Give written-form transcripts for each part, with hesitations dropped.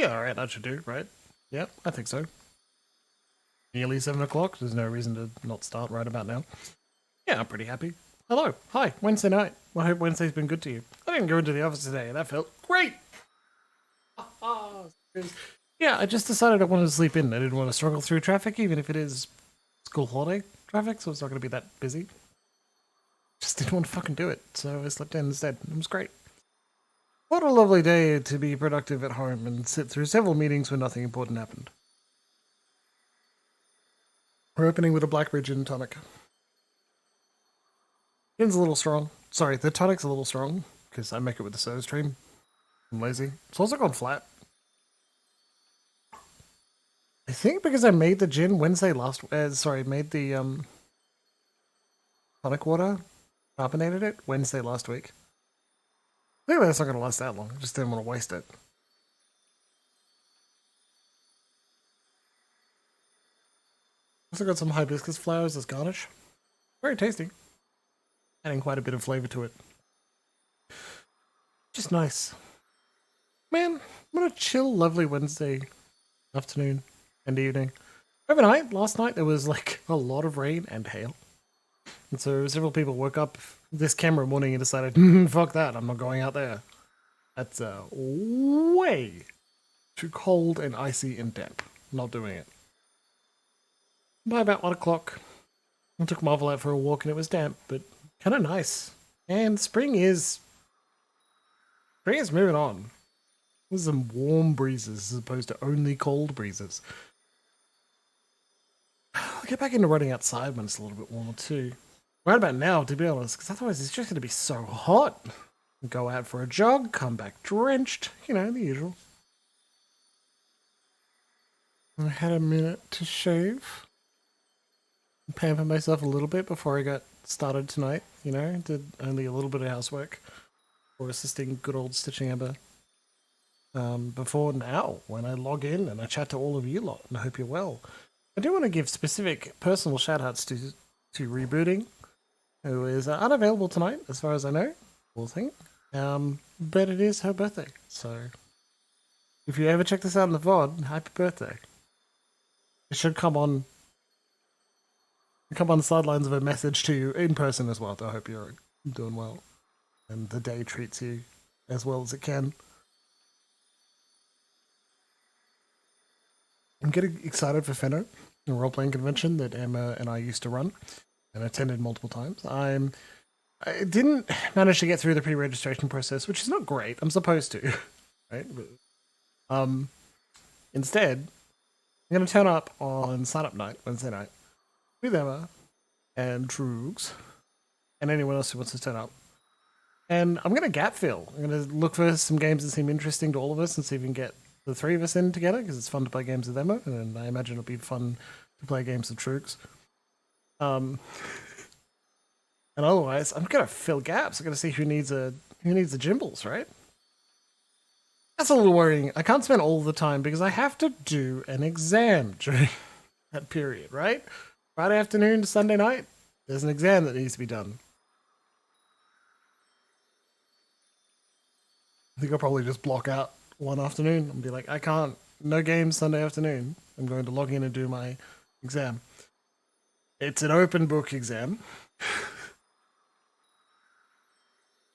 Yeah, alright, that should do, right? Yep, I think so. Nearly 7 o'clock, there's no reason to not start right about now. Yeah, I'm pretty happy. Hello, hi, Wednesday night. Well, I hope Wednesday's been good to you. I didn't go into the office today, and that felt great! Yeah, I just decided I wanted to sleep in. I didn't want to struggle through traffic, even if it is school holiday traffic, so it's not going to be that busy. Just didn't want to fucking do it, so I slept in instead. It was great. What a lovely day to be productive at home and sit through several meetings when nothing important happened. We're opening with a blackberry gin tonic. Gin's a little strong. Sorry, the tonic's a little strong, because I make it with the soda stream. I'm lazy. It's also gone flat. I think because I made the gin Wednesday last... made the tonic water, carbonated it Wednesday last week. Clearly that's not going to last that long. I just didn't want to waste it. Also got some hibiscus flowers as garnish. Very tasty. Adding quite a bit of flavour to it. Just nice. Man, what a chill, lovely Wednesday afternoon and evening. Overnight, last night, there was like a lot of rain and hail. And so several people woke up this camera morning and decided, fuck that, I'm not going out there. That's way too cold and icy and damp. Not doing it. By about 1 o'clock, I took Marvel out for a walk and it was damp, but kind of nice. And spring is moving on. There's some warm breezes as opposed to only cold breezes. I'll get back into running outside when it's a little bit warmer too. Right about now, to be honest, because otherwise it's just going to be so hot. Go out for a jog, come back drenched, you know, the usual. I had a minute to shave. Pamper myself a little bit before I got started tonight, you know, did only a little bit of housework or assisting good old Stitching Ember. Before now, when I log in and I chat to all of you lot, and I hope you're well. I do want to give specific personal shout-outs to Rebooting, who is unavailable tonight, as far as I know, poor thing. But it is her birthday, so if you ever check this out in the VOD, happy birthday. It should come on the sidelines of a message to you in person as well. I hope you're doing well and the day treats you as well as it can. I'm getting excited for Fenno, a role-playing convention that Emma and I used to run and attended multiple times. I didn't manage to get through the pre-registration process, which is not great. I'm supposed to, right? But, instead, I'm going to turn up on sign-up night, Wednesday night, with Emma and Troogs and anyone else who wants to turn up. And I'm going to gap fill. I'm going to look for some games that seem interesting to all of us and see if we can get the three of us in together, because it's fun to play games with Emma, and I imagine it'll be fun to play games with Troogs. And otherwise, I'm going to fill gaps. I'm going to see who needs a Jimbles, right? That's a little worrying. I can't spend all the time because I have to do an exam during that period, right? Friday afternoon to Sunday night, there's an exam that needs to be done. I think I'll probably just block out one afternoon and be like, I can't, no games Sunday afternoon. I'm going to log in and do my exam. It's an open book exam.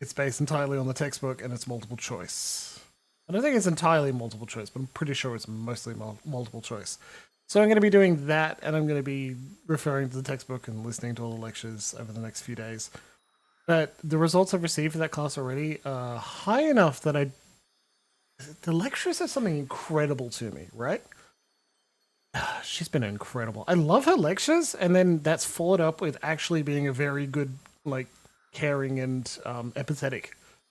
It's based entirely on the textbook and it's multiple choice. I don't think it's entirely multiple choice, but I'm pretty sure it's mostly multiple choice. So I'm going to be doing that, and I'm going to be referring to the textbook and listening to all the lectures over the next few days. But the results I've received for that class already are high enough that the lecturer said something incredible to me, right? She's been incredible. I love her lectures, and then that's followed up with actually being a very good, like, caring and empathetic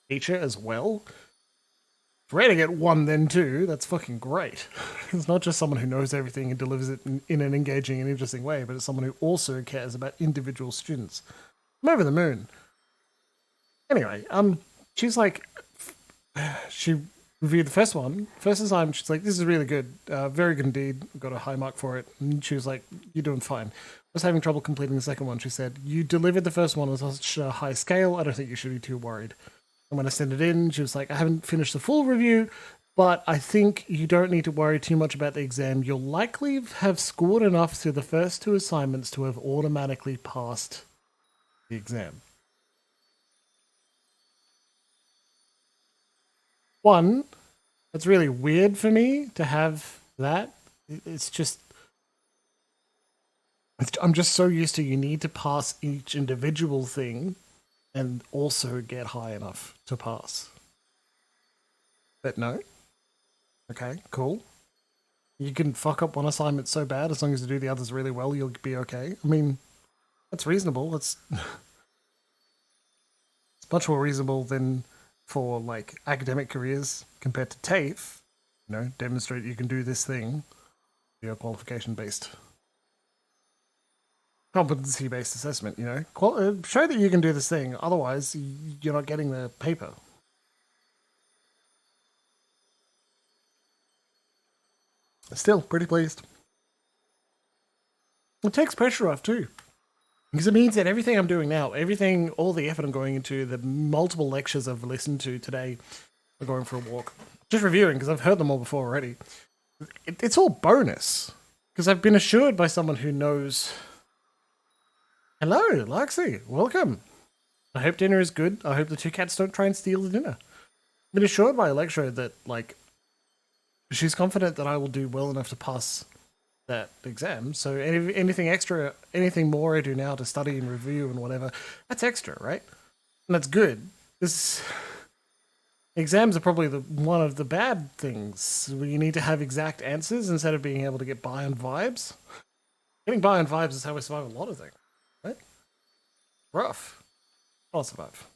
teacher as well. Rating it 1 then 2, that's fucking great. It's not just someone who knows everything and delivers it in an engaging and interesting way, but it's someone who also cares about individual students. I'm over the moon. Anyway, she's like, she reviewed the first one. First time, she's like, this is really good. Very good indeed. Got a high mark for it. And she was like, you're doing fine. I was having trouble completing the second one. She said, you delivered the first one on such a high scale, I don't think you should be too worried. And when I sent it in, she was like, I haven't finished the full review, But I think you don't need to worry too much about the exam. You'll likely have scored enough through the first two assignments to have automatically passed the exam. One, it's really weird for me to have that. It's just, I'm just so used to you need to pass each individual thing and also get high enough to pass. But no. Okay, cool. You can fuck up one assignment so bad, as long as you do the others really well, you'll be okay. I mean, that's reasonable. It's much more reasonable than for like academic careers compared to TAFE. You know, demonstrate you can do this thing. Your qualification based, competency based assessment. You know, show that you can do this thing. Otherwise, you're not getting the paper. Still, pretty pleased. It takes pressure off too. Because it means that everything I'm doing now, all the effort I'm going into, the multiple lectures I've listened to today, we're going for a walk, just reviewing because I've heard them all before already. It's all bonus because I've been assured by someone who knows. Hello, Larksy, welcome. I hope dinner is good. I hope the two cats don't try and steal the dinner. I've been assured by a lecturer that, like, she's confident that I will do well enough to pass that exam. So anything extra, anything more I do now to study and review and whatever, that's extra, right? And that's good. Exams are probably one of the bad things where you need to have exact answers instead of being able to get by on vibes. Getting by on vibes is how we survive a lot of things, right? Rough. I'll survive.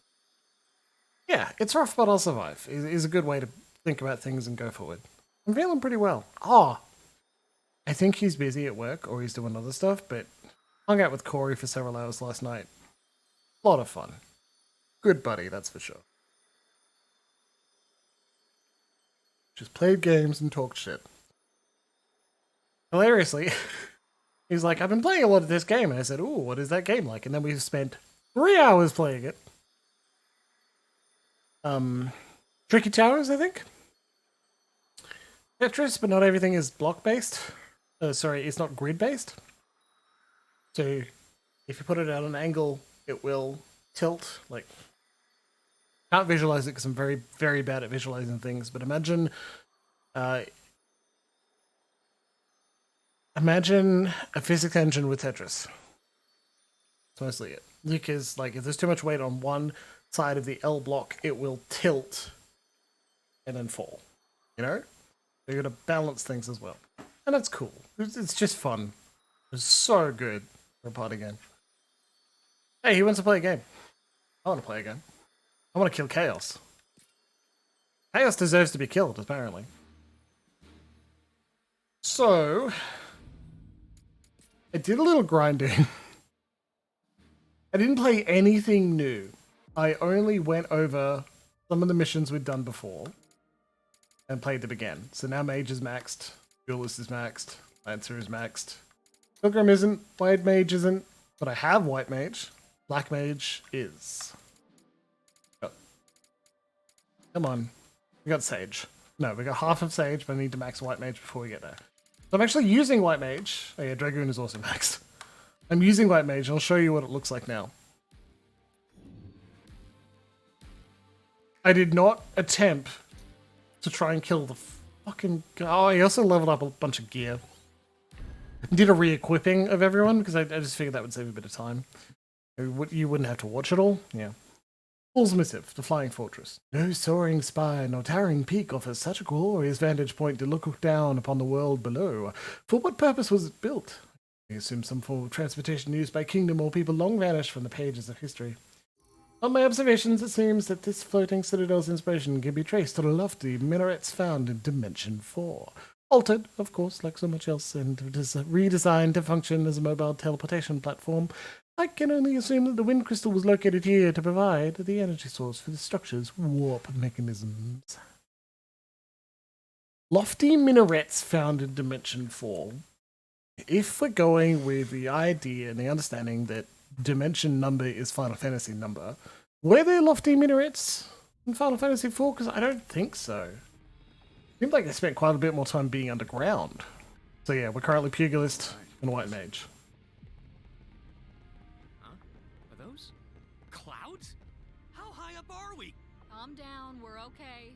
Yeah, it's rough, but I'll survive is a good way to think about things and go forward. I'm feeling pretty well. Oh, I think he's busy at work or he's doing other stuff, but hung out with Corey for several hours last night. A lot of fun. Good buddy, that's for sure. Just played games and talked shit. Hilariously, he's like, I've been playing a lot of this game. And I said, ooh, what is that game like? And then we spent 3 hours playing it. Tricky Towers, I think? Tetris, but not everything is block-based. Sorry, it's not grid-based. So if you put it at an angle, it will tilt. Like, can't visualize it because I'm very, very bad at visualizing things. But imagine a physics engine with Tetris. That's mostly it. Because, like, if there's too much weight on one side of the L block, it will tilt and then fall. You know? So you got to balance things as well. And that's cool. It's just fun. It's so good for a party game. Hey, he wants to play a game. I want to play a game. I want to kill Chaos. Chaos deserves to be killed, apparently. So, I did a little grinding. I didn't play anything new. I only went over some of the missions we'd done before and played them again. So now Mage is maxed, Duelist is maxed, Lancer is maxed. Pilgrim isn't, White Mage isn't, but I have White Mage. Black Mage is. Oh. Come on. We got Sage. No, we got half of Sage, but I need to max White Mage before we get there. So I'm actually using White Mage. Oh yeah, Dragoon is also maxed. I'm using White Mage, and I'll show you what it looks like now. I did not attempt to try and kill the fucking... Oh, I also leveled up a bunch of gear. Did a re-equipping of everyone, because I just figured that would save a bit of time. You wouldn't have to watch it all. Yeah. Fool's Missive, the Flying Fortress. No soaring spire nor towering peak offers such a glorious vantage point to look down upon the world below. For what purpose was it built? I assume some form of transportation used by kingdom or people long vanished from the pages of history. On my observations, it seems that this floating citadel's inspiration can be traced to the lofty minarets found in Dimension 4. Altered, of course, like so much else, and it is redesigned to function as a mobile teleportation platform. I can only assume that the wind crystal was located here to provide the energy source for the structure's warp mechanisms. Lofty minarets found in Dimension 4. If we're going with the idea and the understanding that dimension number is Final Fantasy number, were there lofty minarets in Final Fantasy 4? Because I don't think so. Seems like they spent quite a bit more time being underground. So yeah, we're currently Pugilist and White Mage. Huh? Are those clouds? How high up are we? Calm down, we're okay.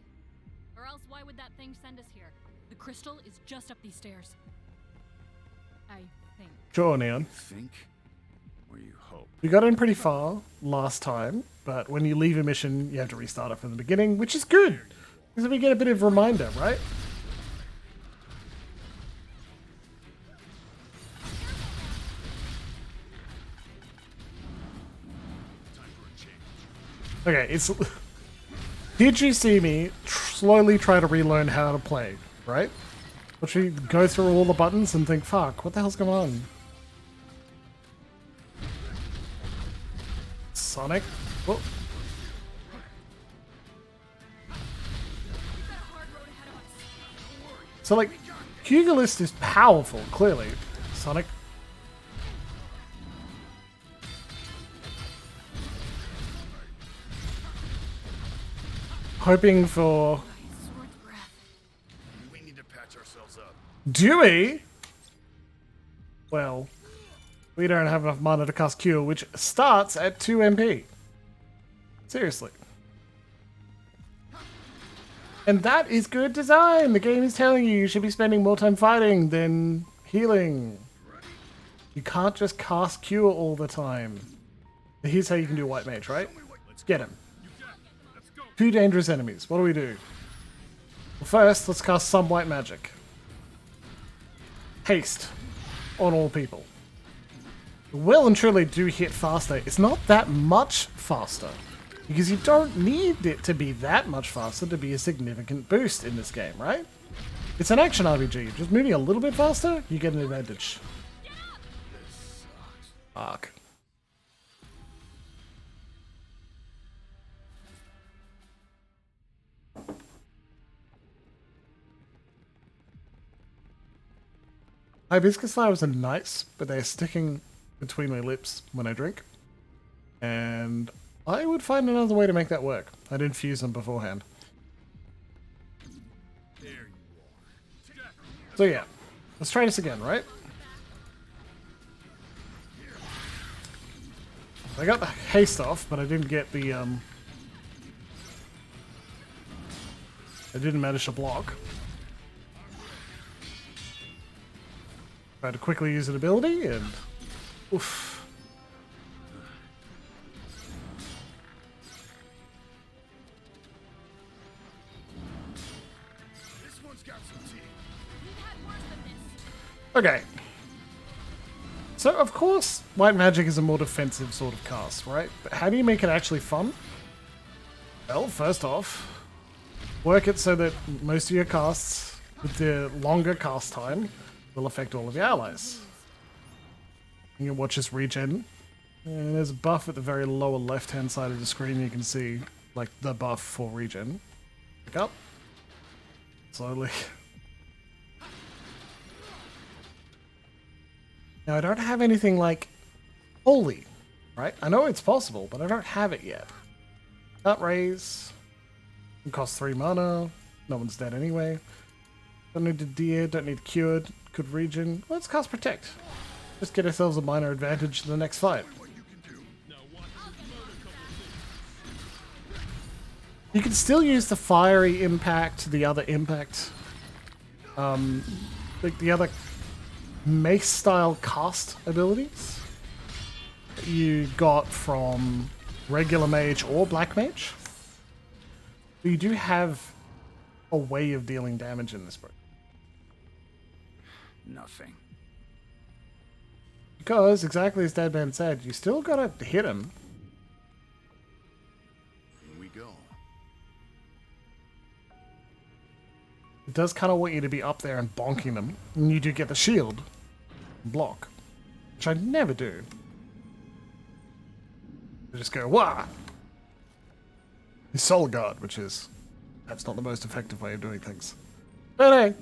Or else why would that thing send us here? The crystal is just up these stairs. I think. Sure, Neon. Think or you hope. We got in pretty far last time, but when you leave a mission, you have to restart it from the beginning, which is good. Because we get a bit of a reminder, right? Okay, it's... Did you see me slowly try to relearn how to play, right? Literally go through all the buttons and think, fuck, what the hell's going on? Sonic? Oh. So, like, Pugilist is powerful, clearly. Sonic. Hoping for... We need to patch ourselves up. Do we? Well, we don't have enough mana to cast Cure, which starts at 2 MP. Seriously. And that is good design! The game is telling you should be spending more time fighting than healing. You can't just cast Cure all the time. Here's how you can do White Mage, right? Get him. 2 dangerous enemies. What do we do? Well, first, let's cast some white magic. Haste. On all people. Well and truly do hit faster. It's not that much faster. Because you don't need it to be that much faster to be a significant boost in this game, right? It's an action RPG. Just moving a little bit faster, you get an advantage. Arc. Hibiscus flowers are nice, but they're sticking between my lips when I drink. And I would find another way to make that work. I'd infuse them beforehand. So yeah, let's try this again, right? I got the haste off, but I didn't get the, I didn't manage to block. Tried to quickly use an ability, and oof. This one's got some teeth. We've had worse than this. Okay. So, of course, White Magic is a more defensive sort of cast, right? But how do you make it actually fun? Well, first off, work it so that most of your casts, with the longer cast time, will affect all of your allies. You can watch this regen. And there's a buff at the very lower left-hand side of the screen. You can see, like, the buff for regen. Pick up. Slowly. Now, I don't have anything like Holy, right? I know it's possible, but I don't have it yet. Can't raise. It costs 3 mana. No one's dead anyway. Don't need to Deer, don't need Cured. Could regen. Let's cast Protect. Just get ourselves a minor advantage in the next fight. You can still use the Fiery Impact, the other impact, like the other Mace-style cast abilities that you got from regular Mage or Black Mage. But you do have a way of dealing damage in this book. Nothing. Because, exactly as Deadman said, you still gotta hit him. Here we go. It does kind of want you to be up there and bonking them. And you do get the shield block, which I never do. I just go, wah! Soul Guard, which is... that's not the most effective way of doing things. But hey!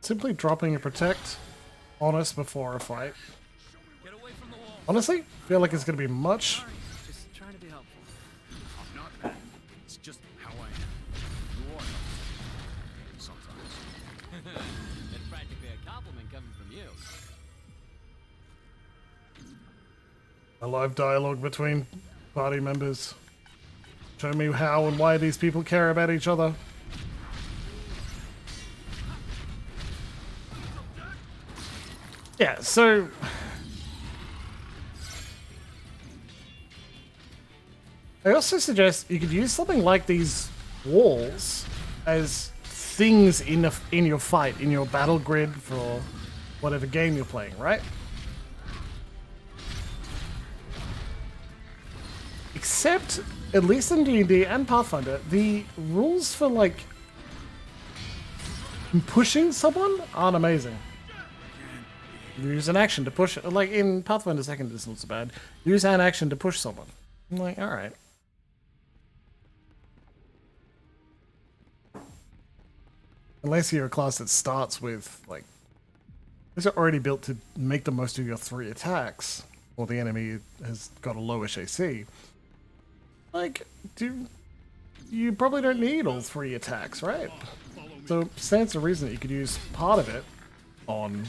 Simply dropping a Protect on us before a fight Honestly, feel like it's going to be much. Sorry, just trying to be helpful. I'm not mad. It's just how I am. You are helpful. Sometimes. That's practically a compliment coming from you. A live dialogue between party members. Show me how and why these people care about each other. Yeah, so I also suggest you could use something like these walls as things in your fight, in your battle grid for whatever game you're playing, right? Except, at least in D&D and Pathfinder, the rules for like pushing someone aren't amazing. Use an action to push, like in Pathfinder 2nd, it's not so bad. Use an action to push someone. I'm like, alright. Unless you're a class that starts with, like, these are already built to make the most of your 3 attacks, or the enemy has got a lowish AC. Like, you probably don't need all 3 attacks, right? So, stands to reason that you could use part of it on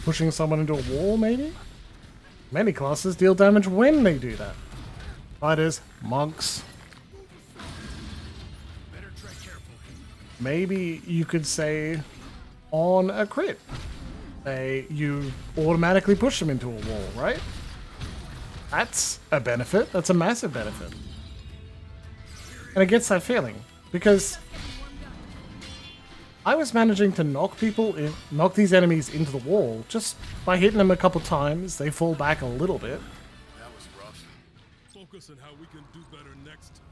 pushing someone into a wall, maybe? Many classes deal damage when they do that. Fighters, monks. Better tread carefully. Maybe you could say on a crit, you automatically push them into a wall, right? That's a benefit. That's a massive benefit. And it gets that feeling. Because I was managing to knock these enemies into the wall just by hitting them a couple times. They fall back a little bit. That was rough. Focus on how we can do better next time.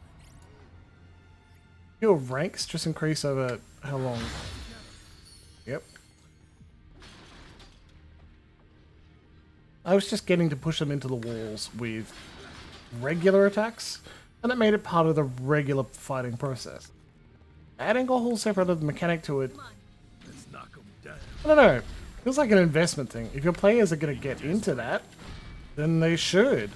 Your ranks just increase over how long? Yep. I was just getting to push them into the walls with regular attacks, and it made it part of the regular fighting process. Adding a whole separate other mechanic to it, Let's knock them down. I don't know. Feels like an investment thing. If your players are going to get into that, then they should.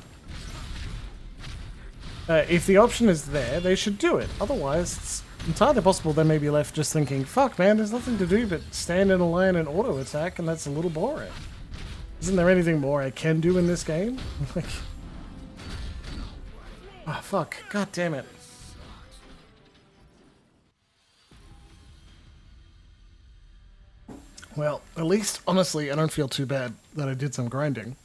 If the option is there, they should do it. Otherwise, it's entirely possible they may be left just thinking, fuck man, there's nothing to do but stand in a line and auto attack, and that's a little boring. Isn't there anything more I can do in this game? Like, oh fuck, god damn it. Well, at least, honestly, I don't feel too bad that I did some grinding.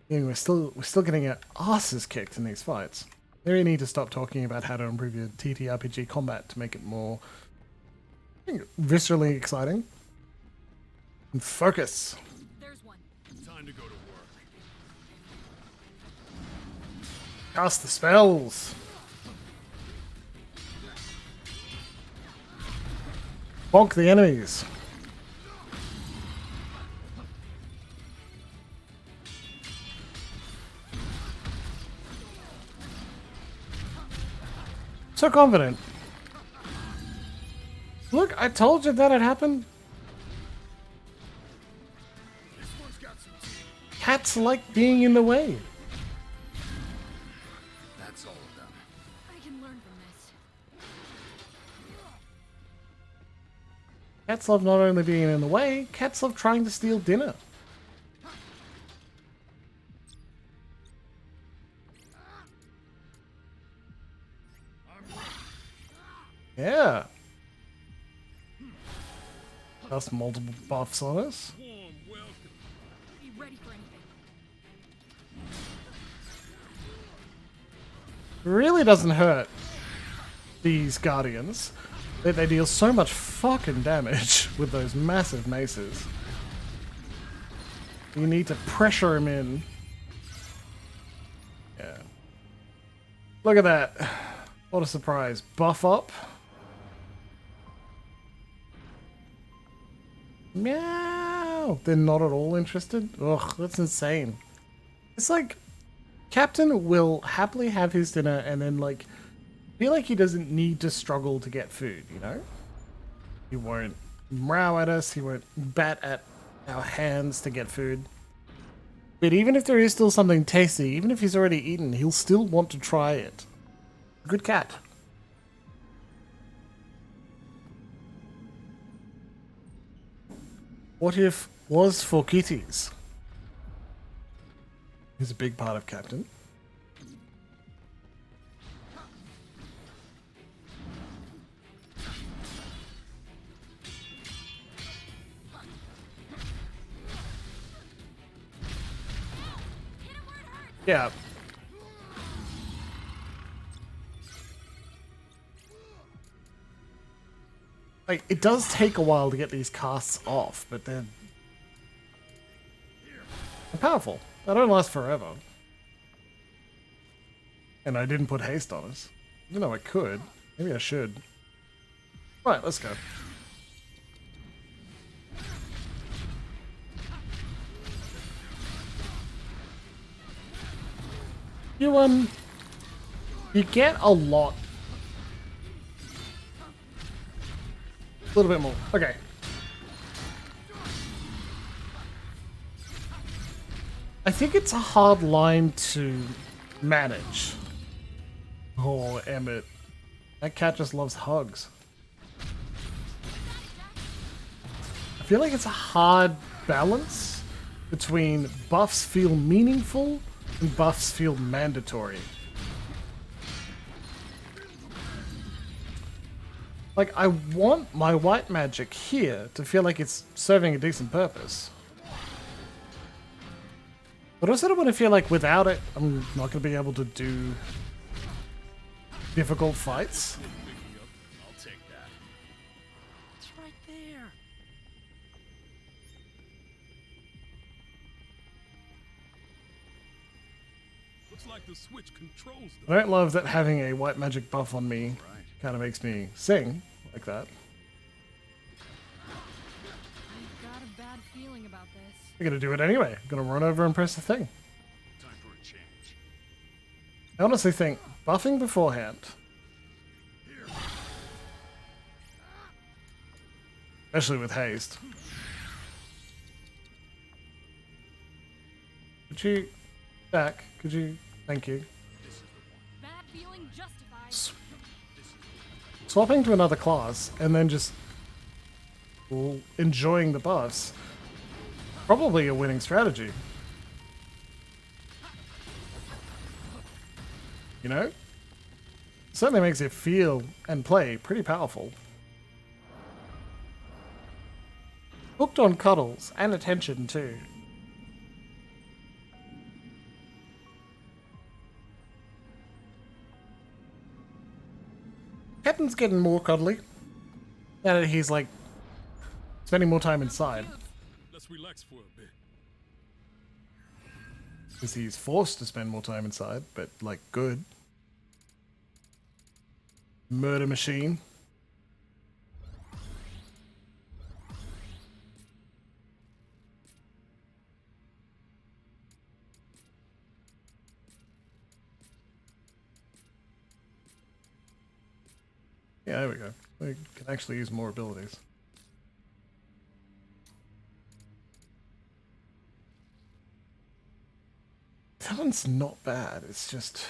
Yeah, we're still getting our asses kicked in these fights. Maybe we need to stop talking about how to improve your TTRPG combat to make it more viscerally exciting. And focus. There's one. Time to go to work. Cast the spells. Bonk the enemies. So confident. Look, I told you that'd happen. This one's got some teeth. Cats like being in the way. That's all of them. I can learn from this. Cats love not only being in the way, cats love trying to steal dinner. Yeah. That's multiple buffs on us. Warm welcome. Be ready for anything. Really doesn't hurt these guardians that they deal so much fucking damage with those massive maces. You need to pressure him in. Yeah. Look at that. What a surprise. Buff up. Meow. They're not at all interested? Ugh, that's insane. It's like Captain will happily have his dinner and then like feel like he doesn't need to struggle to get food, you know? He won't meow at us, he won't bat at our hands to get food. But even if there is still something tasty, even if he's already eaten, he'll still want to try it. Good cat. What if was for kitties? Is a big part of Captain. Yeah. Like, it does take a while to get these casts off, but they're powerful. They don't last forever. And I didn't put haste on us. Even though I could. Maybe I should. Right, let's go. You get a lot. A little bit more. Okay. I think it's a hard line to manage. Oh, Emmett. That cat just loves hugs. I feel like it's a hard balance between buffs feel meaningful and buffs feel mandatory. Like, I want my white magic here to feel like it's serving a decent purpose. But I also don't want to feel like without it, I'm not going to be able to do difficult fights. I'll take that. It's right there. Looks like the switch controls I don't love that having a white magic buff on me kind of makes me sing like that. I've got a bad feeling about this. I'm going to do it anyway. I'm going to run over and press the thing. Time for a change. I honestly think buffing beforehand, especially with haste. Could you back? Could you? Thank you. Bad feeling justified. Swapping to another class and then just enjoying the buffs. Probably a winning strategy. You know? Certainly makes it feel and play pretty powerful. Hooked on cuddles and attention too. Captain's getting more cuddly. Now that he's like spending more time inside. Let's relax for a bit. Because he's forced to spend more time inside, but like good. Murder machine. Yeah, there we go. We can actually use more abilities. That one's not bad. It's just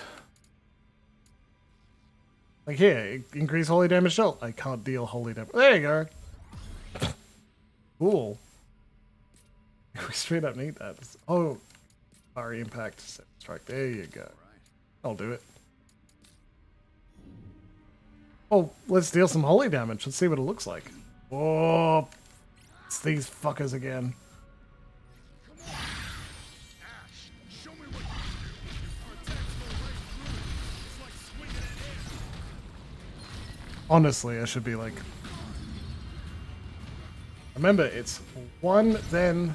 like here, increase holy damage dealt. I can't deal holy damage. There you go. Cool. We straight up need that. Oh, fiery impact strike. There you go. I'll do it. Oh, let's deal some holy damage. Let's see what it looks like. Oh, it's these fuckers again. Show me what you can do. Our attacks go right through it. It's like swinging an air. Honestly, I should be like... Remember, it's one, then...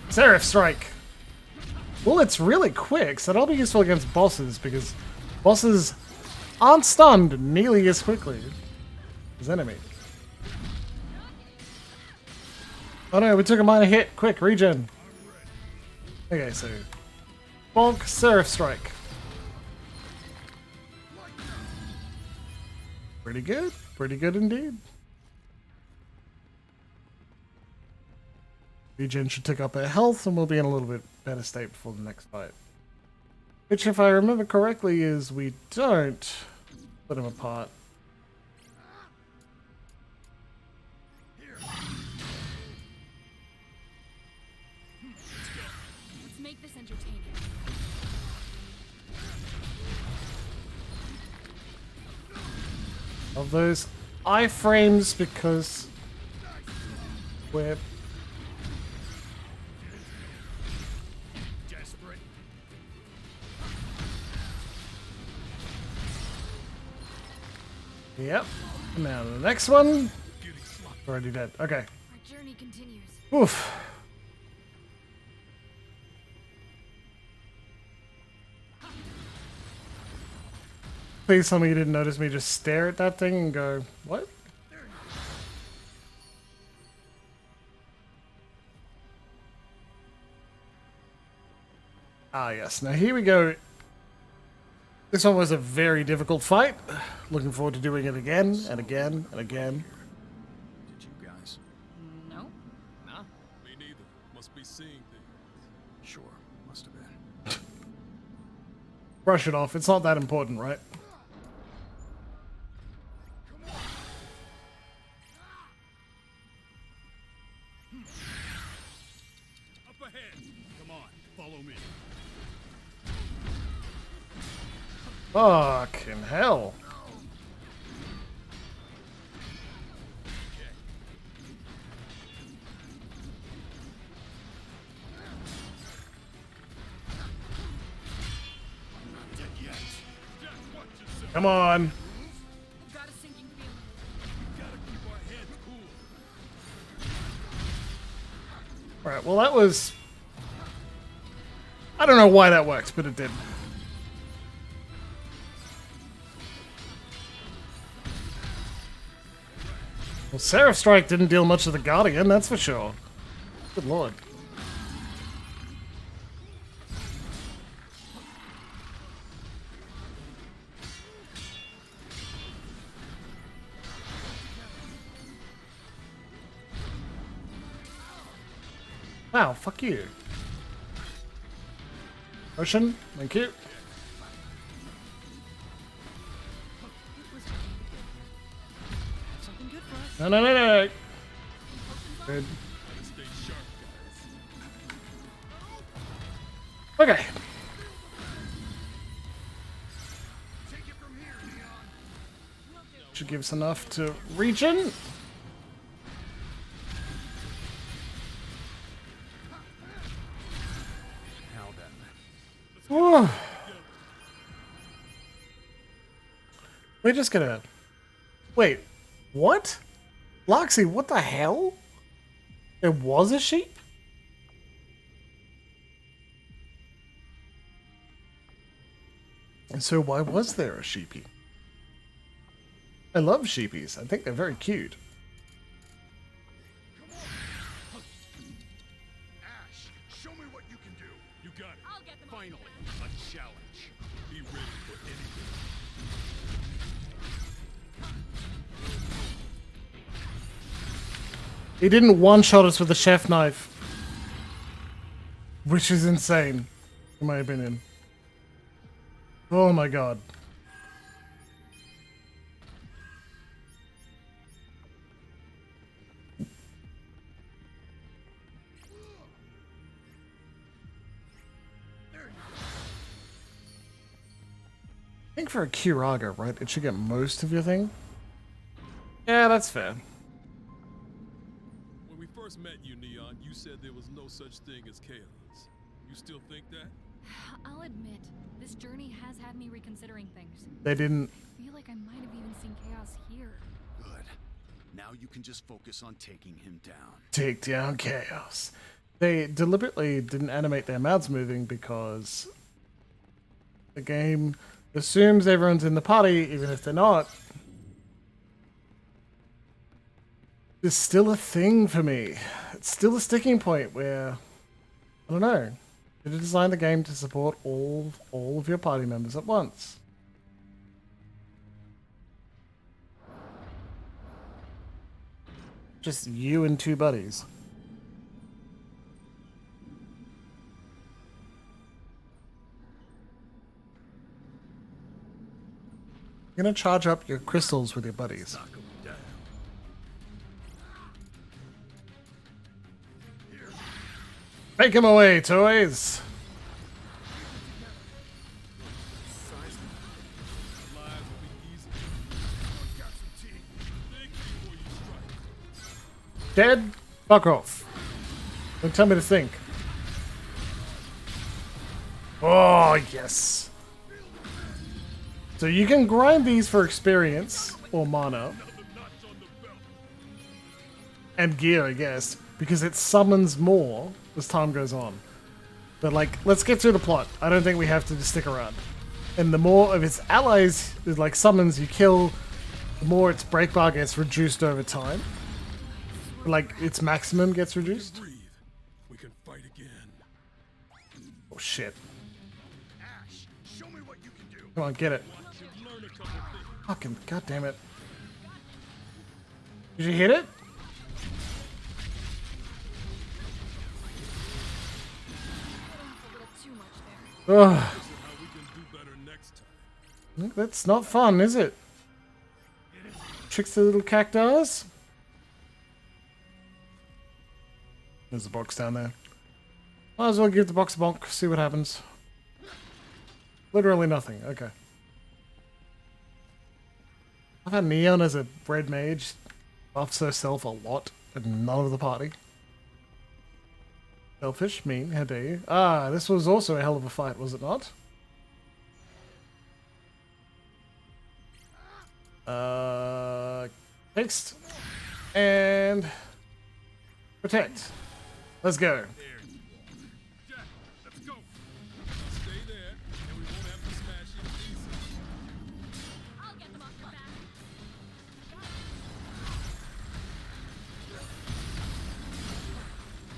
Seraph Strike! Well, it's really quick, so that'll be useful against bosses, because bosses aren't stunned nearly as quickly as enemies. Oh no, we took a minor hit. Quick, regen. Okay, so... Bonk, Seraph Strike. Pretty good. Pretty good indeed. Regen should tick up our health and we'll be in a little bit better state before the next fight. Which, if I remember correctly, is we don't split them apart. Let's make this entertaining. Of those iframes because we're Desperate. yep. Now the next one. Already dead. Okay. Our journey continues. Oof. Please tell me you didn't notice me just stare at that thing and go, what? Ah, yes. Now here we go. This one was a very difficult fight. Looking forward to doing it again and again and again. Did you guys? No. Nah. Me neither. Must be seeing things. Sure, must have been. Brush it off. It's not that important, right? Up ahead. Come on, follow me. Fucking hell. Dead yet. Just watch yourself. Come on. I've got a sinking feeling. Gotta keep our heads cool. Alright, well that was... I don't know why that worked, but it did. Well, Seraph Strike didn't deal much to the Guardian, that's for sure. Good lord. Wow, fuck you. Ocean, thank you. Something good for us. No, no, no, no. Good. Stay sharp, guys. Okay. Take it from here, Leon. Should give us enough to regen. Now then. Oh. We're just gonna... Wait, what? Loxy, what the hell? There was a sheep? And so why was there a sheepy? I love sheepies. I think they're very cute. Ash, show me what you can do. You got it. I'll get them. Finally, a challenge. Be ready for anything. He didn't one-shot us with a chef knife. Which is insane, in my opinion. Oh my god. I think for a Kiraga, right, it should get most of your thing. Yeah, that's fair. When we first met you, Neon, you said there was no such thing as chaos. You still think that? I'll admit, this journey has had me reconsidering things. They didn't... I feel like I might have even seen chaos here. Good. Now you can just focus on taking him down. take down chaos. They deliberately didn't animate their mouths moving because the game assumes everyone's in the party, even if they're not. It's still a thing for me. It's still a sticking point where, I don't know, did you design the game to support all of your party members at once? Just you and two buddies. You're gonna charge up your crystals with your buddies. Knock 'em down. Take him away, toys! Lives will be easy. Got some tea. Think before you strike. Dead? Fuck off. Don't tell me to think. Oh, yes. So you can grind these for experience or mana. And gear, I guess. Because it summons more as time goes on. But like, let's get through the plot. I don't think we have to just stick around. And the more of its allies, like summons you kill, the more its break bar gets reduced over time. Like, its maximum gets reduced. Breathe. We can fight again. Oh shit. Ash, show me what you can do. Come on, get it. Should learn a couple things. Fucking goddamn it. Did you hit it? A little too much there. Ugh. This is how we can do better next time. That's not fun, is it? Tricksy little cactus. There's a box down there. Might as well give the box a bonk, see what happens. Literally nothing, okay. I've had Neon as a red mage buffs herself a lot, and none of the party. Selfish, mean, how dare you? Ah, this was also a hell of a fight, was it not? Haste. And protect. Let's go. Jack, let's go. Stay there, and we won't have to smash you to pieces. I'll get them off your back.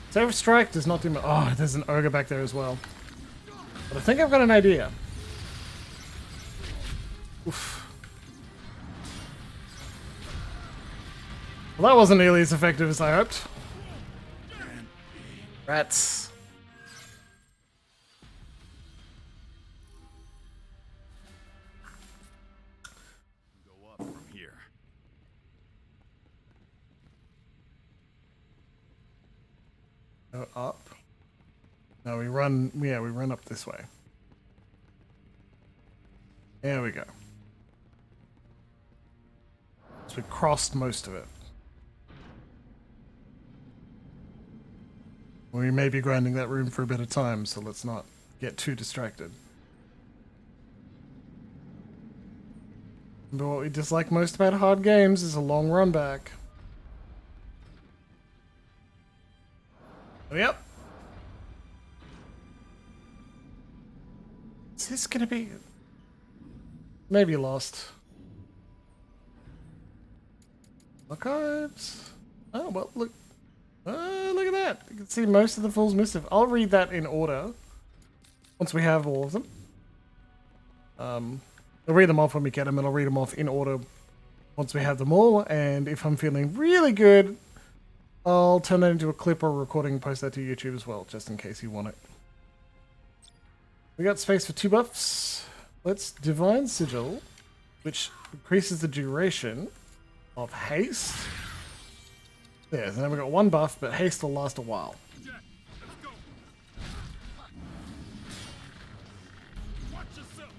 Save strike does not do much. Oh, there's an ogre back there as well. But I think I've got an idea. Oof. Well, that wasn't nearly as effective as I hoped. Rats. Go up from here. Go up. No, we run. Yeah, we run up this way. There we go. So we crossed most of it. We may be grinding that room for a bit of time, so let's not get too distracted. But what we dislike most about hard games is a long run back. Yep. Is this gonna be... Maybe lost. Archives? Oh, well, look. Look at that. You can see most of the Fool's Missive. I'll read that in order. Once we have all of them. I'll read them off when we get them, and I'll read them off in order once we have them all. And if I'm feeling really good, I'll turn that into a clip or recording and post that to YouTube as well, just in case you want it. We got space for 2 buffs. Let's Divine Sigil, which increases the duration of haste. Yeah, so now we've got 1 buff, but haste will last a while. Jack, let's go. Watch yourself.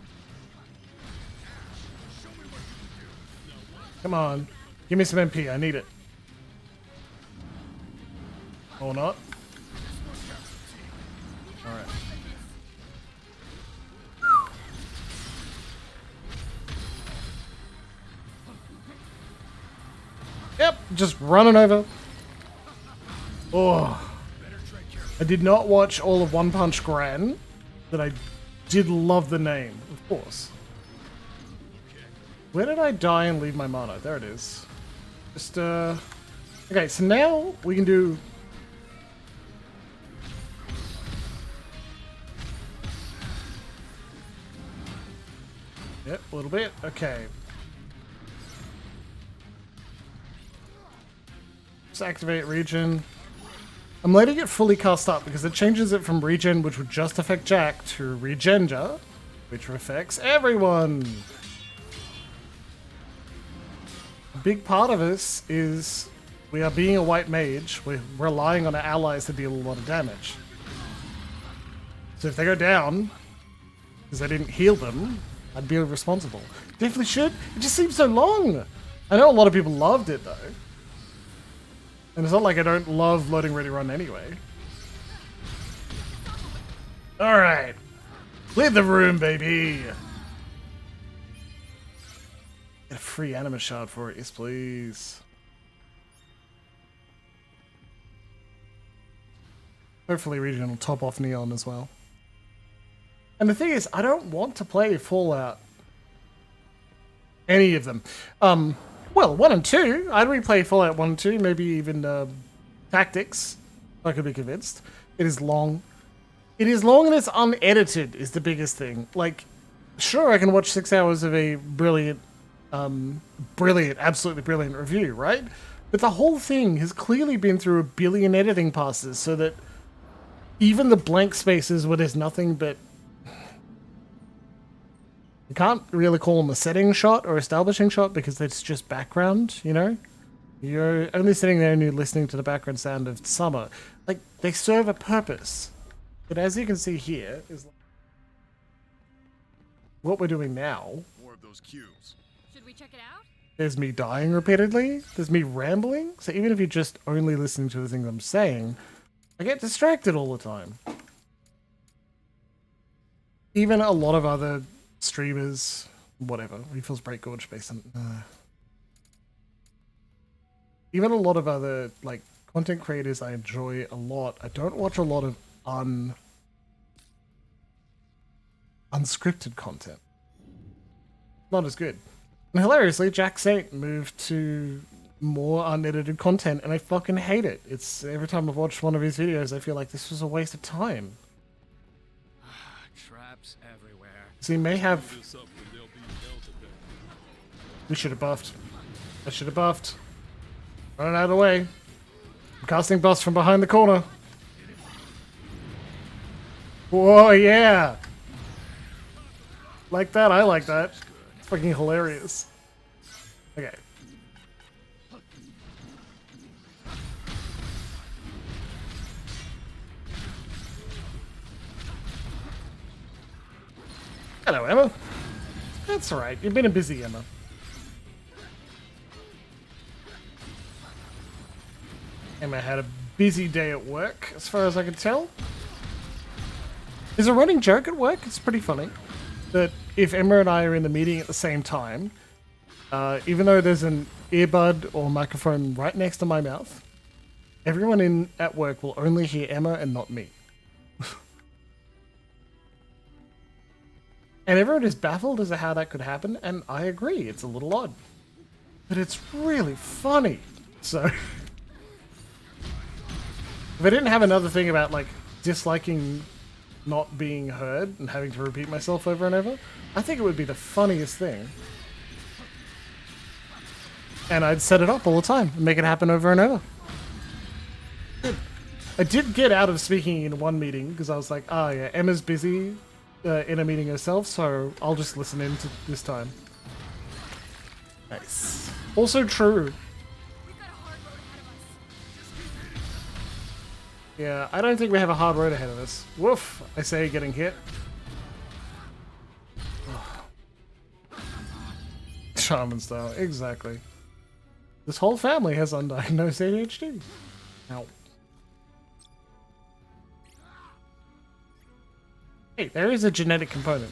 Ash, show me what you can do. Now what? Come on. Give me some MP. I need it. Or not. Alright. Yep, just running over. Oh. I did not watch all of One Punch Gran, but I did love the name, of course. Where did I die and leave my mana? There it is. Just, okay, so now we can do... Yep, a little bit. Okay. Just activate regen. I'm letting it fully cast up because it changes it from regen, which would just affect Jack, to regenja, which affects everyone. A big part of this is we are being a white mage. We're relying on our allies to deal a lot of damage. So if they go down, because I didn't heal them, I'd be responsible. Definitely should. It just seems so long. I know a lot of people loved it though. And it's not like I don't love loading ready run anyway. Alright. Clear the room, baby. Get a free anima shard for it, yes please. Hopefully Region will top off Neon as well. And the thing is, I don't want to play Fallout. Any of them. Well, 1 and 2. I'd replay Fallout 1 and 2, maybe even Tactics. I could be convinced. It is long. It is long and it's unedited is the biggest thing. Like, sure, I can watch 6 hours of a brilliant, absolutely brilliant review, right? But the whole thing has clearly been through a billion editing passes so that even the blank spaces where there's nothing but... You can't really call them a setting shot or establishing shot because it's just background, you know? You're only sitting there and you're listening to the background sound of summer. Like, they serve a purpose. But as you can see here, is what we're doing now. More of those cubes. Should we check it out? There's me dying repeatedly. There's me rambling. So even if you're just only listening to the things I'm saying, I get distracted all the time. Even a lot of other streamers, whatever, Refills Break Gorge Basin. Even a lot of other like content creators I enjoy a lot. I don't watch a lot of unscripted content. Not as good. And hilariously, Jack Saint moved to more unedited content, and I fucking hate it. It's every time I've watched one of his videos, I feel like this was a waste of time. Traps everywhere. So he may have. This up and they'll be hell to pay. We should have buffed. I should have buffed. Running out of the way. I'm casting buffs from behind the corner. Whoa, yeah. Like that, I like that. It's fucking hilarious. Okay. Hello, Emma. That's alright. You've been a busy Emma. Emma had a busy day at work, as far as I can tell. There's a running joke at work, it's pretty funny, that if Emma and I are in the meeting at the same time, even though there's an earbud or microphone right next to my mouth, everyone at work will only hear Emma and not me. And everyone is baffled as to how that could happen, and I agree, it's a little odd. But it's really funny, so... If I didn't have another thing about, like, disliking not being heard and having to repeat myself over and over, I think it would be the funniest thing. And I'd set it up all the time and make it happen over and over. I did get out of speaking in one meeting because I was like, oh yeah, Emma's busy in a meeting herself, so I'll just listen in to this time. Nice. Also true. We've got a hard road ahead of us. Yeah, I don't think we have a hard road ahead of us. Woof, I say, getting hit. Shaman style, exactly. This whole family has undiagnosed ADHD. Ow. Hey, there is a genetic component.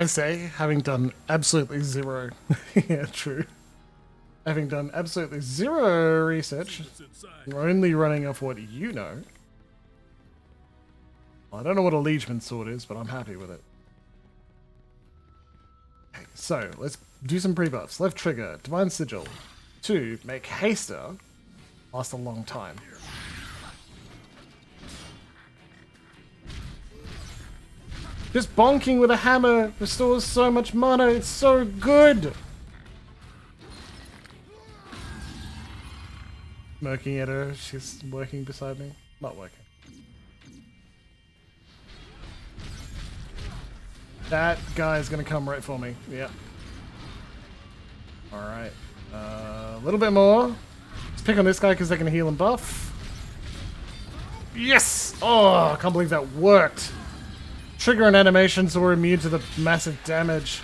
I say, having done absolutely zero. Yeah, true. Having done absolutely zero research, we're only running off what you know. Well, I don't know what a Liegeman sword is, but I'm happy with it. Okay, so let's do some pre-buffs. Left trigger, Divine Sigil. 2, make Haster last a long time. Just bonking with a hammer restores so much mana, it's so good! Smirking at her, she's working beside me. Not working. That guy's gonna come right for me. Yep. Alright. A little bit more. Let's pick on this guy because they can heal and buff. Yes! Oh, I can't believe that worked. Trigger an animation so we're immune to the massive damage.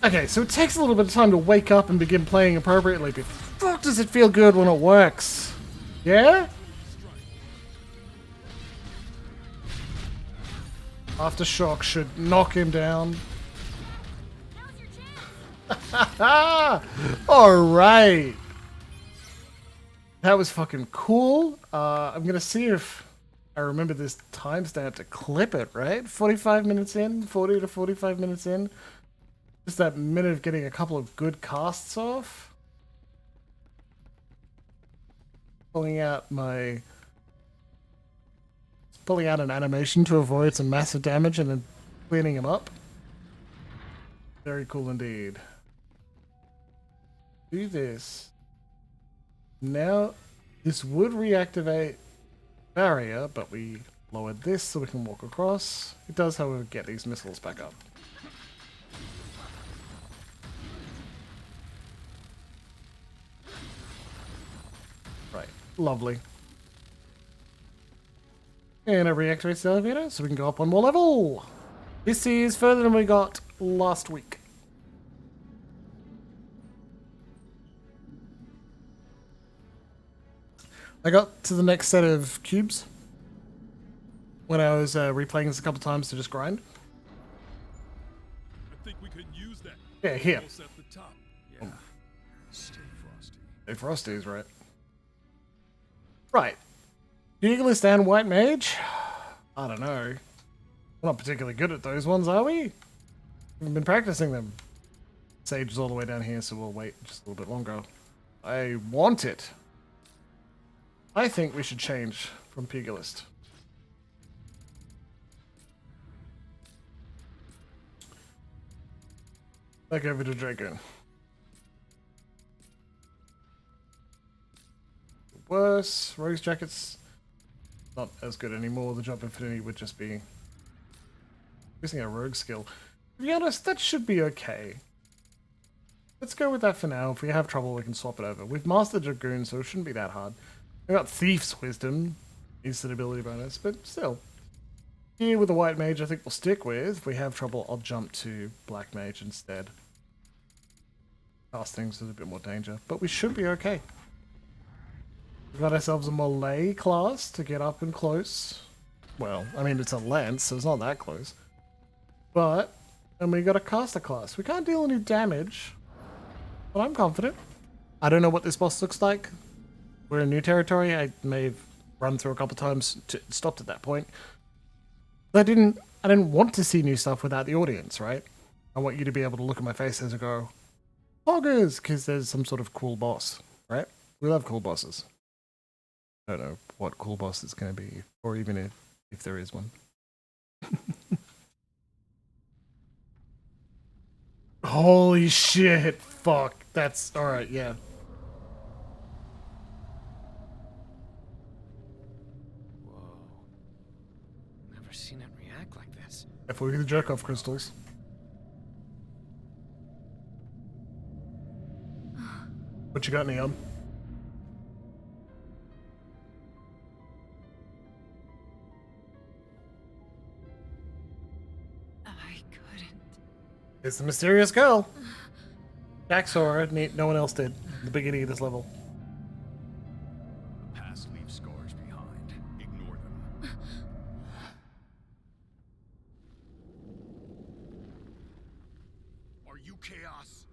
Okay, so it takes a little bit of time to wake up and begin playing appropriately, but fuck does it feel good when it works. Yeah? Aftershock should knock him down. Alright. That was fucking cool. I'm gonna see if I remember this timestamp to clip it, right? 45 minutes in, 40 to 45 minutes in. Just that minute of getting a couple of good casts off. Pulling out an animation to avoid some massive damage and then cleaning him up. Very cool indeed. Do this. Now, this would reactivate barrier, but we lowered this so we can walk across. It does, however, get these missiles back up. Right, lovely. And it reactivates the elevator so we can go up one more level. This is further than we got last week. I got to the next set of cubes when I was replaying this a couple times to just grind. I think we could use that. Yeah, here. Almost at the top. Yeah. Stay frosty. Hey, Frosty's right. Right. Pugilist and White Mage? I don't know. We're not particularly good at those ones, are we? We've been practicing them. Sage is all the way down here, so we'll wait just a little bit longer. I want it. I think we should change from Pugilist. Back over to Dragoon. Worse. Rogue's Jacket's not as good anymore. The Jump Infinity would just be using a rogue skill. To be honest, that should be okay. Let's go with that for now. If we have trouble, we can swap it over. We've mastered Dragoon, so it shouldn't be that hard. We got Thief's Wisdom, instant ability bonus, but still. Here with the White Mage, I think we'll stick with. If we have trouble, I'll jump to Black Mage instead. Casting's a bit more danger, but we should be okay. We've got ourselves a melee class to get up and close. Well, I mean, it's a lance, so it's not that close. But, and we got a caster class. We can't deal any damage, but I'm confident. I don't know what this boss looks like. We're in new territory. I may have run through a couple times to stopped at that point. But I didn't want to see new stuff without the audience, right? I want you to be able to look at my face as I go, poggers, because there's some sort of cool boss, right? We love cool bosses. I don't know what cool boss it's going to be, or even if there is one. Holy shit, fuck. That's alright, yeah. Whoa. Never seen it react like this. If we the jerk off crystals. What you got, Neon? I couldn't. It's the mysterious girl. Jack saw her, no one else did at the beginning of this level. The past leaves scars behind. Ignore them. Are you Chaos?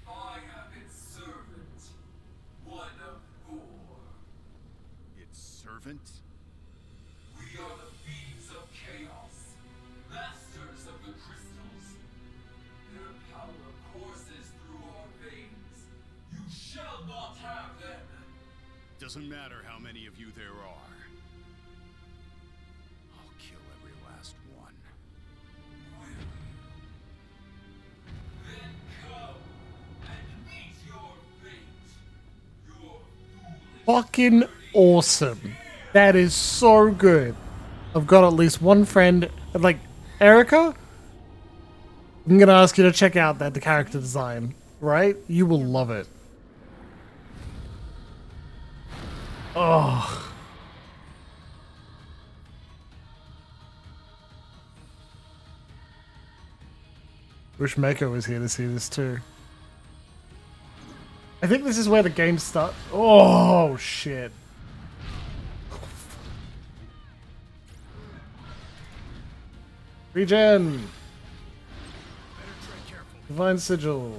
I am its servant. One of four. Its servant? We are the fiends of chaos, masters of the crystals. Their power courses through our veins. You shall not have them. Doesn't matter how many of you there are. I'll kill every last one. Then come and meet your fate. Your foolish Fucking awesome. That is so good. I've got at least one friend, like Erica. I'm gonna ask you to check out the character design, right? You will love it. Oh. Wish Mako was here to see this too. I think this is where the game starts. Oh shit. Regen. Divine Sigil.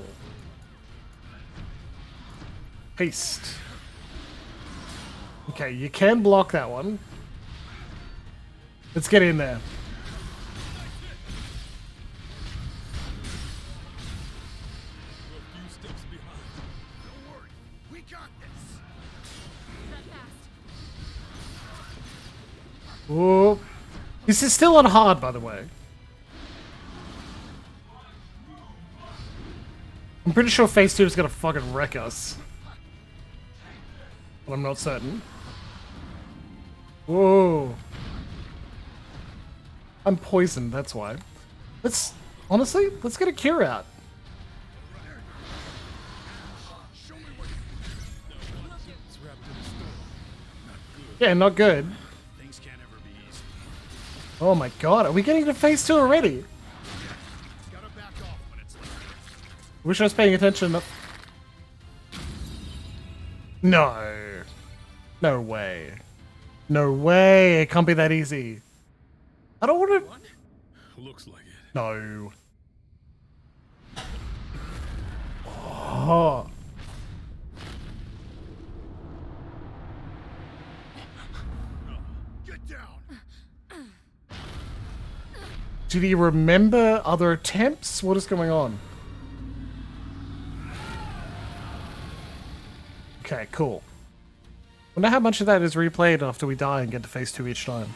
Haste. Okay, you can block that one. Let's get in there. Whoa. This is still on hard, by the way. I'm pretty sure Phase 2 is gonna fucking wreck us. But I'm not certain. Whoa. I'm poisoned, that's why. Honestly, let's get a cure out. Yeah, not good. Things can't ever be easy. Oh my god, are we getting to Phase 2 already? Gotta back off when it's like Wish I was paying attention. No. No way. No way. It can't be that easy. I don't want to. looks like it. No. Oh. Get down. Did he remember other attempts? What is going on? Okay, cool. Wonder how much of that is replayed after we die and get to Phase 2 each time.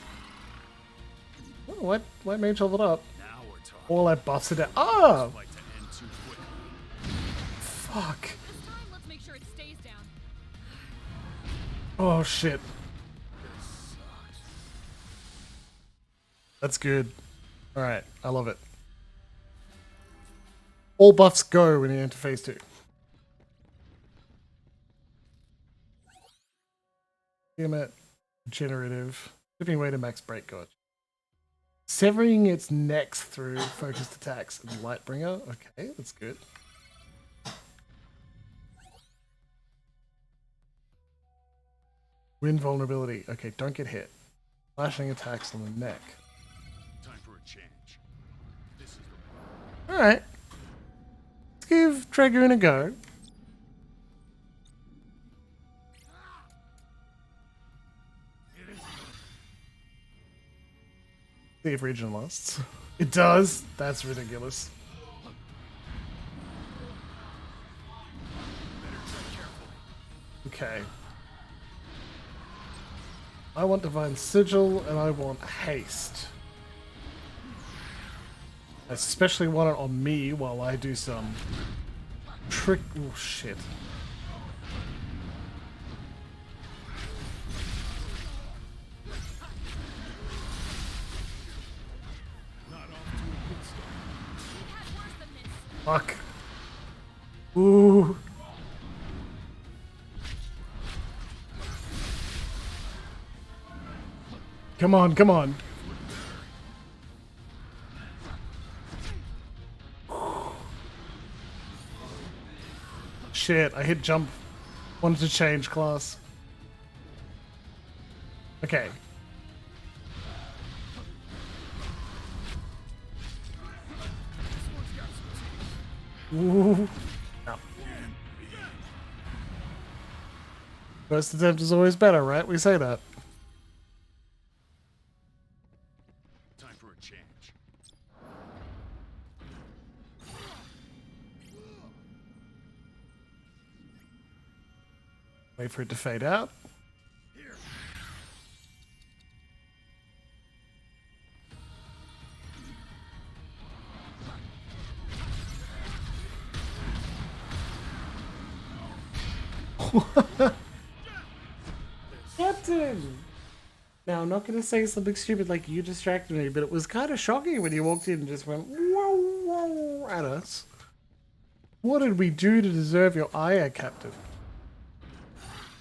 Oh, white mage leveled up. Now we're talking. All that buffs it down. Oh! Like to end too quickly. Fuck. This time, let's make sure it stays down. Oh shit. This sucks. That's good. Alright, I love it. All buffs go when you enter Phase 2. Tiamat, generative, shipping away to max break god. Severing its necks through focused attacks and Lightbringer. Okay, that's good. Wind vulnerability. Okay, don't get hit. Slashing attacks on the neck. Time for a change. This is the Alright. Let's give Dragoon a go. See if region lasts. It does? That's ridiculous. Okay. I want Divine Sigil and I want Haste. I especially want it on me while I do some trick. Oh shit. Fuck. Ooh. Come on, come on. Shit, I hit jump. Wanted to change class. Okay. Ooh. No. First attempt is always better, right? We say that. time for a change. Wait for it to fade out. Captain! Now, I'm not going to say something stupid like you distracted me, but it was kind of shocking when you walked in and just went whoa, whoa at us. What did we do to deserve your ire, Captive?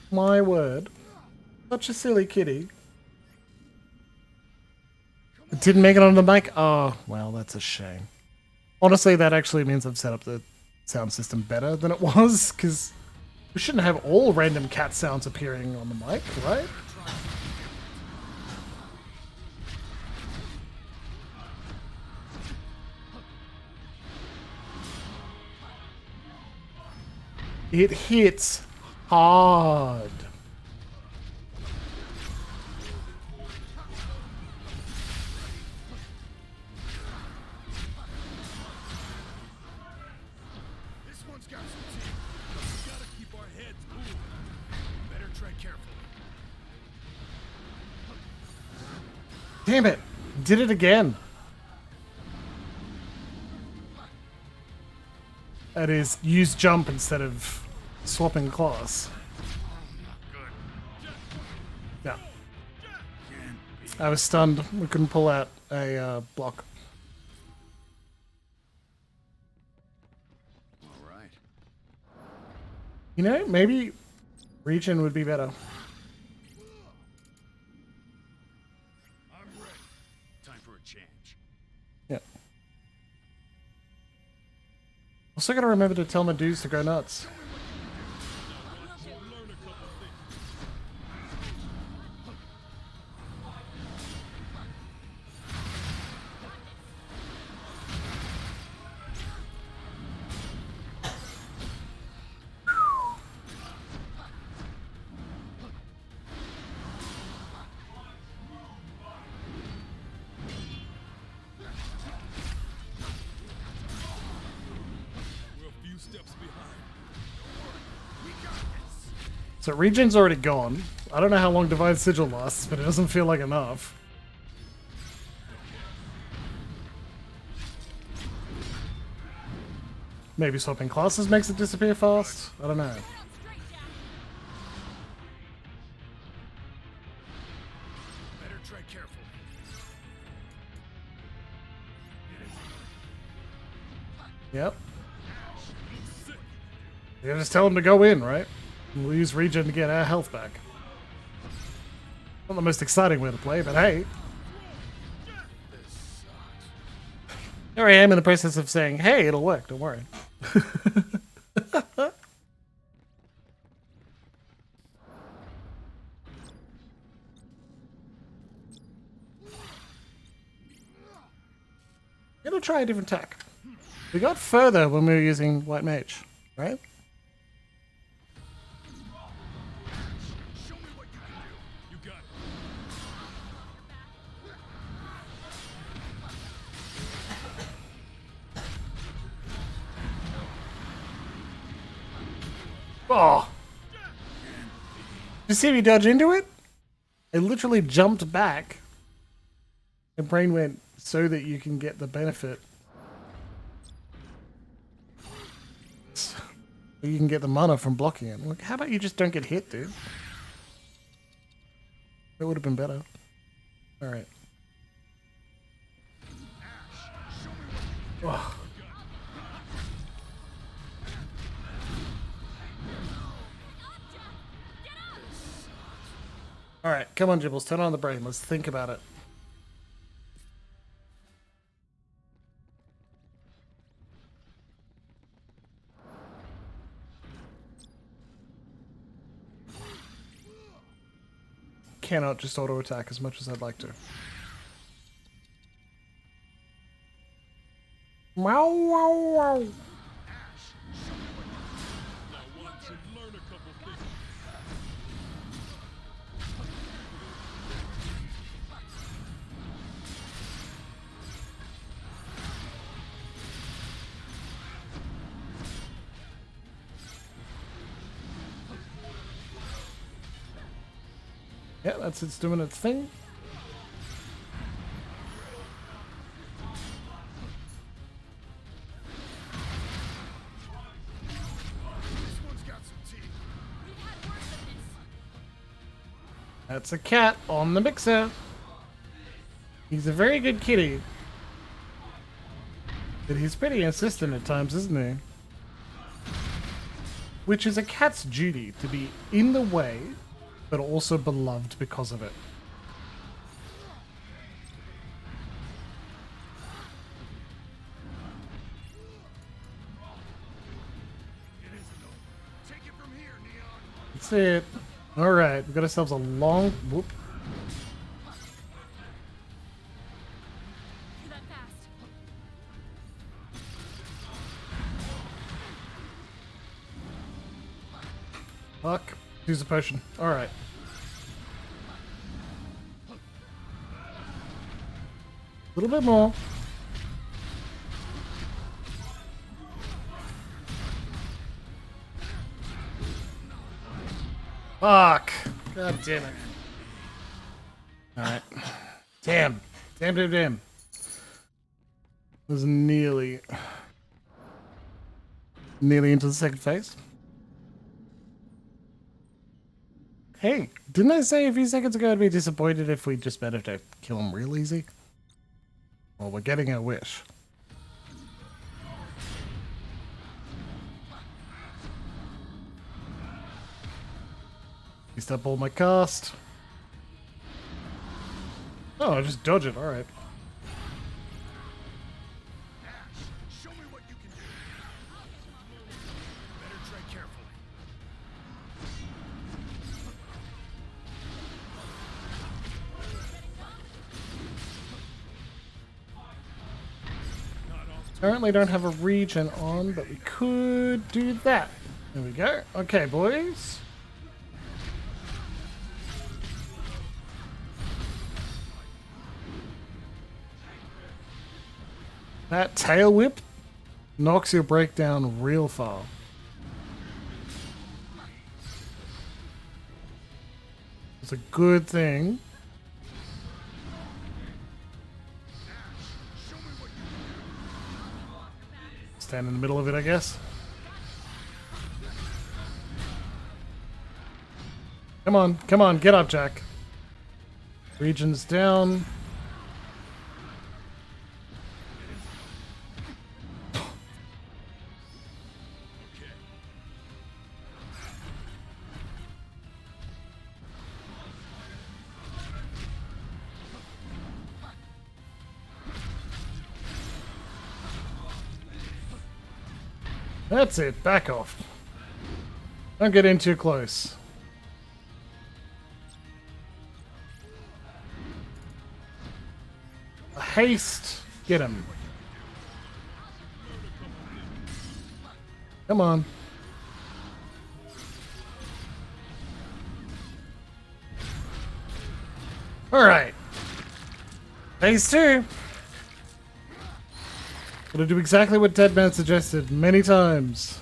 My word. Such a silly kitty. It didn't make it on the mic? Oh, well, that's a shame. Honestly, that actually means I've set up the sound system better than it was, because we shouldn't have all random cat sounds appearing on the mic, right? It hits hard. This one's got some teeth. We gotta keep our heads cool. Better tread carefully. Damn it. Did it again. That is, use jump instead of swapping class. Yeah. I was stunned. We couldn't pull out a block. All right. You know, maybe regen would be better. I'm ready. Time for a change. Yeah. Also gotta remember to tell my dudes to go nuts. We're a few steps behind. So regen's already gone. I don't know how long Divine Sigil lasts, but it doesn't feel like enough. Maybe swapping classes makes it disappear fast? I don't know. Better tread carefully. Yep. You gotta just tell him to go in, right? And we'll use regen to get our health back. Not the most exciting way to play, but hey. Here I am in the process of saying, hey, it'll work, don't worry. Gonna try a different tack. We got further when we were using White Mage, right? Show me what you can do. You got it. Oh! Did you see me dodge into it? I literally jumped back. And brain went so that you can get the benefit. So you can get the mana from blocking it. Like, how about you just don't get hit, dude? That would have been better. Alright. Oh. Alright, come on, Jibbles, turn on the brain. Let's think about it. Cannot just auto attack as much as I'd like to. Wow, wow, wow. Now one should learn a couple things. Yeah, that's it's doing its thing. This one's got some teeth. That's a cat on the mixer. He's a very good kitty. But he's pretty insistent at times, isn't he? Which is a cat's duty, to be in the way, but also beloved because of it. That's it. Alright, we got ourselves a long... Whoop. Do that fast. Fuck. Use a potion. Alright. A little bit more. Fuck. God damn it. Alright. Damn. Damn. Was nearly into the second phase. Hey, didn't I say a few seconds ago I'd be disappointed if we just managed to kill him real easy? Well, we're getting our wish. Used up all my cast. Oh, I just dodge it, alright. Show me what you can do. Better tread carefully. Currently don't have a regen on, but we could do that. There we go. Okay, boys. That tail whip knocks your breakdown real far. It's a good thing. Stand in the middle of it, I guess. Come on, get up, Jack. Region's down. That's it, back off. Don't get in too close. Haste! Get him. Come on. Alright. Phase 2. Gotta do exactly what Deadman suggested many times.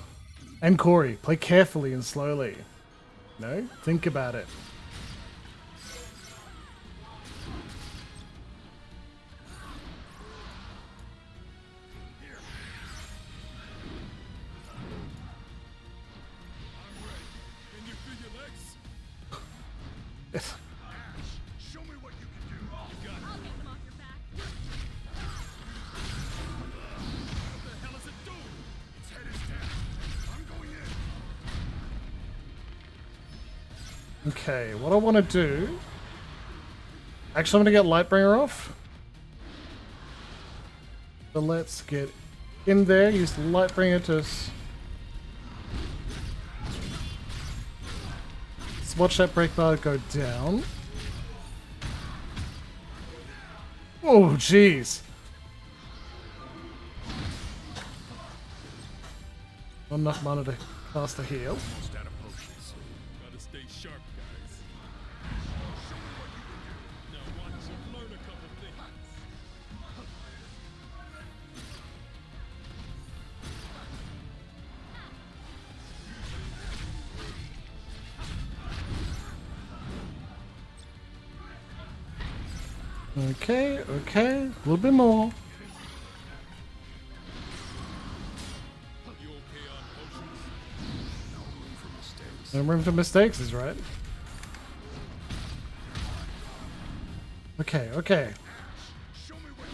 And Corey, play carefully and slowly. No? Think about it. Can you feel your legs? Yes. Show me what you can do. You got it. I'll get them off your back. What the hell is it doing? Its head is down. I'm going in. Okay, what I want to do... Actually, I'm going to get Lightbringer off. So let's get in there, use the Lightbringer to... Let's watch that break bar go down. Oh, jeez. Not enough mana to cast a heal. Almost out of potions. Gotta stay sharp, guys. Show me what you can do. Now watch you learn a couple things. Okay, a little bit more. You okay on potions? No room for mistakes. No room for mistakes is right. Okay, okay. Show me what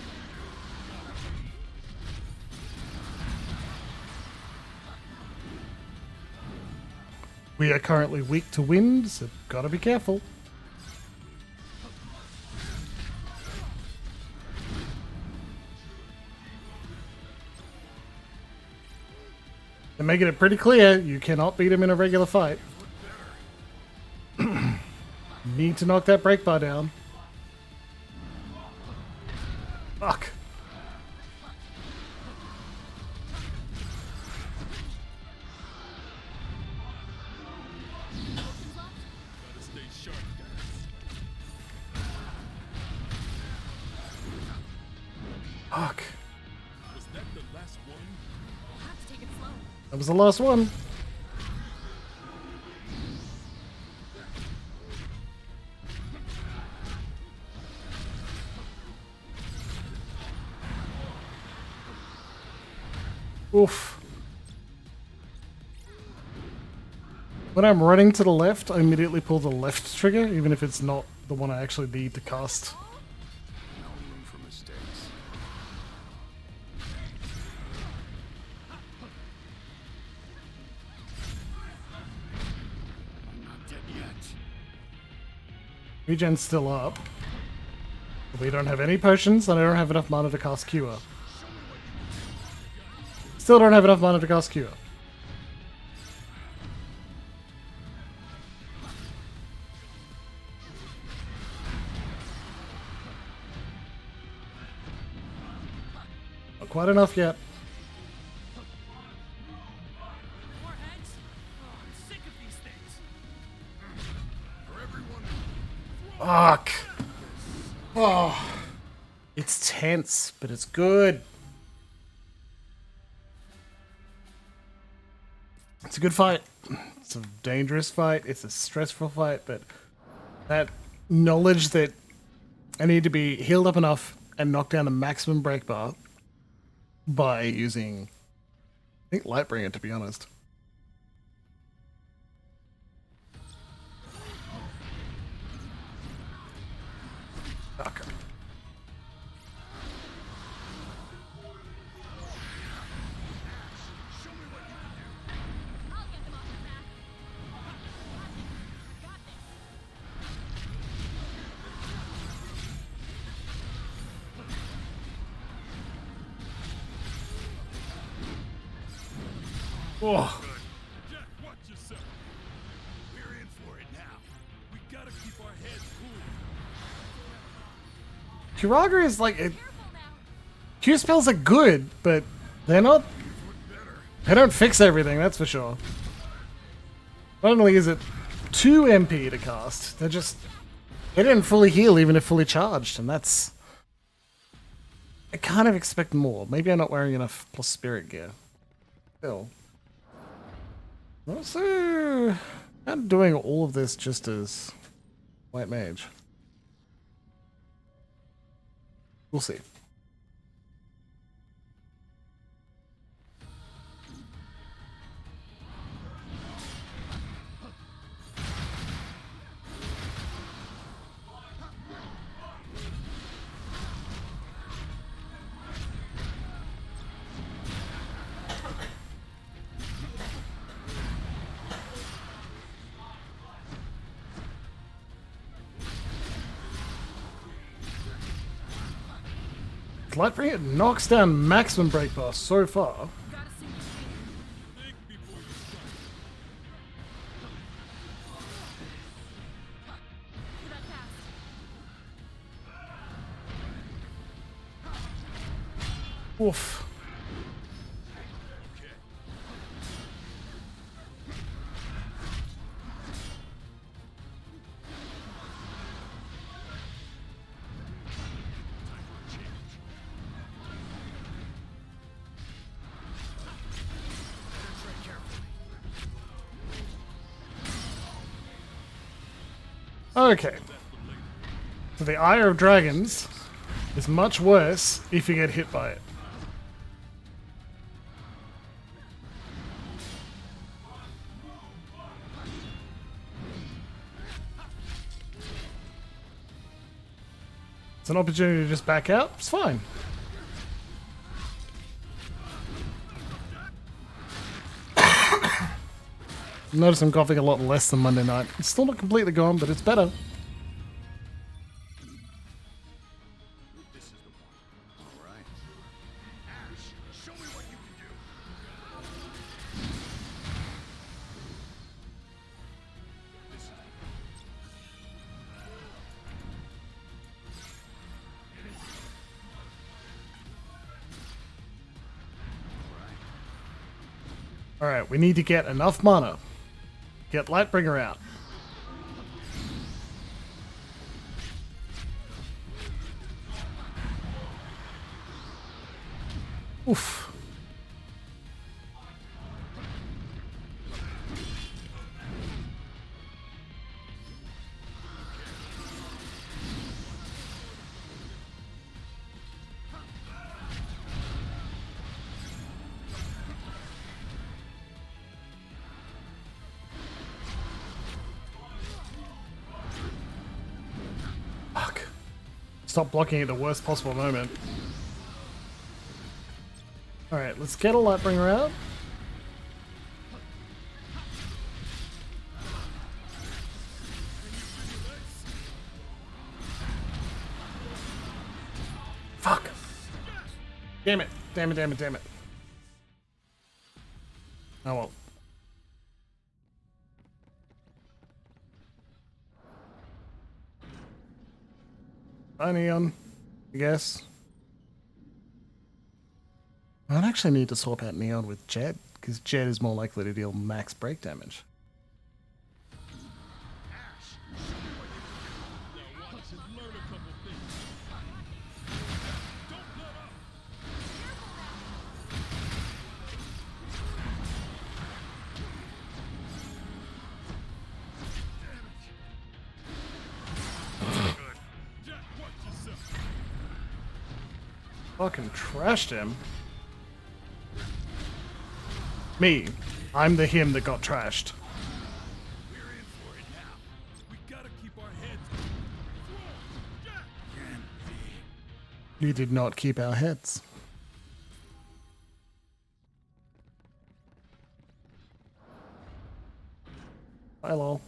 We are currently weak to wind, so gotta be careful. They're making it pretty clear you cannot beat him in a regular fight. Need to knock that brake bar down. Fuck. gotta stay sharp, guys. Fuck. Was that the last one? We'll have to take it slow. That was the last one. Oof. When I'm running to the left, I immediately pull the left trigger, even if it's not the one I actually need to cast. No room for mistakes. I'm not dead yet. Regen's still up. We don't have any potions, and I don't have enough mana to cast Cure. Still don't have enough mana to cast Cure. Not quite enough yet. More heads? Oh, I'm sick of these things. For everyone, Fuck. Oh. It's tense, but it's good. It's a good fight. It's a dangerous fight. It's a stressful fight, but that knowledge that I need to be healed up enough and knock down the maximum break bar by using, I think, Lightbringer, to be honest. Okay. I'll get them off your back. Got this. Oh. Jack, watch yourself. We're in for it now. We gotta keep our heads cool. Kiraga is like... Careful now. Q spells are good, but they're not... Better. They don't fix everything, that's for sure. Not only is it 2 MP to cast, they're just... They didn't fully heal even if fully charged, and that's... I kind of expect more. Maybe I'm not wearing enough plus spirit gear. Still. Also, I'm doing all of this just as White Mage. We'll see. Lightbringer knocks down maximum break bar so far. Gotta sink the ship. Think before you strike. Do that fast. Oof. Okay. Okay. So the Eye of Dragons is much worse if you get hit by it. It's an opportunity to just back out. It's fine. Notice I'm coughing a lot less than Monday night. It's still not completely gone, but it's better. This is the one. All right. Ash, show me what you can do. This is Alright, we need to get enough mana. Get Lightbringer out. Oof. Fuck. Stop blocking at the worst possible moment. Alright, let's get a Lightbringer out. Fuck. Damn it. Damn it, damn it, damn it. Oh well. Bye, Neon. I guess. I don't actually need to swap out Neon with Jed, because Jed is more likely to deal max break damage. Now watch him learn a couple things. Don't let up. Jack, watch yourself. Fucking trashed him. Me. I'm the him that got trashed. We're in for it now. We gotta keep our heads. Whoa, Jack. Can't be. We did not keep our heads. Bye, lol.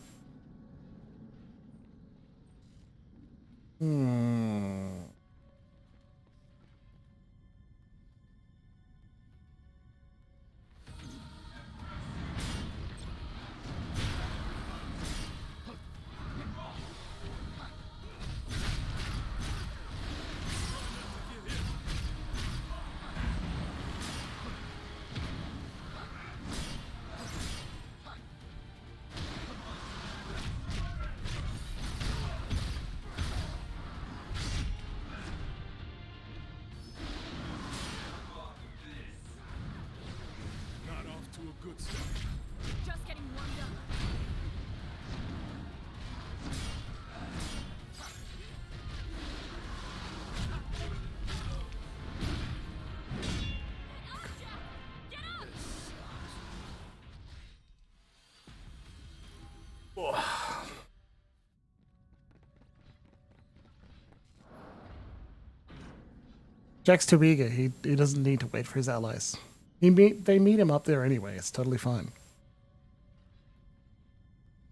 Not off to a good start. Just getting warmed up. Get up! Jack's too eager. He doesn't need to wait for his allies. They meet him up there anyway. It's totally fine.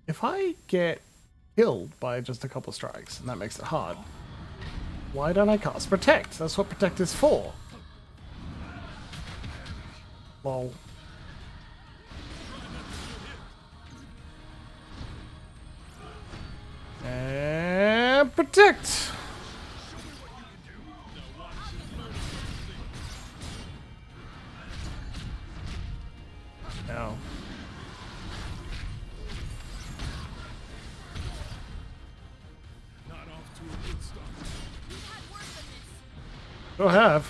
If I get killed by just a couple strikes, and that makes it hard, why don't I cast Protect? That's what Protect is for. Lol. And Protect! No. Not off to a good start. We've had worse than this. Go have.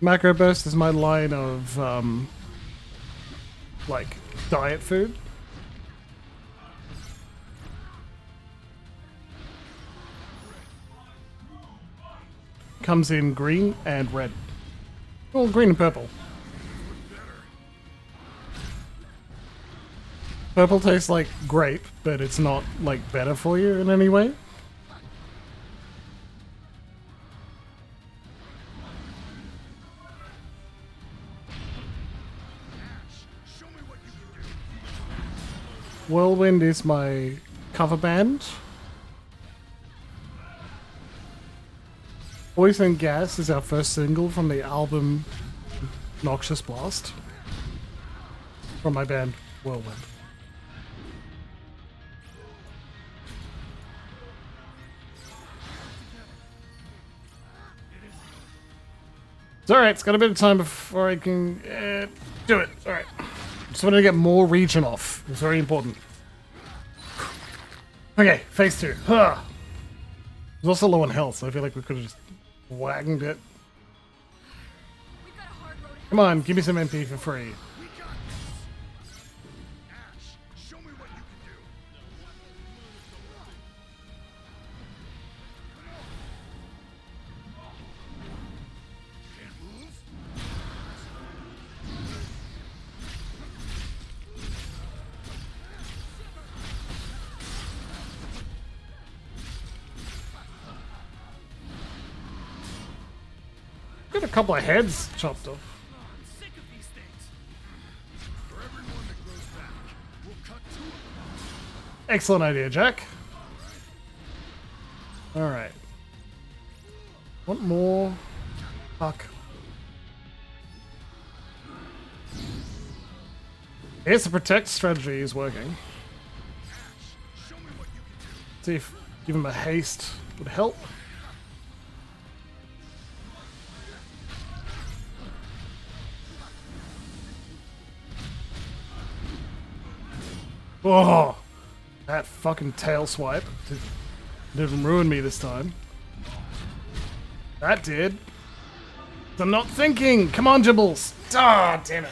Macro Burst is my line of, like, diet food. Comes in green and red. Well, green and purple. Purple tastes like grape, but it's not like better for you in any way. Show me what you can do. Whirlwind is my cover band. Poison Gas is our first single from the album Noxious Blast from my band Whirlwind. It's alright, it's got a bit of time before I can do it. Alright. Just wanted to get more region off. It's very important. Okay, phase 2. Huh. It's also low on health, so I feel like we could have just whacked it. We've got a hard road ahead. Come on, give me some MP for free. We got this. Ash, show me what you can do. Can't move? Got a couple of heads chopped off. I'm sick of these things. For everyone that grows back, we'll cut 2 of them. Excellent idea, Jack. Alright. Want more? Fuck. Yes, the protect strategy is working. Show me what you can do. See if give him a haste would help. Oh, that fucking tail swipe didn't ruin me this time. That did. I'm not thinking. Come on, Jimbles. Ah, damn it.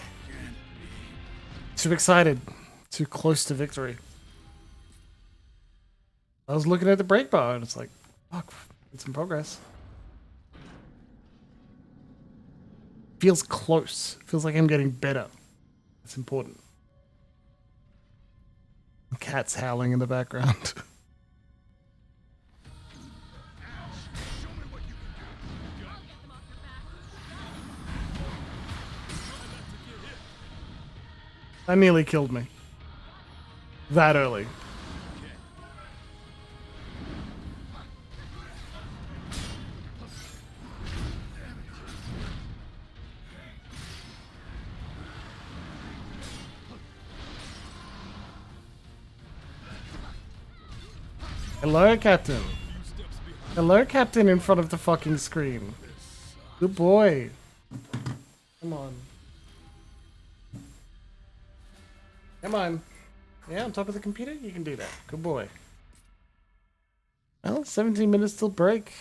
Too excited. Too close to victory. I was looking at the break bar and it's like, fuck, it's in progress. Feels close. Feels like I'm getting better. It's important. Cat's howling in the background. Show me what you can do. I'll get them off your back. That nearly killed me. That early. Hello, Captain. Hello, Captain, in front of the fucking screen. Good boy. Come on. Come on. Yeah, on top of the computer? You can do that. Good boy. Well, 17 minutes till break.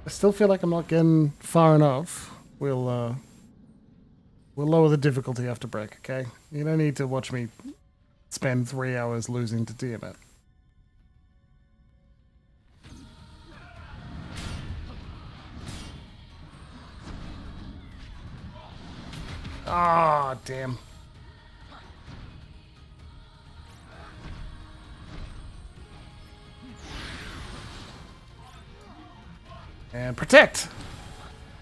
I still feel like I'm not getting far enough. We'll lower the difficulty after break, okay? You don't need to watch me spend 3 hours losing to Tiamat. Ah, damn. And protect.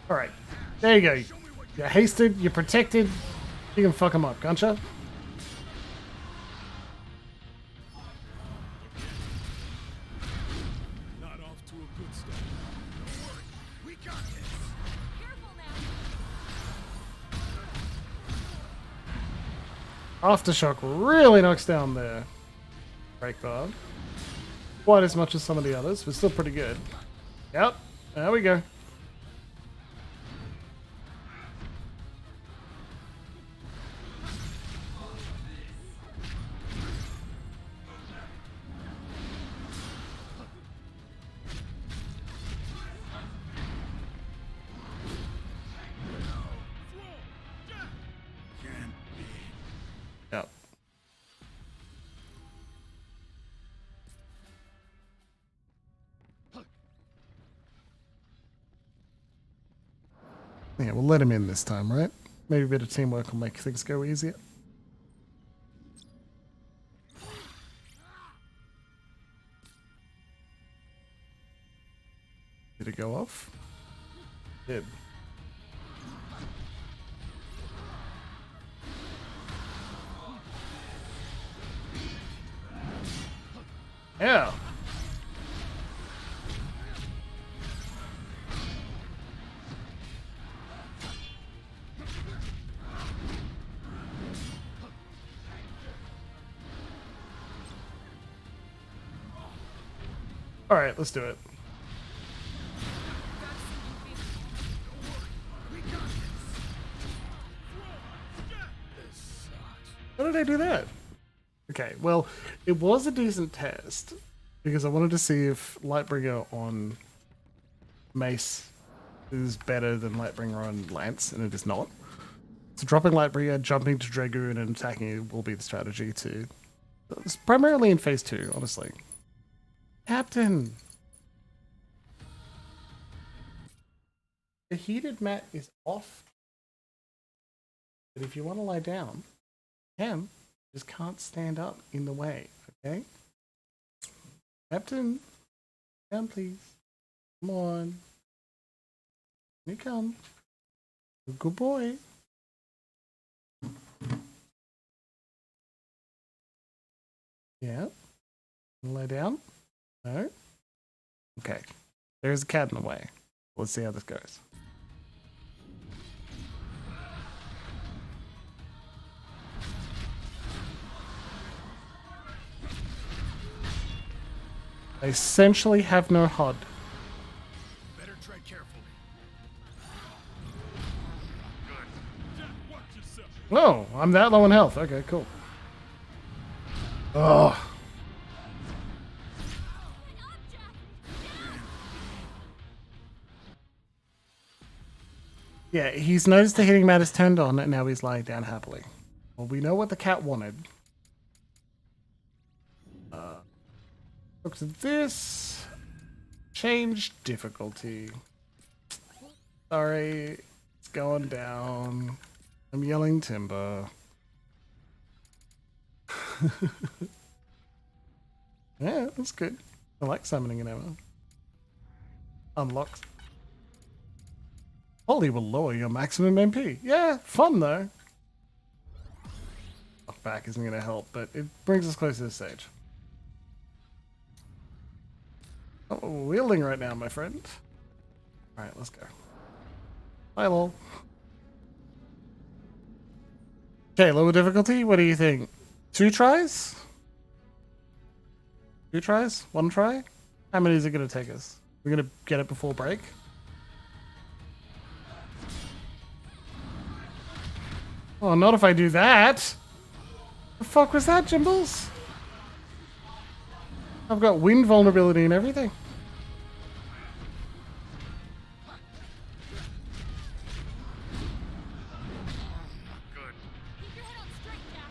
All right, there you go. You're hasted. You're protected. You can fuck him up, can't you? Not off to a good start. Don't worry. We got this. Careful now. Aftershock really knocks down there. Break bar. Quite as much as some of the others, but still pretty good. Yep, there we go. Can't be. Yep. Yeah, we'll let him in this time, right? Maybe a bit of teamwork will make things go easier. Did it go off? It did. Yeah. All right, let's do it. How did I do that? Okay, well, it was a decent test because I wanted to see if Lightbringer on Mace is better than Lightbringer on Lance, and it is not. So dropping Lightbringer, jumping to Dragoon, and attacking it will be the strategy too. It's primarily in phase 2, honestly. Captain! The heated mat is off. But if you want to lie down, you can. Just can't stand up in the way, okay? Captain, down please. Come on. Here you come. Good boy. Yeah. Lay down? No? Okay. There's a cat in the way. Let's see how this goes. I essentially have no HUD. Better tread carefully. Jack, watch yourself. Oh, I'm that low in health. Okay, cool. Oh. Yeah, he's noticed the hitting mat is turned on and now he's lying down happily. Well, we know what the cat wanted. Look at this. Change difficulty. Sorry, it's going down. I'm yelling timber. Yeah, that's good. I like summoning an ammo. Unlocks. Holy will lower your maximum MP. Yeah, fun though. Back isn't going to help, but it brings us closer to the stage. Oh, we're wielding right now, my friend. Alright, let's go. Bye, lol. Okay, lower difficulty. What do you think? 2 tries? 2 tries? 1 try? How many is it going to take us? We're going to get it before break? Oh, not if I do that. The fuck was that, Jimbles? I've got wind vulnerability and everything. Good. Keep your head on straight, Jack.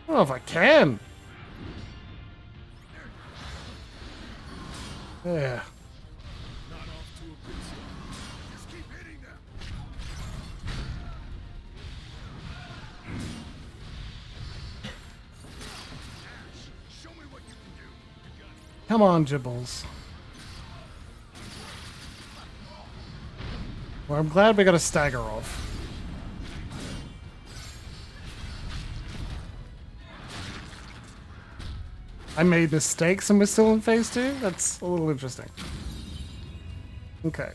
I don't know if I can. Yeah. Not off to a good start. Just keep hitting them. Ash, show me what you can do. Come on, Jibbles. Well, I'm glad we got a stagger off. I made mistakes and we're still in phase 2? That's a little interesting. Okay.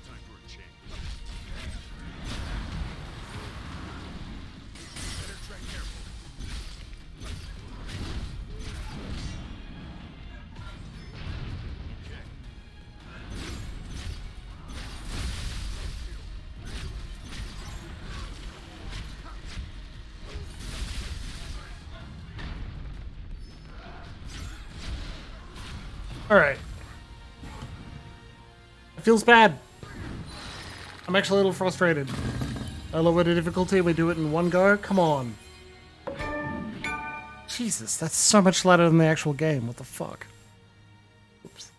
Time for a change. Better tread carefully. Okay. Alright. It feels bad. I'm actually a little frustrated. I lower the difficulty, we do it in one go. Come on. Jesus, that's so much lighter than the actual game. What the fuck? Oops.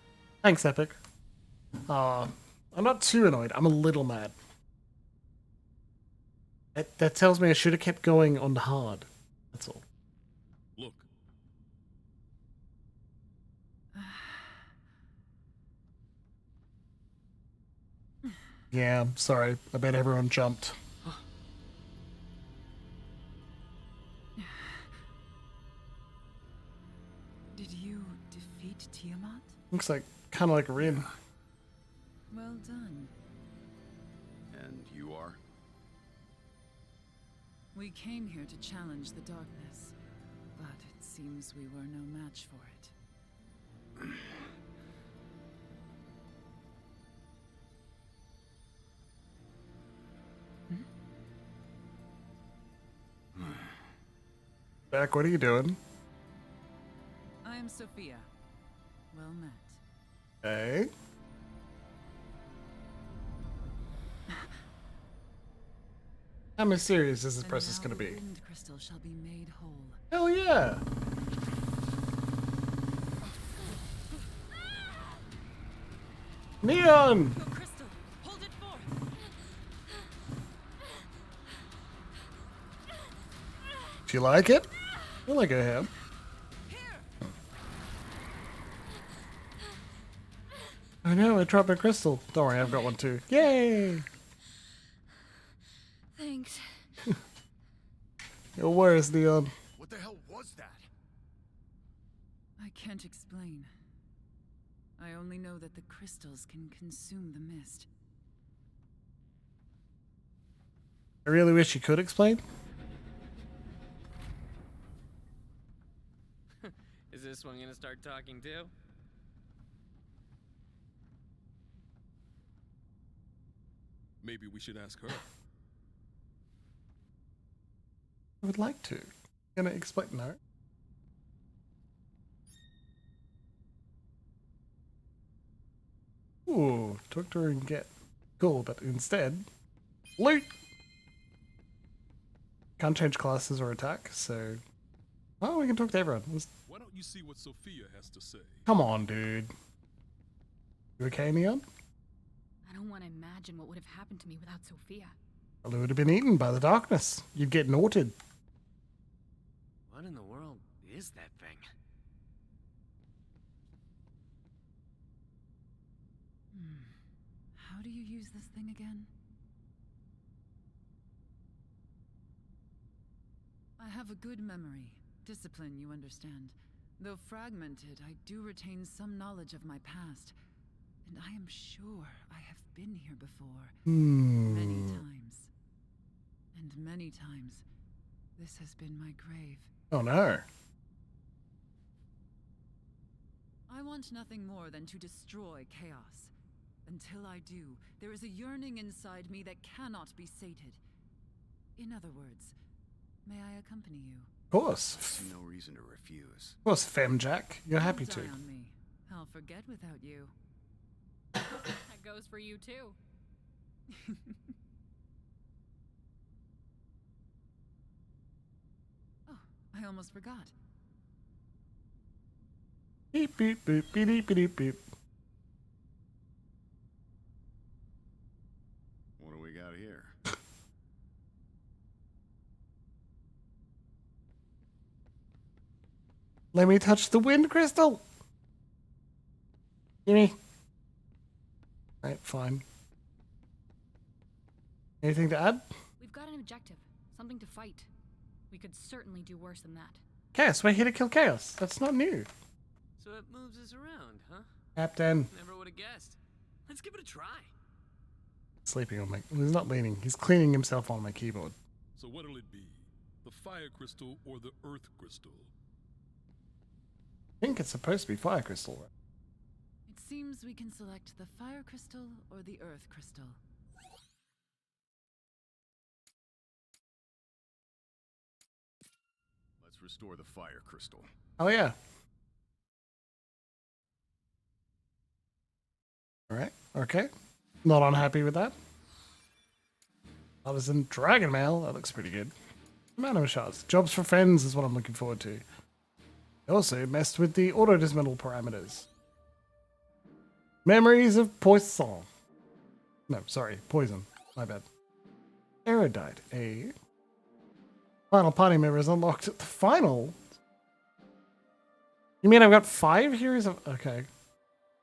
Thanks, Epic. I'm not too annoyed. I'm a little mad. That tells me I should have kept going on hard. That's all. Look, Yeah, I'm sorry. I bet everyone jumped. Did you defeat Tiamat? Looks like kind of like Rin. Well done. And you are? We came here to challenge the darkness, but it seems we were no match for it. Beck, what are you doing? I am Sophia. Well met. Hey. How mysterious is this And process now going to the be? wind crystal shall be made whole. Hell yeah! Neon! Go crystal! Hold it forth! Do you like it? I like her hair. Here! I know, I dropped my crystal. Don't worry, I've got one too. Yay! Thanks. Your worst, Neon. What the hell was that? I can't explain. I only know that the crystals can consume the mist. I really wish you could explain. Is this one gonna start talking too? maybe we should ask her. I would like to. Gonna explain no. Ooh, talk to her and get cool, but instead, loot. Can't change classes or attack, so oh, we can talk to everyone. Why don't you see what Sophia has to say? Come on, dude. You okay, Neon? I don't want to imagine what would have happened to me without Sophia. Well, it would have been eaten by the darkness. You'd get naughted. What in the world is that thing? How do you use this thing again? I have a good memory. Discipline, you understand. Though fragmented, I do retain some knowledge of my past. And I am sure I have been here before. Many times. And many times, this has been my grave. Oh no. I want nothing more than to destroy chaos. Until I do, there is a yearning inside me that cannot be sated. In other words, may I accompany you? Of course. I see no reason to refuse. Of course, Femjack. You're happy Don't to. die on me. I'll forget without you. That goes for you too. Oh, I almost forgot. Beep beep beep beep beep beep beep. What do we got here? Let me touch the wind crystal. Gimme. Right, fine. Anything to add? We've got an objective, something to fight. We could certainly do worse than that. Chaos, we're here to kill Chaos. That's not new. So it moves us around, huh? Captain. Never would have guessed. Let's give it a try. Sleeping on my... He's not leaning. He's cleaning himself on my keyboard. So what'll it be? The fire crystal or the earth crystal? I think it's supposed to be fire crystal, right? It seems we can select the fire crystal or the earth crystal. Let's restore the fire crystal. Oh, yeah. Alright, okay. Not unhappy with that. Artisan Dragon Mail. That looks pretty good. Anima shards. Jobs for friends is what I'm looking forward to. I also messed with the auto dismantle parameters. Memories of Poison. No, sorry, Poison. My bad. Erudite. A final party member is unlocked at the final. You mean I've got 5 heroes of... Okay.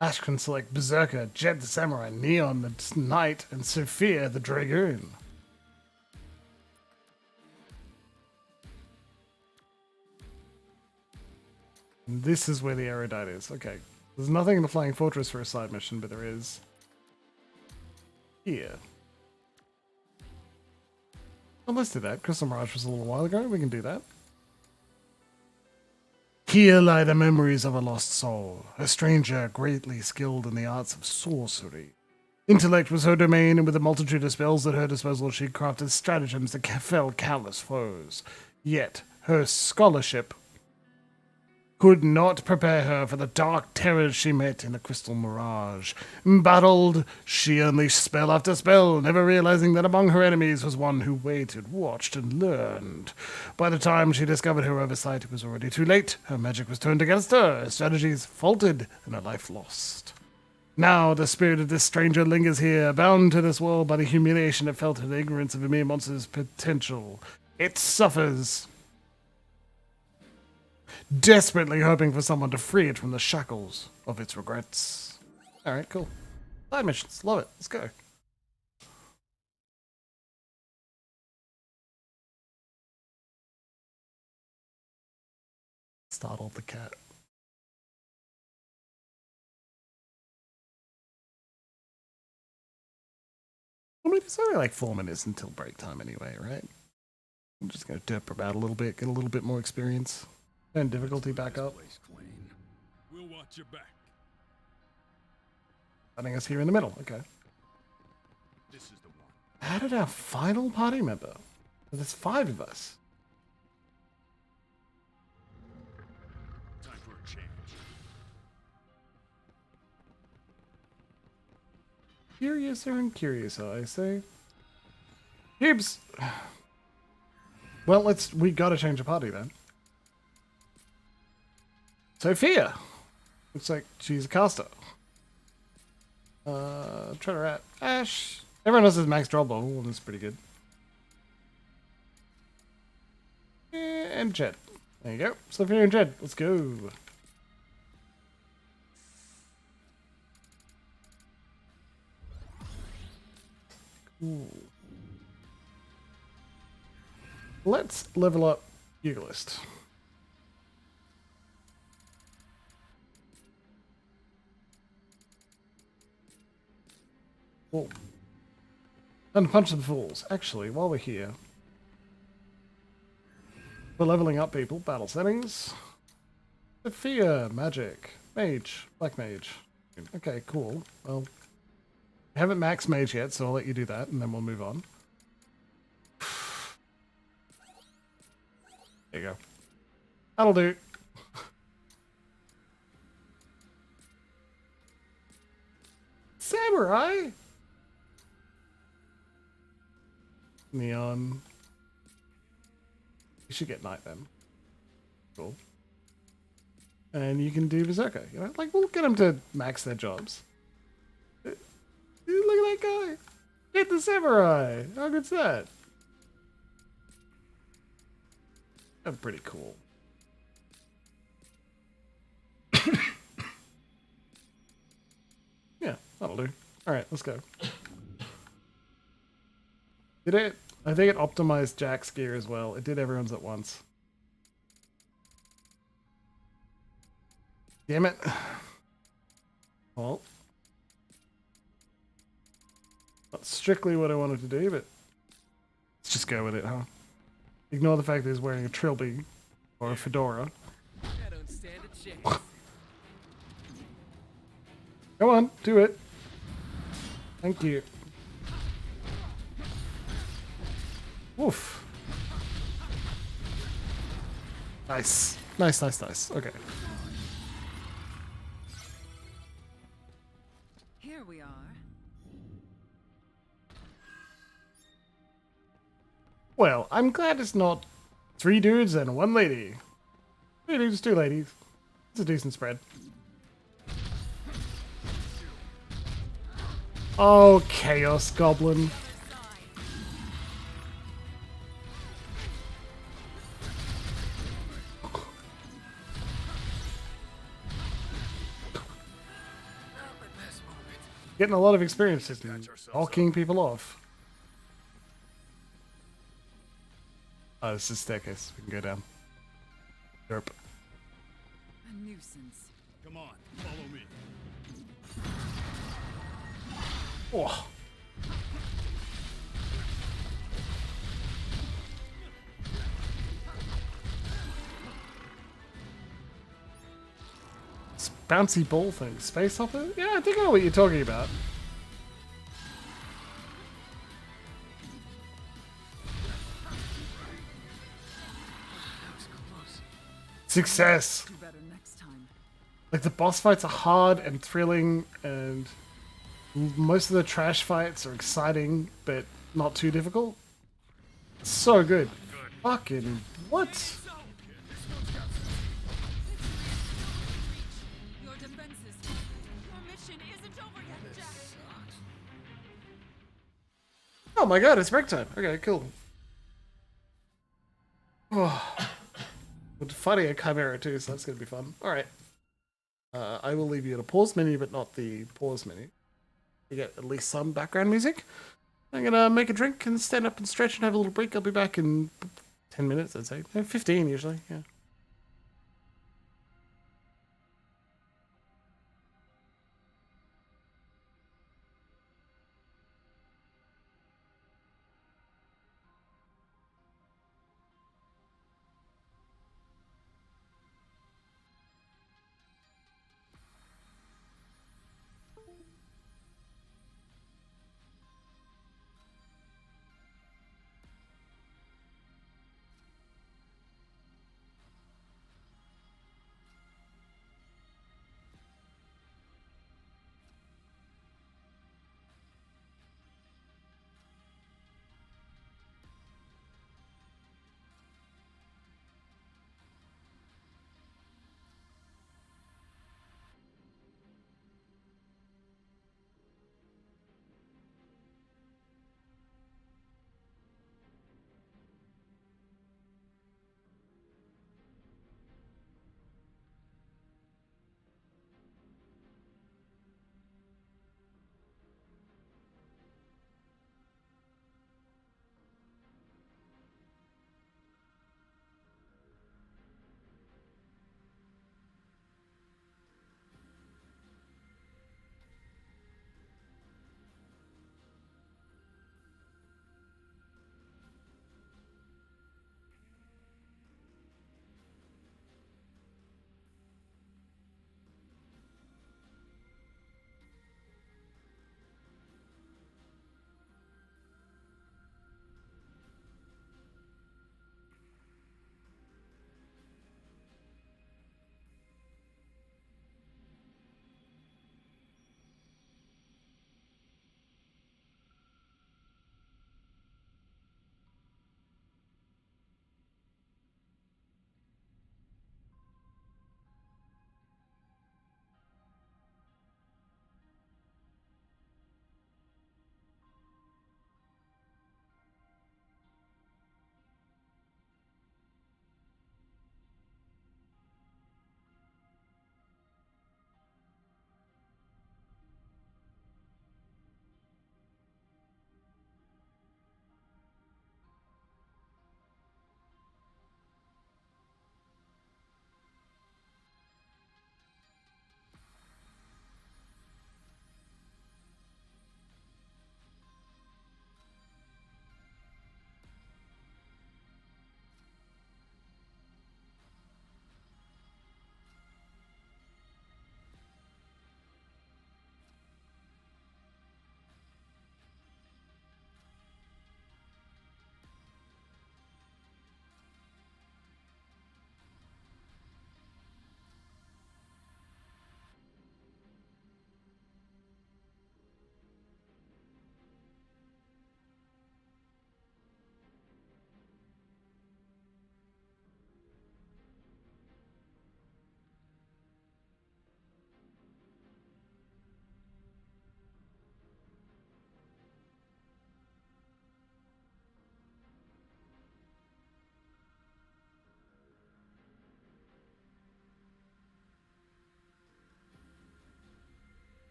Ash can select Berserker, Jet the Samurai, Neon the Knight, and Sophia the Dragoon. And this is where the Erudite is. Okay. There's nothing in the Flying Fortress for a side mission, but there is here. Well, let's do that. Crystal Mirage was a little while ago. We can do that. Here lie the memories of a lost soul, a stranger greatly skilled in the arts of sorcery. Intellect was her domain, and with a multitude of spells at her disposal, she crafted stratagems that felled countless foes. Yet, her scholarship could not prepare her for the dark terrors she met in the Crystal Mirage. Embattled, she unleashed spell after spell, never realizing that among her enemies was one who waited, watched, and learned. By the time she discovered her oversight, it was already too late. Her magic was turned against her, her strategies faltered, and her life lost. Now the spirit of this stranger lingers here, bound to this world by the humiliation it felt in the ignorance of a mere monster's potential. It suffers, desperately hoping for someone to free it from the shackles of its regrets. Alright, cool. Side missions. Love it. Let's go. Startled the cat. I mean, it's only like 4 minutes until break time anyway, right? I'm just going to derp about a little bit, get a little bit more experience. Turn difficulty back up. Place clean. We'll watch your back. I think it's here in the middle. Okay. This is the one. Added our final party member. There's 5 of us. Time for a change. Curiouser and curiouser, I say. Gibbs! Well, we gotta change the party then. Sophia! Looks like she's a caster. Treader Rat. Ash. Everyone else is max drop level, and that's pretty good. And Jed. There you go. Sophia and Jed. Let's go. Cool. Let's level up Euglist. Whoa. And punch the fools. Actually, while we're here, we're leveling up people. Battle settings. Sophia, magic, mage, black mage. Okay, cool. Well, I haven't maxed mage yet, so I'll let you do that, and then we'll move on. There you go. That'll do. Samurai! Neon. You should get Knight then. Cool. And you can do Berserker, you know? Like, we'll get them to max their jobs. Look at that guy! Get the Samurai! How good's that? That's pretty cool. Yeah, that'll do. Alright, let's go. Did it? I think it optimized Jack's gear as well. It did everyone's at once. Damn it. Well. Not strictly what I wanted to do, but let's just go with it, huh? Ignore the fact that he's wearing a trilby or a fedora. I don't stand a chance. Come on, do it. Thank you. Woof. Nice. Nice, nice, nice. Okay. Here we are. Well, I'm glad it's not 3 dudes and 1 lady. 3 dudes, 2 ladies. It's a decent spread. Oh, Chaos Goblin. Getting a lot of experience just knocking people off. Oh, this is staircase. We can go down. Derp. A nuisance. Come on, follow me. Oh. This bouncy ball thing. Space hopper? Yeah, I think I know what you're talking about. Success! Do better next time. Like, the boss fights are hard and thrilling, and most of the trash fights are exciting, but not too difficult. So good. Fucking what? Your defenses. Your mission isn't over yet, Jack. Oh my god, it's break time. Okay, cool. Oh. We're fighting a chimera too, so that's gonna be fun. Alright. I will leave you at a pause menu, but not the pause menu. You get at least some background music. I'm gonna make a drink and stand up and stretch and have a little break. I'll be back in 10 minutes, I'd say. 15 usually, yeah.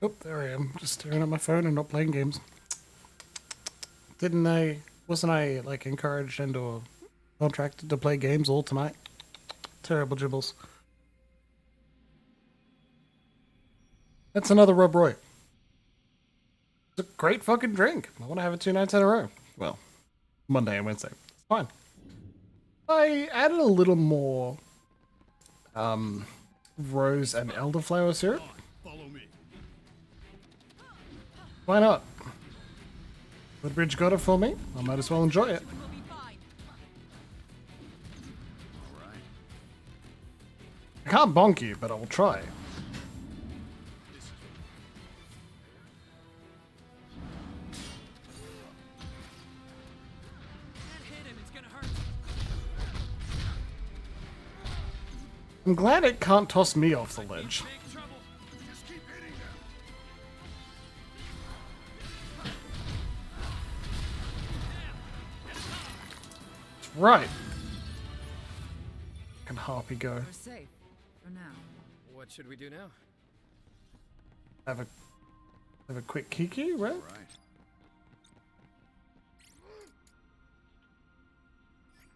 Oh, there I am, just staring at my phone and not playing games. Wasn't I, like, encouraged and or contracted to play games all tonight? Terrible Jimbles. That's another Rob Roy. It's a great fucking drink. I want to have it 2 nights in a row. Well, Monday and Wednesday. It's fine. I added a little more rose and elderflower syrup. Follow me. Why not? Woodbridge got it for me. I might as well enjoy it. We'll be fine. All right. I can't bonk you, but I will try. This is Hit him, it's gonna hurt. I'm glad it can't toss me off the ledge. Big trouble. just keep hitting them. Right. Can Harpy go? We're safe. For now. What should we do now? Have a quick kiki, right? All right.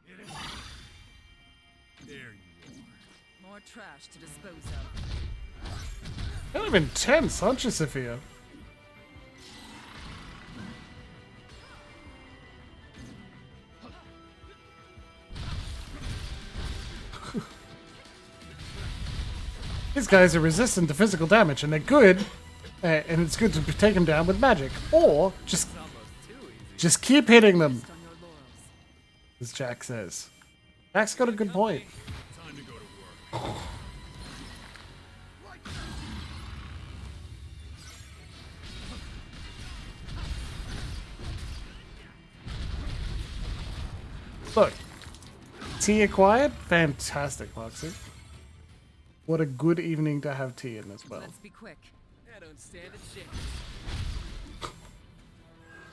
There you are. More trash to dispose of. Kind of intense, aren't you, Sophia? These guys are resistant to physical damage, and they're good, and it's good to take them down with magic. Or just keep hitting them, On your laurels. as Jack says. Jack's got a good point. Time to go to work. Look, tea acquired, fantastic, Moxie. What a good evening to have tea in as well. Let's be quick. I don't stand a chance.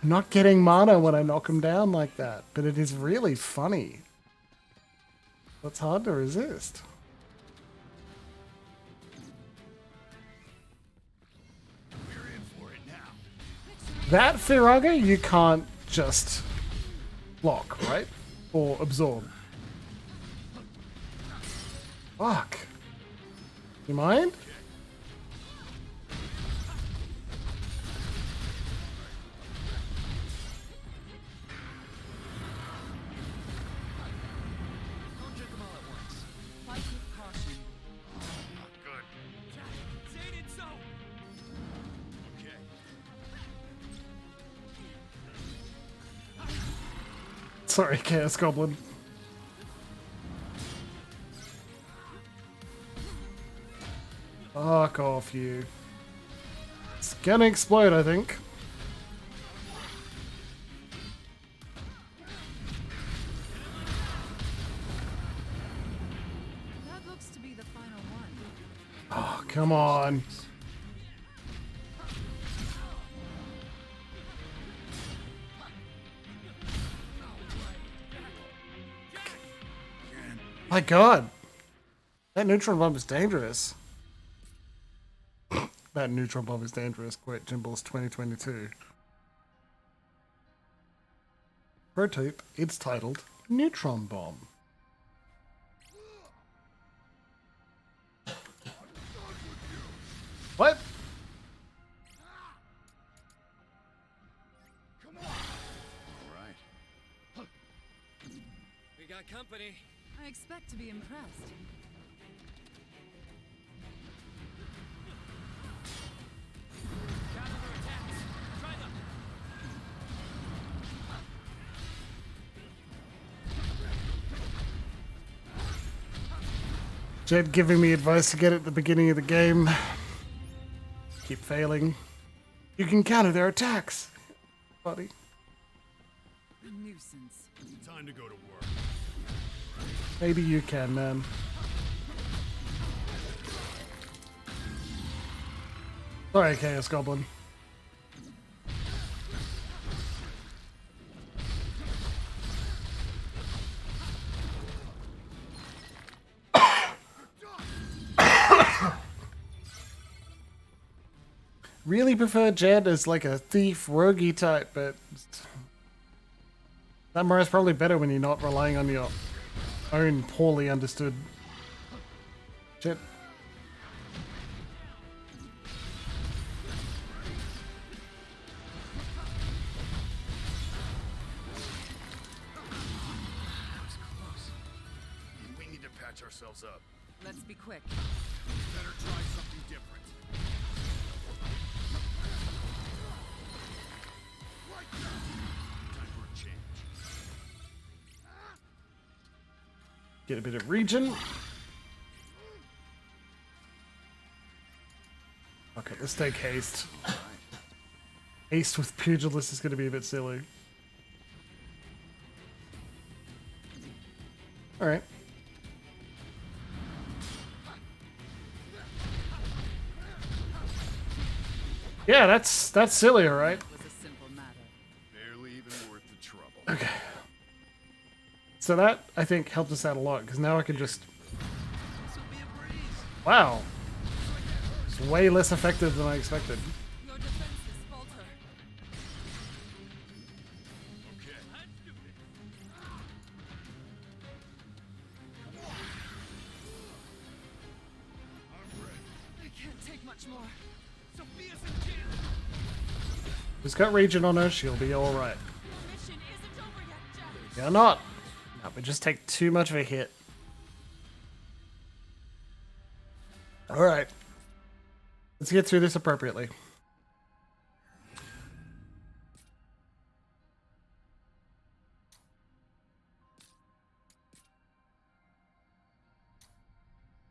Not getting mana when I knock him down like that, but it is really funny. What's hard to resist? We're in for it now. That Firaga you can't just block, right? Or absorb. Fuck. You mind? Don't drink them all at once. Fight with caution. Not good. Say it so. Okay. Sorry, Chaos Goblin. Fuck off, you. It's gonna explode, I think. That looks to be the final one. Oh, come on. My god. That neutron bomb is dangerous. That neutron bomb is dangerous. Quote Jimbles 2022. Prototype, it's titled Neutron Bomb. What? All right. We got company. I expect to be impressed. Gather their attacks. Try them. Jed giving me advice to get at the beginning of the game. Keep failing. You can counter their attacks, buddy. A nuisance. Time to go to work. Maybe you can, man. Sorry, Chaos Goblin. really prefer Jed as like a thief, roguey type, but Samurai's probably better when you're not relying on your own poorly understood shit. We need to patch ourselves up. Let's be quick. Better try something different. Right now. Time for a change. Get a bit of regen. Okay, let's take haste. Haste with pugilist is going to be a bit silly. Alright. Yeah, that's silly, alright. It was a simple matter. Barely even worth the trouble. Okay. So that, I think, helped us out a lot, because now I can just... Wow. It's way less effective than I expected. Your defenses falter. Okay. I'm ready. I can't take much more. Sophia's in jail. Just got regen on her, she'll be alright. Your mission isn't over yet, Jack. You're not. No, we just take too much of a hit. Alright. Let's get through this appropriately.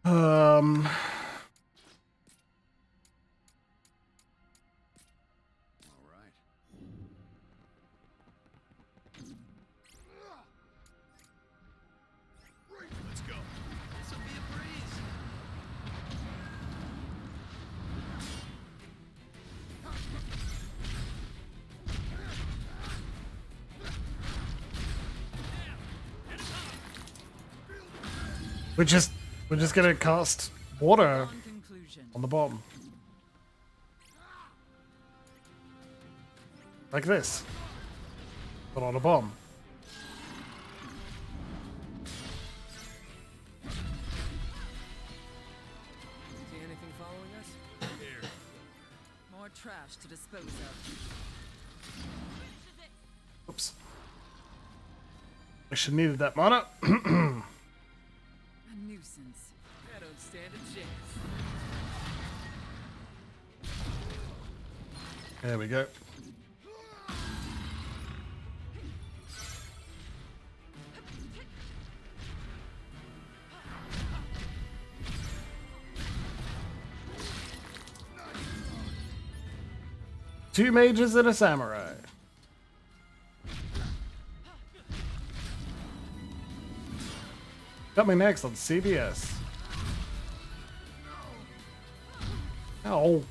All right. Right, let's go. This will be a breeze. We're just gonna cast water On conclusion. on the bomb. Like this. But on a bomb. See anything following us? Here. More trash to dispose of. Oops. I should have needed that mana. A nuisance. I don't stand a chance. There we go. Two mages and a samurai. Coming next on CBS. Ow.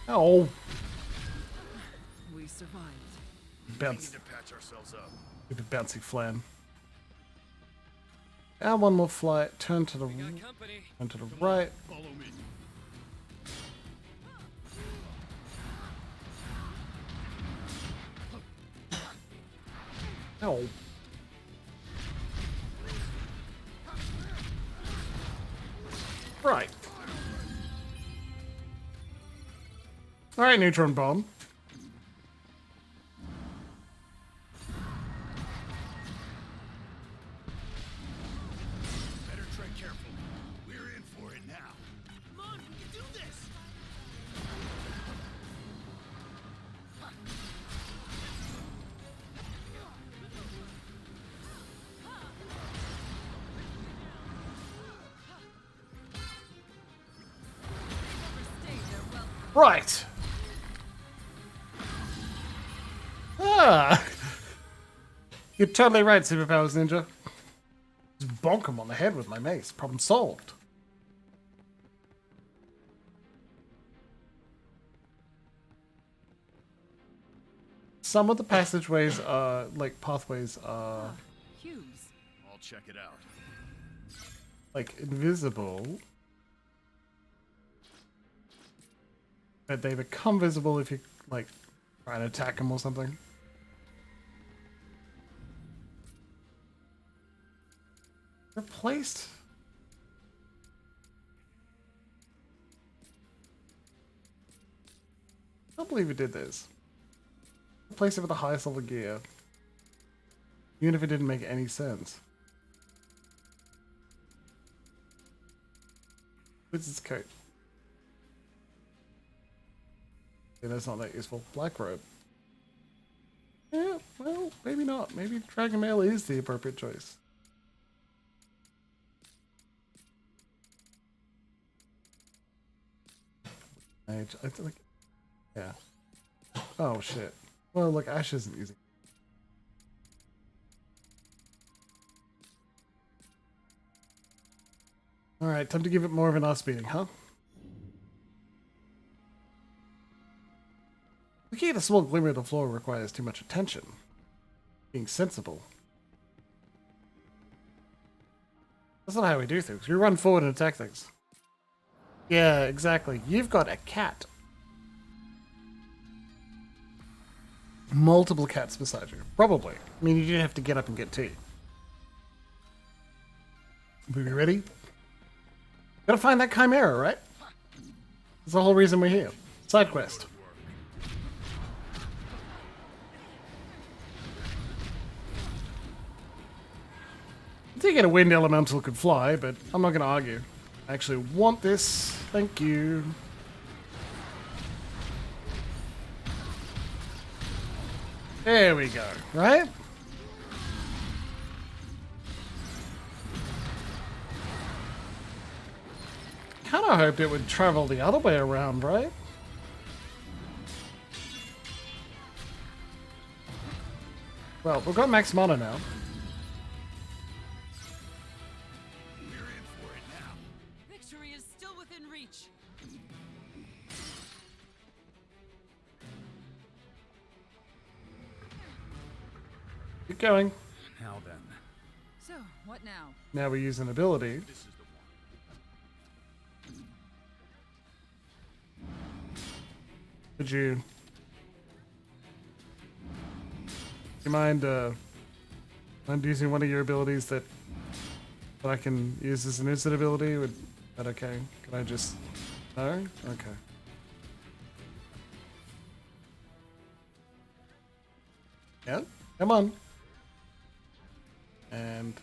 Ow. We survived. We need Bounce. to patch ourselves up. Stupid bouncy flam. And one more flight. Turn to the Got company. turn to the right. Follow me. Ow. Right. Alright, neutron bomb. Better tread careful. We're in for it now. Come on, we can do this. Right. Ah. You're totally right, Superpowers Ninja. Just bonk him on the head with my mace. Problem solved. Some of the passageways are, like, pathways are... Hughes. I'll check it out. like invisible. But they become visible if you like try and attack them or something. Replaced. I can't believe it did this. Replace it with the highest level gear. Even if it didn't make any sense. Wizard's coat. Yeah, that's not that useful. Black robe. Yeah, well, maybe not. Maybe Dragon Mail is the appropriate choice. I think, yeah. Oh shit. Well, look, Ash isn't using. All right, time to give it more of an us beating, huh? Looking at a small glimmer of the floor requires too much attention. Being sensible. That's not how we do things. We run forward and attack things. Yeah, exactly. You've got a cat. Multiple cats beside you. Probably. I mean, you do have to get up and get tea. We ready? Gotta find that chimera, right? That's the whole reason we're here. Side quest. I think a wind elemental could fly, but I'm not gonna argue. I actually want this. Thank you. There we go, right? Kinda hoped it would travel the other way around, right? Well, we've got max mana now. Victory is still within reach. Keep going. Now then, So, what now? Now we use an ability. this is the one. Would you... Do you mind using one of your abilities that I can use as an instant ability? Would that okay? Can I just... No? Okay. Yeah? Come on. And...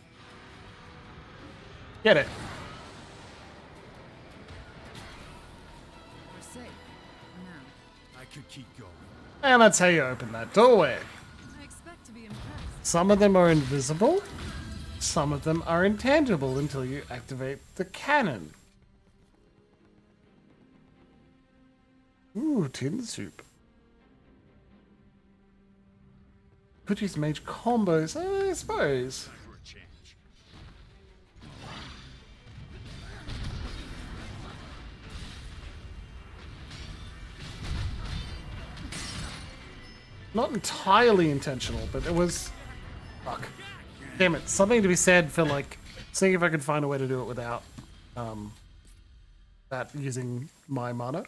Get it. We're safe. For now. I could keep going. And that's how you open that doorway. I expect to be impressed. Some of them are invisible. Some of them are intangible until you activate the cannon. Ooh, tin soup. Could use mage combos, I suppose. Time for a change. Not entirely intentional, but it was... Fuck. Damn it. Something to be said for, like, seeing if I could find a way to do it without, that using my mana.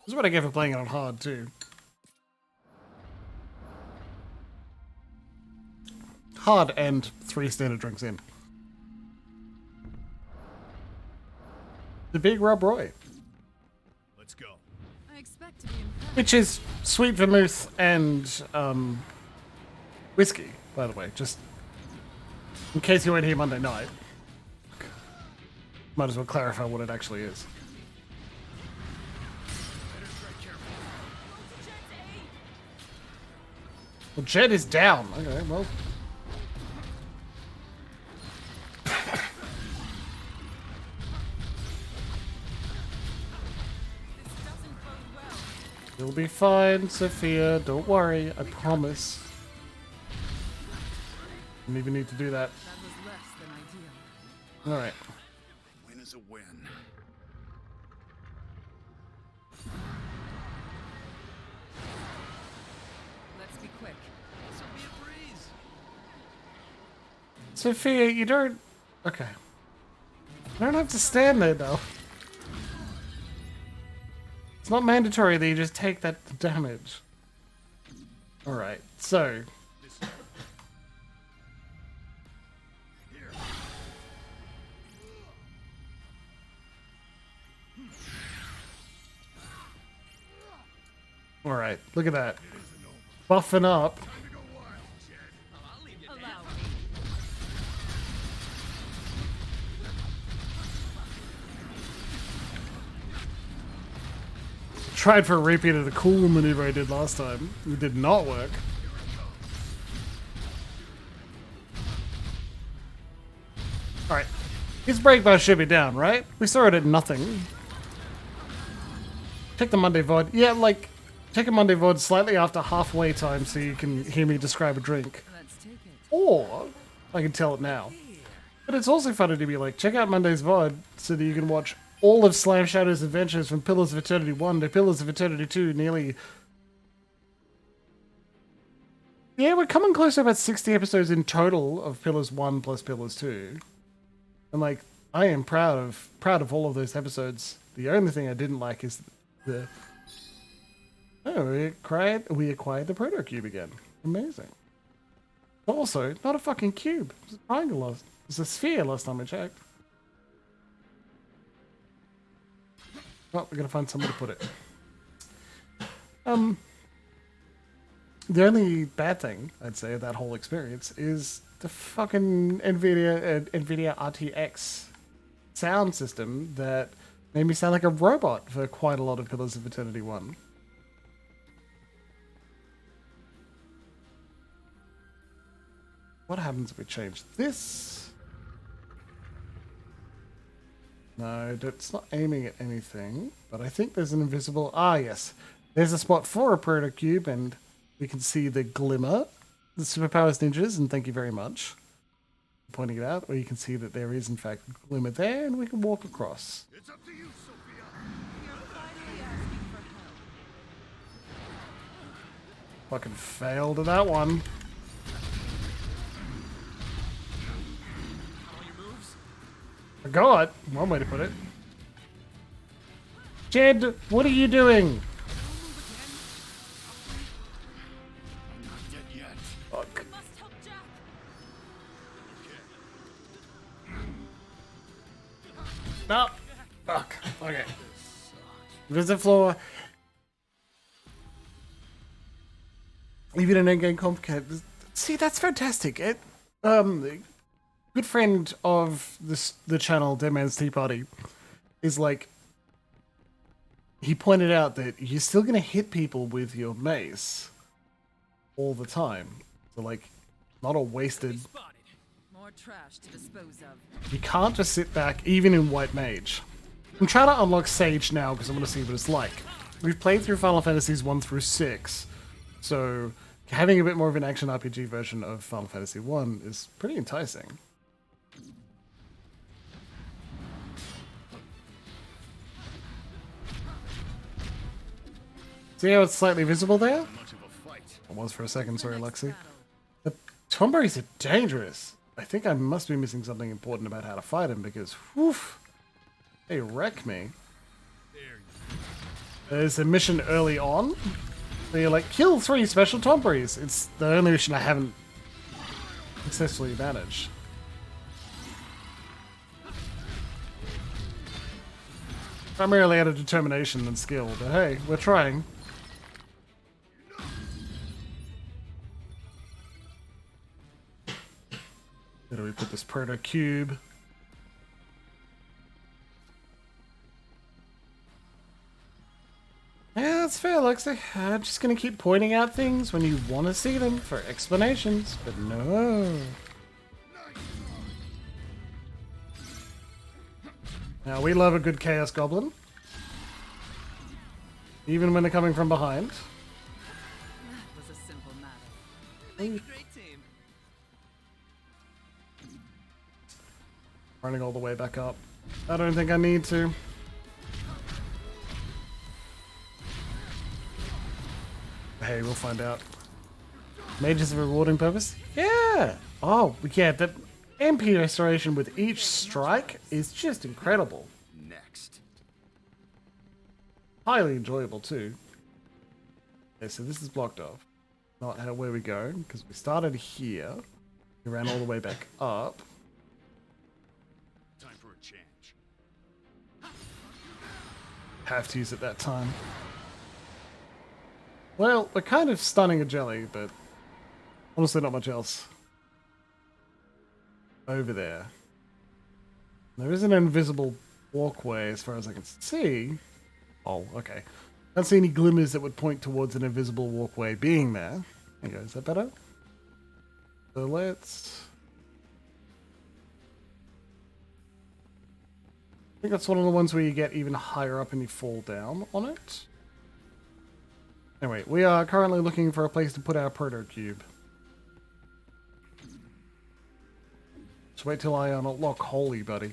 This is what I get for playing it on hard, too. Hard and 3 standard drinks in. The big Rob Roy. Let's go. I expect to be impressed. Which is sweet vermouth and whiskey, by the way, just in case you weren't here Monday night. Might as well clarify what it actually is. Well, Jed is down. Okay, well. This doesn't bode well. You'll be fine, Sophia. Don't worry. I promise. Didn't even need to do that. That was less than ideal. Alright. A win is a win. Let's be quick. This'll be a breeze. Sophia, you don't... Okay. You don't have to stand there, though. It's not mandatory that you just take that damage. Alright, so... Alright, look at that. Buffing up. Allow Tried for a repeat of the cool maneuver I did last time. It did not work. Alright. His brake bar should be down, right? We saw it at nothing. Check the Monday VOD. Yeah, like, check a Monday VOD slightly after halfway time so you can hear me describe a drink. Let's take it. Or, I can tell it now. But it's also funny to be like, check out Monday's VOD so that you can watch all of Slime Shadow's adventures from Pillars of Eternity 1 to Pillars of Eternity 2, nearly... Yeah, we're coming close to about 60 episodes in total of Pillars 1 plus Pillars 2. And like, I am proud of all of those episodes. The only thing I didn't like is the... Oh, we acquired the Proto Cube again. Amazing. Also, not a fucking cube. It's a triangle. It's a sphere last time I checked. Oh, we're gonna find somewhere to put it. The only bad thing I'd say of that whole experience is the fucking NVIDIA RTX sound system that made me sound like a robot for quite a lot of Pillars of Eternity 1. What happens if we change this? No, it's not aiming at anything, but I think there's an invisible... Ah, yes. There's a spot for a Proto Cube, and we can see the glimmer. The Superpowers Ninjas, and thank you very much for pointing it out. Or you can see that there is, in fact, a glimmer there, and we can walk across. It's up to you, Sophia. You're finally asking for help. Fucking failed at that one. I got it. One way to put it. Jed, what are you doing? Not dead yet. Fuck. Must help Jack. No. Fuck. Okay. Visit floor. Even an endgame complicated. See, that's fantastic. It, good friend of the channel, Dead Man's Tea Party, is like, he pointed out that you're still gonna hit people with your mace all the time. So like, not all wasted. More trash to dispose of. You can't just sit back, even in White Mage. I'm trying to unlock Sage now because I want to see what it's like. We've played through Final Fantasies 1 through 6, so having a bit more of an action RPG version of Final Fantasy 1 is pretty enticing. See how it's slightly visible there? Much of a fight. It was for a second, sorry Lexi. Battle. The Tomberries are dangerous. I think I must be missing something important about how to fight them because, whew, they wreck me. There's a mission early on where you're like, kill 3 special Tomberries. It's the only mission I haven't successfully managed. Primarily out of determination and skill, but hey, we're trying. Where do we put this Proto Cube? Yeah, that's fair, Lexi. I'm just gonna keep pointing out things when you want to see them for explanations, but no. Now, we love a good Chaos Goblin. Even when they're coming from behind. That was a simple matter. Great team. Running all the way back up. I don't think I need to. Hey, we'll find out. Mages of a rewarding purpose? Yeah! Oh, yeah, that... MP restoration with each strike is just incredible. Next. Highly enjoyable too. Okay, so this is blocked off. Not how where we go, because we started here. We ran all the way back up. Time for a change. Have to use it that time. Well, we're kind of stunning a jelly, but honestly not much else. Over there. There is an invisible walkway as far as I can see. Oh, okay. Don't see any glimmers that would point towards an invisible walkway being there. There you go, is that better? So let's... I think that's one of the ones where you get even higher up and you fall down on it. Anyway, we are currently looking for a place to put our proto cube. Just wait till I unlock Holy, buddy.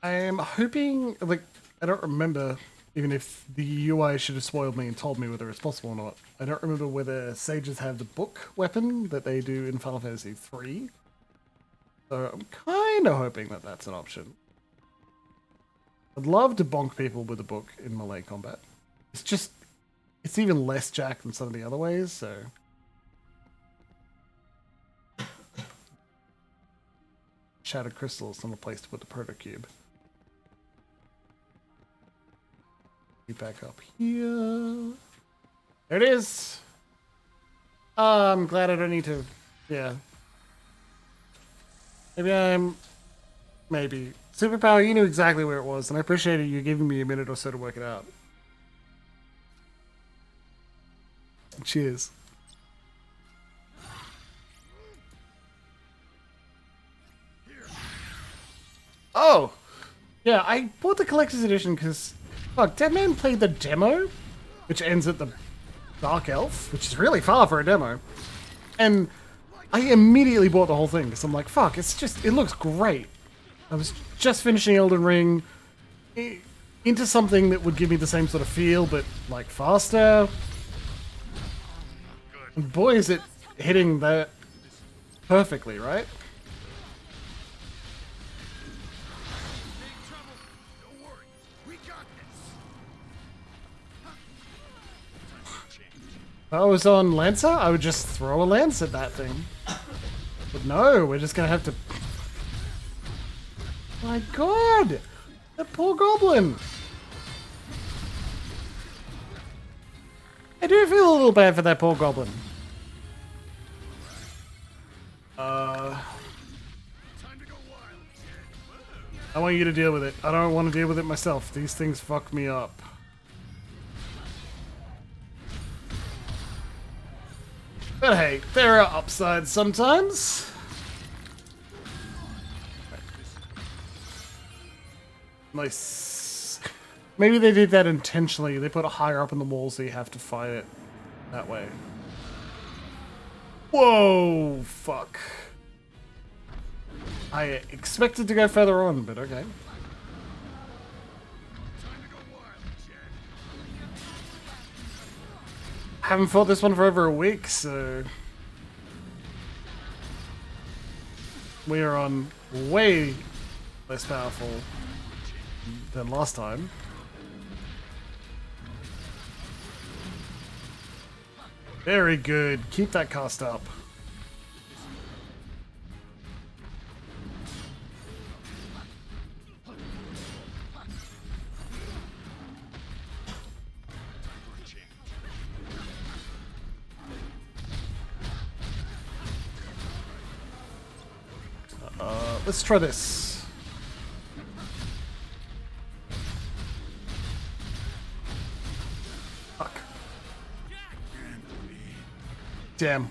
I'm hoping, like, I don't remember, even if the UI should have spoiled me and told me whether it's possible or not. I don't remember whether sages have the book weapon that they do in Final Fantasy 3. So I'm kind of hoping that that's an option. I'd love to bonk people with a book in melee combat. It's just, it's even less jacked than some of the other ways, so... Shattered Crystal is not a place to put the proto cube. Back up here. There it is. I'm glad I don't need to. Yeah. Maybe. Superpower, you knew exactly where it was, and I appreciated you giving me a minute or so to work it out. Cheers. Oh! Yeah, I bought the collector's edition because... Fuck, Deadman played the demo, which ends at the Dark Elf, which is really far for a demo. And I immediately bought the whole thing because I'm like, fuck, it looks great. I was just finishing Elden Ring into something that would give me the same sort of feel, but like faster. And boy, is it hitting that perfectly, right? If I was on Lancer, I would just throw a lance at that thing. But no, we're just gonna have to... My god! That poor goblin! I do feel a little bad for that poor goblin. I want you to deal with it. I don't want to deal with it myself. These things fuck me up. But hey, there are upsides sometimes. Nice. Maybe they did that intentionally. They put it higher up in the wall so you have to fight it that way. Whoa, fuck. I expected to go further on, but okay. Haven't fought this one for over a week, so... We are on way less powerful than last time. Very good. Keep that cast up. Let's try this. Fuck. Damn.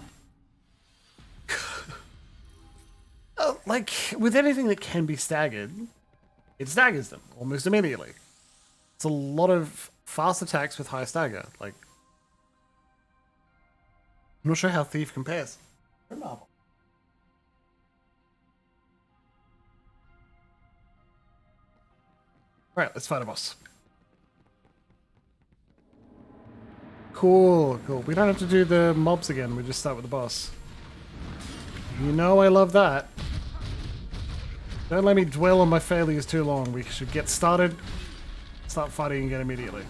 Like, with anything that can be staggered, it staggers them almost immediately. It's a lot of fast attacks with high stagger. Like, I'm not sure how Thief compares. Marvel. Alright, let's fight a boss. Cool, cool. We don't have to do the mobs again. We just start with the boss. You know I love that. Don't let me dwell on my failures too long. We should get started, start fighting again immediately.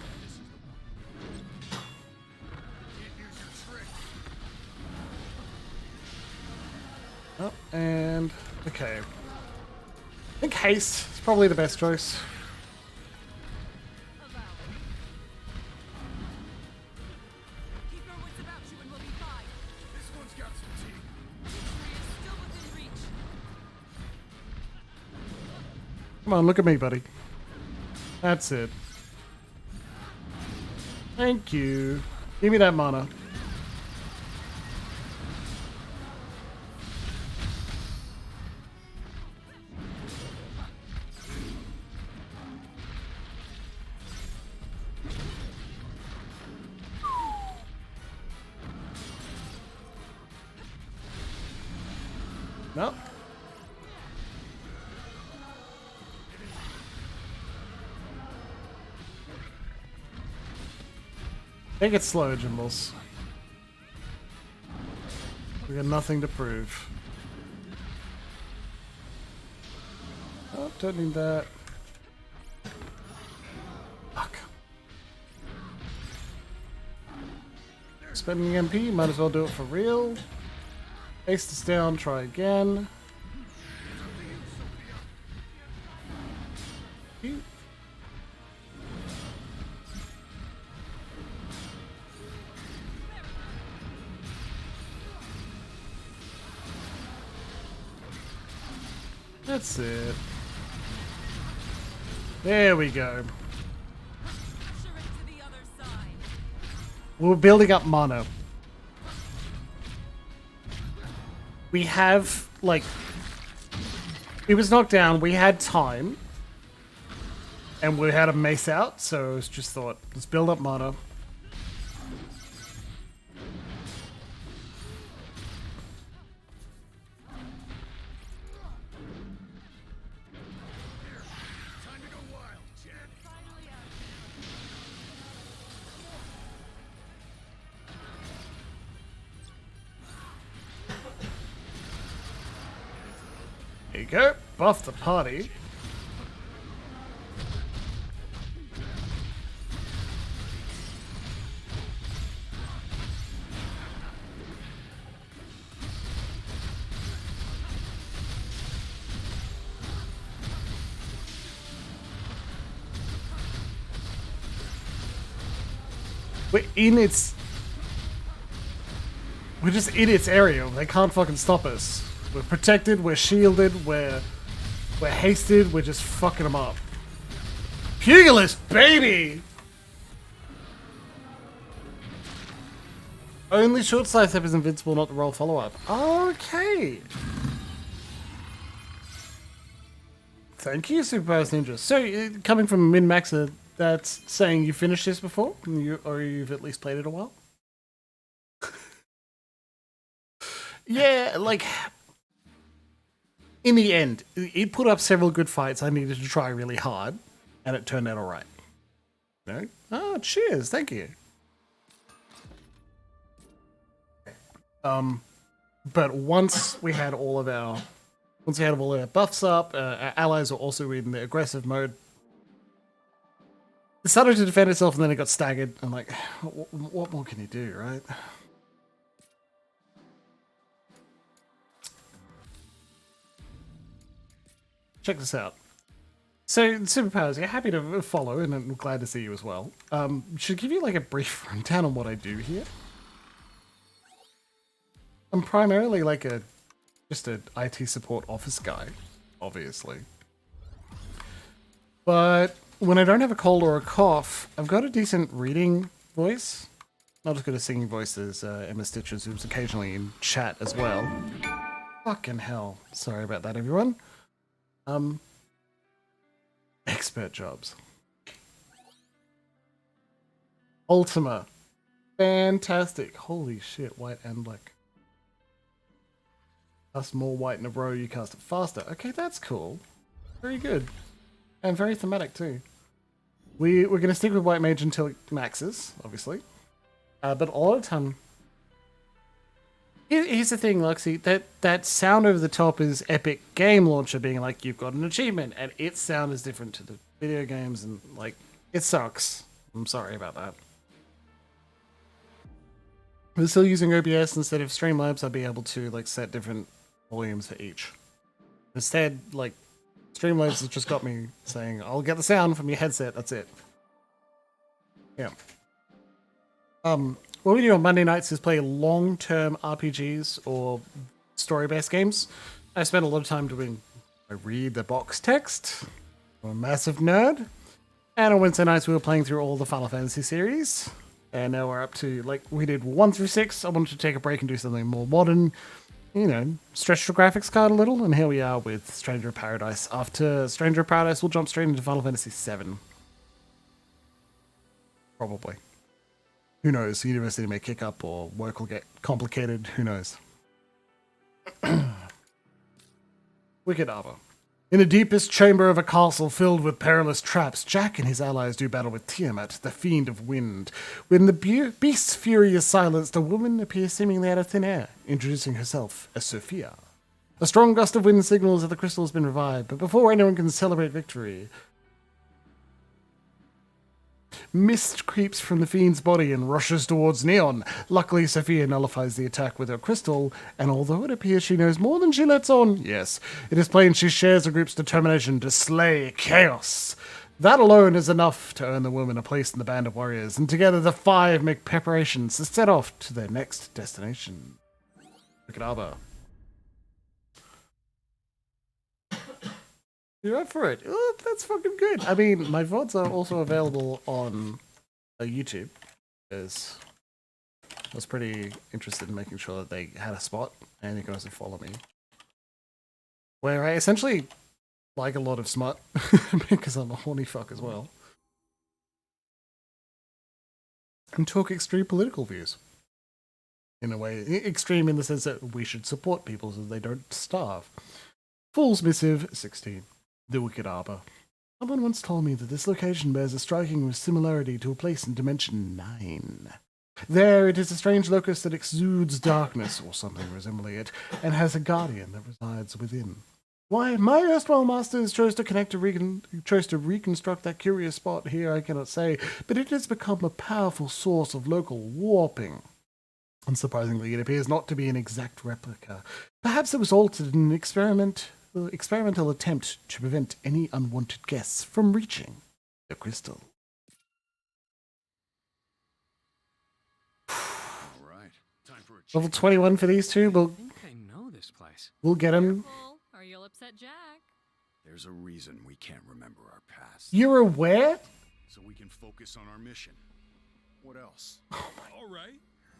Oh, and okay. I think haste is probably the best choice. Keep your wits about you and we'll be fine. This one's got some teeth. Victory is still within reach. Come on, look at me, buddy. That's it. Thank you. Give me that mana. No. Take it slow, Jimbles. We got nothing to prove. Oh, don't need that. Fuck. Spending MP, might as well do it for real. Haste is down, try again. That's it. There we go. Usher it to the other side. We're building up mana. We have, like... It was knocked down, we had time. And we had a mace out, so it was just thought, let's build up mana. Time to go wild, Jet. There you go. Buff the party. We're just in its area. They can't fucking stop us. We're protected, we're shielded, we're hasted, we're just fucking them up. Pugilist, baby! Only short slice is invincible, not the roll follow-up. Okay. Thank you, Superpowers Ninja. So, coming from a min-maxer, that's saying you finished this before? Or you've at least played it a while? Yeah, like... In the end, it put up several good fights I needed to try really hard, and it turned out alright. No? Oh, cheers, thank you. But once we had all of our buffs up, our allies were also in the aggressive mode. It started to defend itself and then it got staggered. I'm like, what more can you do, right? Check this out. So, Superpowers, you're happy to follow, and I'm glad to see you as well. Should I give you like a brief rundown on what I do here? I'm primarily like just an IT support office guy, obviously. But when I don't have a cold or a cough, I've got a decent reading voice. Not as good a singing voice as Emma Stitches, who's occasionally in chat as well. Fucking hell. Sorry about that, everyone. Expert jobs. Ultima. Fantastic. Holy shit, white and black. Cast more white in a row, you cast it faster. Okay, that's cool. Very good. And very thematic too. We're going to stick with white mage until it maxes, obviously. But a lot of time, here's the thing, Luxy. That sound over the top is Epic Game Launcher being like, you've got an achievement, and its sound is different to the video games, and like, it sucks. I'm sorry about that. If we're still using OBS instead of Streamlabs, I'd be able to like set different volumes for each. Instead, like, Streamlabs has just got me saying, I'll get the sound from your headset, that's it. Yeah. What we do on Monday nights is play long-term RPGs or story-based games. I spend a lot of time I read the box text. I'm a massive nerd. And on Wednesday nights we were playing through all the Final Fantasy series. And now we're up to, like, we did 1 through 6. I wanted to take a break and do something more modern. You know, stretch the graphics card a little. And here we are with Stranger of Paradise. After Stranger of Paradise, we'll jump straight into Final Fantasy 7. Probably. Who knows? The university may kick up or work will get complicated. Who knows? Wicked Arbor. In the deepest chamber of a castle filled with perilous traps, Jack and his allies do battle with Tiamat, the fiend of wind. When the beast's fury is silenced, a woman appears seemingly out of thin air, introducing herself as Sophia. A strong gust of wind signals that the crystal has been revived, but before anyone can celebrate victory, mist creeps from the fiend's body and rushes towards Neon. Luckily, Sophia nullifies the attack with her crystal, and although it appears she knows more than she lets on, yes, it is plain she shares the group's determination to slay chaos. That alone is enough to earn the woman a place in the band of warriors, and together the 5 make preparations to set off to their next destination. Look at Arbor. You're up for it. Oh, that's fucking good. I mean, my VODs are also available on YouTube, because I was pretty interested in making sure that they had a spot, and you guys would follow me. Where I essentially like a lot of smut, because I'm a horny fuck as well. And talk extreme political views. In a way, extreme in the sense that we should support people so they don't starve. Fool's Missive 16. The Wicked Arbor. Someone once told me that this location bears a striking similarity to a place in Dimension 9. There, it is a strange locus that exudes darkness, or something resembling it, and has a guardian that resides within. Why my erstwhile masters chose to reconstruct that curious spot here, I cannot say, but it has become a powerful source of local warping. Unsurprisingly, it appears not to be an exact replica. Perhaps it was altered in an experimental attempt to prevent any unwanted guests from reaching the crystal. All right, time for a Level 21 for these two. I think I know this place. We'll get them. Careful, or you'll upset Jack. There's a reason we can't remember our past. You're aware? So we can focus on our mission. What else? All right.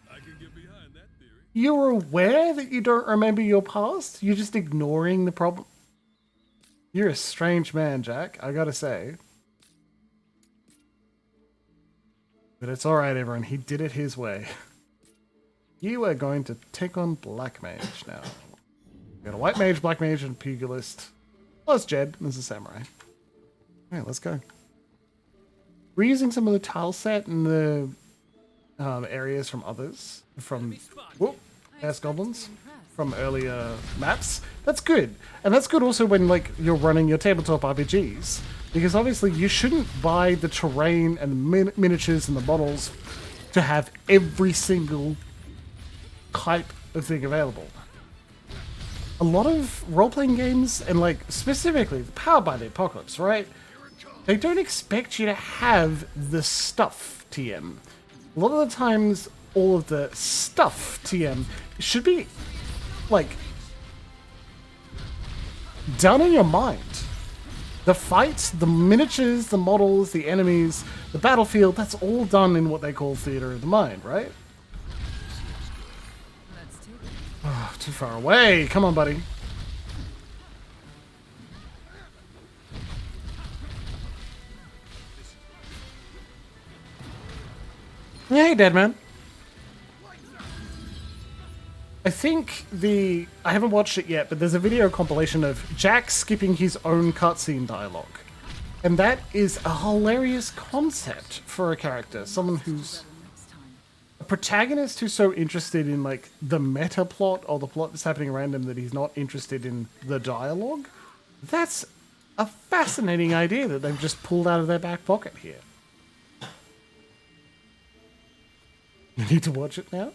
I can get behind that theory. You're aware that you don't remember your past? You're just ignoring the problem? You're a strange man, Jack, I gotta say. But it's alright, everyone. He did it his way. You are going to take on Black Mage now. We got a White Mage, Black Mage, and Pugilist. Plus Jed, and there's a Samurai. Alright, let's go. We're using some of the tile set and the areas from others. From Past Goblins. From earlier maps. That's good. And that's good also when like you're running your tabletop RPGs. Because obviously you shouldn't buy the terrain and the miniatures and the models to have every single type of thing available. A lot of role-playing games, and like specifically Powered by the Apocalypse, right? They don't expect you to have the stuff TM. A lot of the times, all of the stuff TM should be like done in your mind. The fights, the miniatures, the models, the enemies, the battlefield, that's all done in what they call theater of the mind, right? Let's take it. Oh, too far away. Come on, buddy. Hey, dead man. I think I haven't watched it yet, but there's a video compilation of Jack skipping his own cutscene dialogue. And that is a hilarious concept for a character. Someone who's Next time. a protagonist who's so interested in like the meta plot or the plot that's happening around him that he's not interested in the dialogue, that's a fascinating idea that they've just pulled out of their back pocket here. You need to watch it now?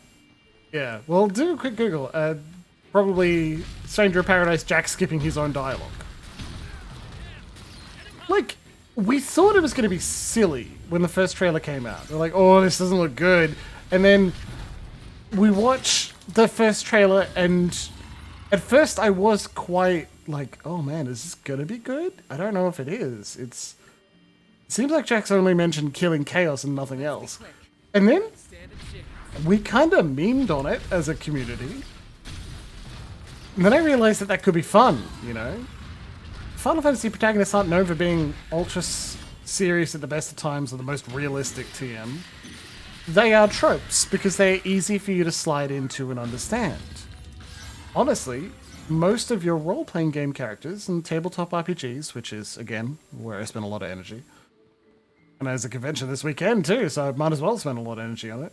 Yeah, well, do a quick Google. Probably Stranger in Paradise, Jack skipping his own dialogue. Like, we thought it was going to be silly when the first trailer came out. We're like, oh, this doesn't look good. And then we watch the first trailer, and at first I was quite like, oh man, is this going to be good? I don't know if it is. It seems like Jack's only mentioned killing Chaos and nothing else. And then we kind of memed on it as a community. And then I realized that that could be fun, you know? Final Fantasy protagonists aren't known for being ultra serious at the best of times or the most realistic TM. They are tropes because they're easy for you to slide into and understand. Honestly, most of your role-playing game characters and tabletop RPGs, which is, again, where I spend a lot of energy, and there's a convention this weekend too, so I might as well spend a lot of energy on it,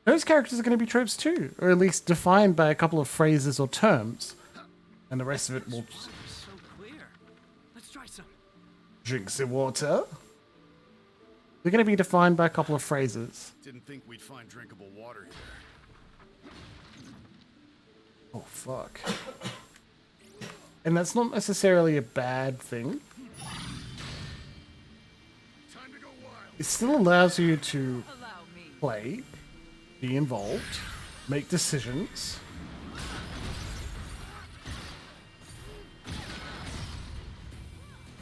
those characters are going to be tropes too, or at least defined by a couple of phrases or terms, and the rest of it will So clear. Let's try some. drink some water. They're going to be defined by a couple of phrases. Didn't think we'd find drinkable water here. Oh, fuck. And that's not necessarily a bad thing. Time to go wild. It still allows you to Allow me. play, be involved, make decisions.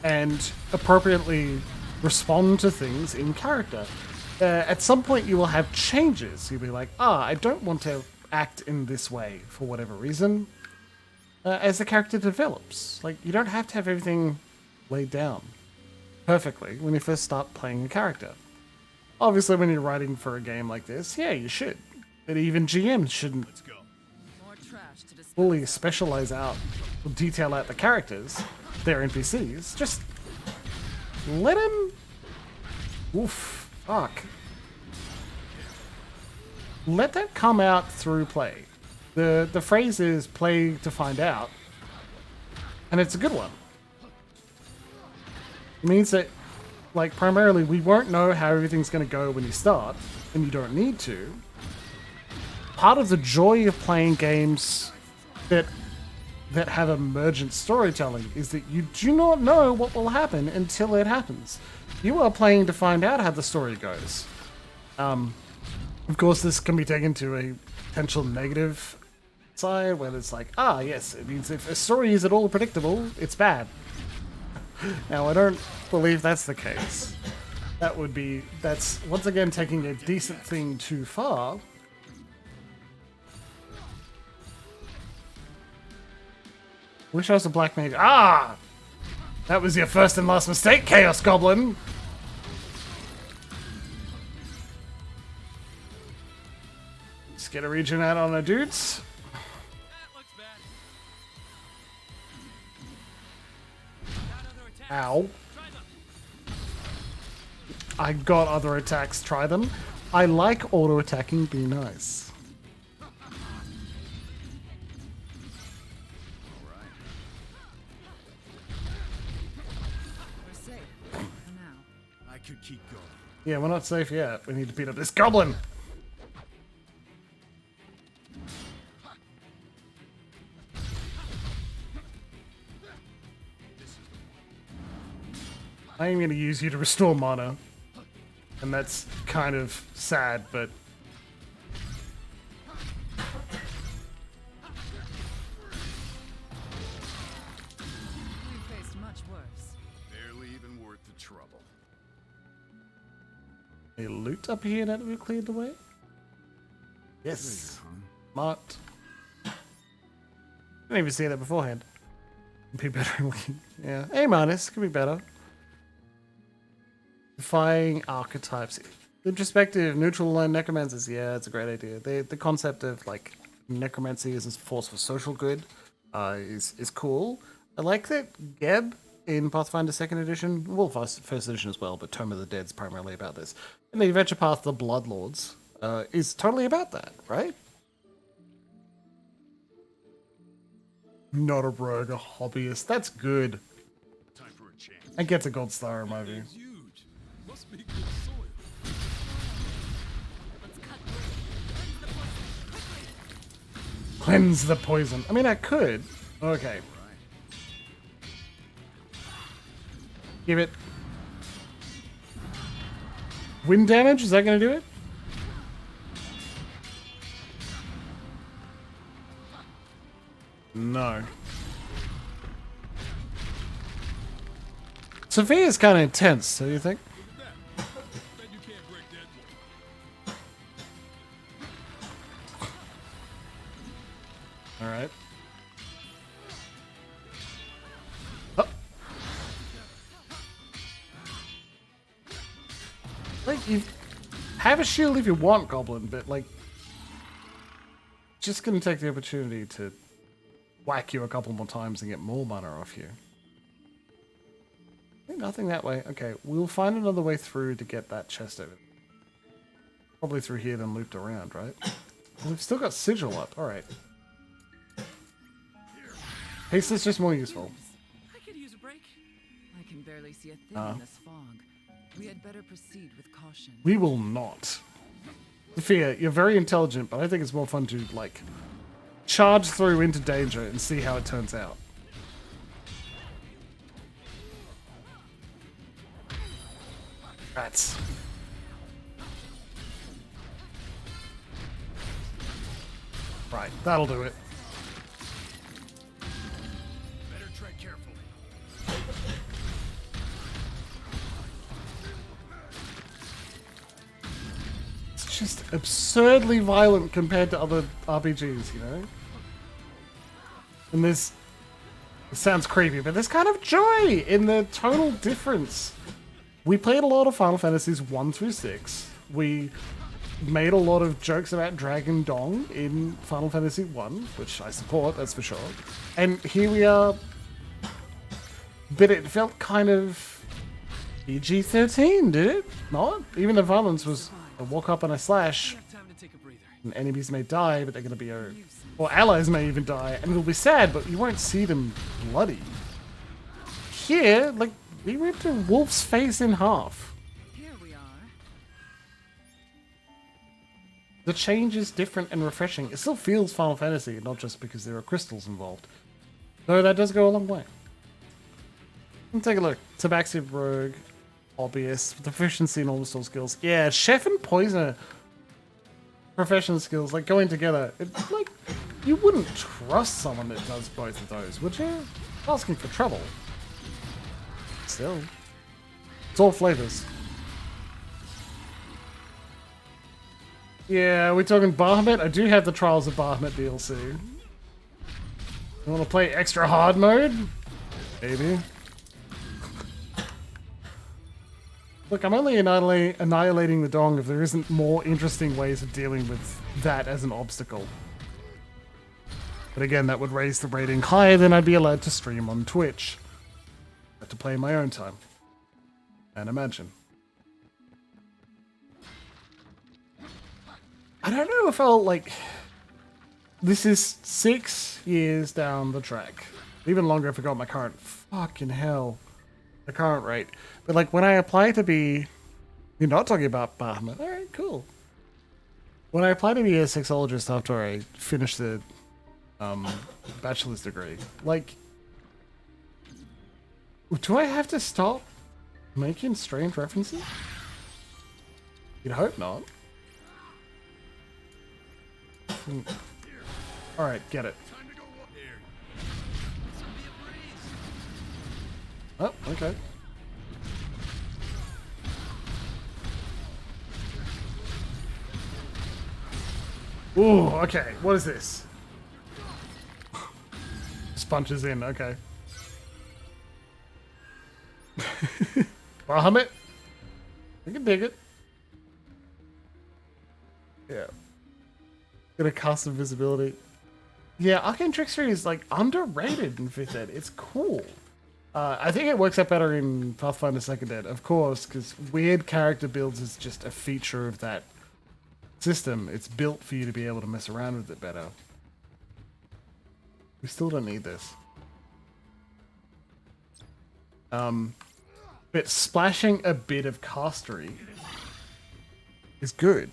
And appropriately respond to things in character. At some point you will have changes. You'll be like, I don't want to act in this way for whatever reason. As the character develops. Like, you don't have to have everything laid down perfectly when you first start playing a character. Obviously, when you're writing for a game like this, yeah, you should. But even GMs shouldn't Let's go. More trash to dispose. fully specialize out or detail out the characters, their NPCs. Just let them. Oof, fuck. Let that come out through play. The phrase is play to find out, and it's a good one. It means that, like, primarily we won't know how everything's going to go when you start, and you don't need to. Part of the joy of playing games that have emergent storytelling is that you do not know what will happen until it happens. You are playing to find out how the story goes. Of course, this can be taken to a potential negative side, where it's like, yes, it means if a story is at all predictable, it's bad. Now, I don't believe that's the case. That's once again taking a decent thing too far. Wish I was a black mage. That was your first and last mistake, Chaos Goblin! Just get a regen out on our dudes. That looks bad. Got other attacks. Ow. Try them. I got other attacks, try them. I like auto-attacking, be nice. We're safe. For now. I could keep going. Yeah, we're not safe yet. We need to beat up this goblin! I am going to use you to restore mana. And that's kind of sad, but... We've faced much worse. Barely even worth the trouble. A loot up here that we cleared the way? Yes. Smart. Didn't even see that beforehand. Be better. Yeah. A minus could be better. Defying archetypes. Introspective, neutral aligned necromancers. Yeah, it's a great idea. The concept of like necromancy as a force for social good is cool. I like that Geb in Pathfinder 2nd edition, well, first edition as well, but Tome of the Dead's primarily about this. And the adventure path of the Bloodlords is totally about that, right? Not a rogue, a hobbyist. That's good. Time for a change. And gets a gold star in my view. It's huge. Must be good soil. Let's cut through. Cleanse the poison. I mean, I could. Okay. Give it. Wind damage? Is that going to do it? No. Sophia's kind of intense, do you think? Look at that. Bet you can't break that one. All right. Oh. Like, you have a shield if you want, Goblin, but like, just gonna take the opportunity to whack you a couple more times and get more mana off you. Nothing that way. Okay, we'll find another way through to get that chest over. Probably through here, then looped around, right? We've still got sigil up. All right. Haste is just more useful. I could use a break. I can barely see a thing in this fog. We had better proceed with caution. We will not. Sophia, you're very intelligent, but I think it's more fun to, like, charge through into danger and see how it turns out. Rats. Right, that'll do it. Better tread carefully. It's just absurdly violent compared to other RPGs, you know? And there's... It sounds creepy, but there's kind of joy in the tonal difference. We played a lot of Final Fantasies 1 through 6. We made a lot of jokes about Dragon Dong in Final Fantasy 1, which I support, that's for sure. And here we are. But it felt kind of PG-13, did it? Not? Even the violence was a walk up and a slash. Time to take a breather. And enemies may die, but they're going to be... Or allies may even die, and it'll be sad, but you won't see them bloody. Here, like, we ripped a wolf's face in half. Here we are. The change is different and refreshing. It still feels Final Fantasy, not just because there are crystals involved. Though that does go a long way. Let's take a look. Tabaxi Rogue, Hobbyist, Proficiency in all the skills. Yeah, Chef and Poisoner profession skills, like, going together. It's like, you wouldn't trust someone that does both of those, would you? Asking for trouble. Still. It's all flavors. Yeah, we're talking Bahamut? I do have the Trials of Bahamut DLC. You want to play extra hard mode? Maybe. Look, I'm only annihilating the Dong if there isn't more interesting ways of dealing with that as an obstacle. But again, that would raise the rating higher than I'd be allowed to stream on Twitch. I have to play in my own time. And imagine. I don't know if I'll, like... This is 6 years down the track. Even longer if I got my current... Fucking hell. The current rate. But, like, when I apply to be... You're not talking about Bahamut. Alright, cool. When I apply to be a sexologist after I finish the bachelor's degree, like... Do I have to stop making strange references? You'd hope not. Alright, get it. Time to go up there. Oh, okay. Ooh, okay. What is this? Just punches in, okay. Bahamut? I can dig it. Yeah. Get a cast invisibility. Yeah, Arcane Trickster is like underrated in 5th Ed. It's cool. I think it works out better in Pathfinder 2nd Ed, of course, because weird character builds is just a feature of that system. It's built for you to be able to mess around with it better. We still don't need this. But splashing a bit of castery is good.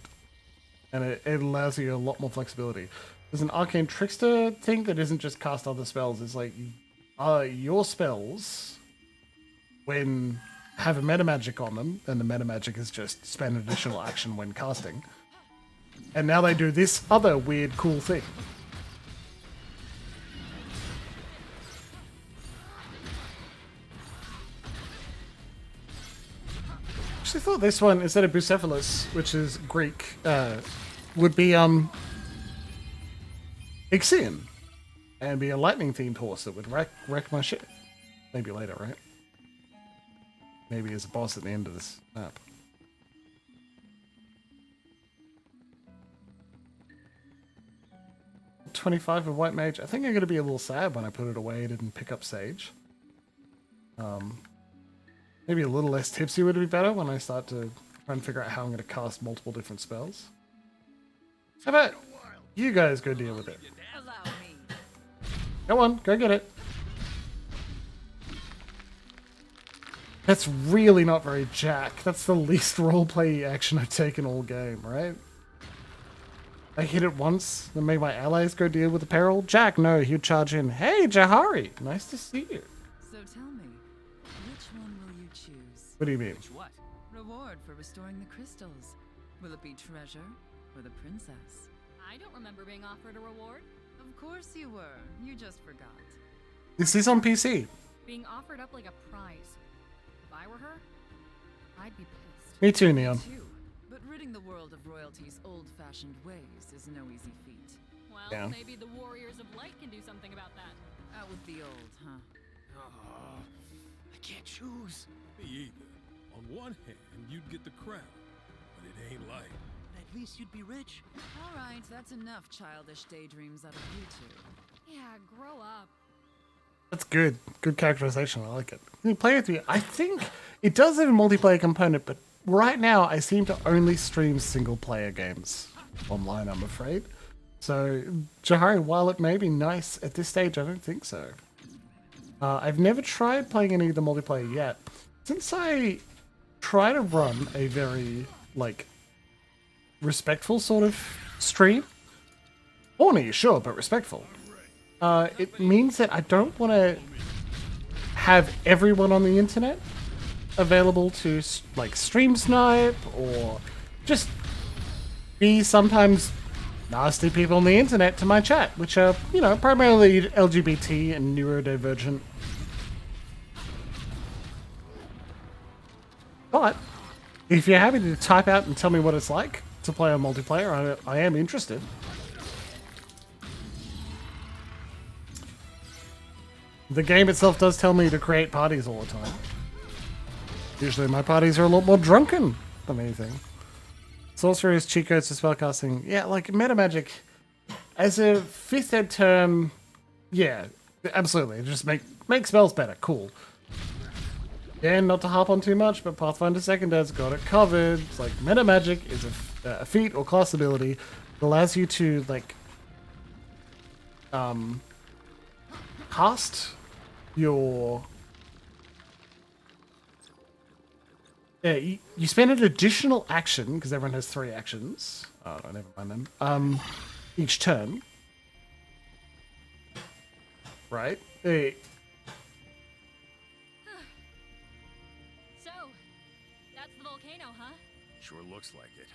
And it allows you a lot more flexibility. There's an arcane trickster thing that isn't just cast other spells. It's like your spells, when have a meta magic on them, and the meta magic is just spend additional action when casting. And now they do this other weird cool thing. I thought this one, instead of Bucephalus, which is Greek, would be Ixion, and be a lightning themed horse that would wreck my shit. Maybe later, right? Maybe as a boss at the end of this map. $25 of White Mage. I think I'm gonna be a little sad when I put it away and didn't pick up Sage. Maybe a little less tipsy would be better when I start to try and figure out how I'm going to cast multiple different spells. How about you guys go deal with it? Allow me. Go on, go get it. That's really not very Jack. That's the least roleplay action I've taken all game, right? I hit it once, then make my allies go deal with the peril. Jack, no, he'd charge in. Hey, Jahari, nice to see you. So tell me, which one will you choose? What do you mean? What? Reward for restoring the crystals. Will it be treasure or the princess? I don't remember being offered a reward. Of course you were. You just forgot. This is on PC. Being offered up like a prize. If I were her, I'd be pissed. Me too, Neon. Too. But ridding the world of royalty's old-fashioned ways is no easy feat. Well, Yeah. maybe the Warriors of Light can do something about that. Out with the old, huh? Oh, I can't choose. Me either. On one hand, you'd get the crown, but it ain't like. At least you'd be rich. All right, that's enough childish daydreams out of you two. Yeah, grow up. That's good. Good characterization. I like it. Can you play with me? I think it does have a multiplayer component, but right now I seem to only stream single player games online, I'm afraid. So, Jahari, while it may be nice at this stage, I don't think so. I've never tried playing any of the multiplayer yet. Since I try to run a very, like, respectful sort of stream, horny, sure, but respectful. It means that I don't want to have everyone on the internet available to like stream snipe or just be sometimes nasty people on the internet to my chat, which are, you know, primarily LGBT and neurodivergent. But if you're happy to type out and tell me what it's like to play on multiplayer, I am interested. The game itself does tell me to create parties all the time. Usually my parties are a lot more drunken than anything. Sorcery is cheat codes for spellcasting. Yeah, like meta magic as a 5th ed term, yeah, absolutely. Just make spells better. Cool. Again, not to harp on too much, but Pathfinder 2nd Ed's got it covered. It's like meta magic is a feat or class ability that allows you to like cast your you spend an additional action because everyone has 3 actions. Oh no, never mind them. Each turn, right? So, that's the volcano, huh? Sure looks like it.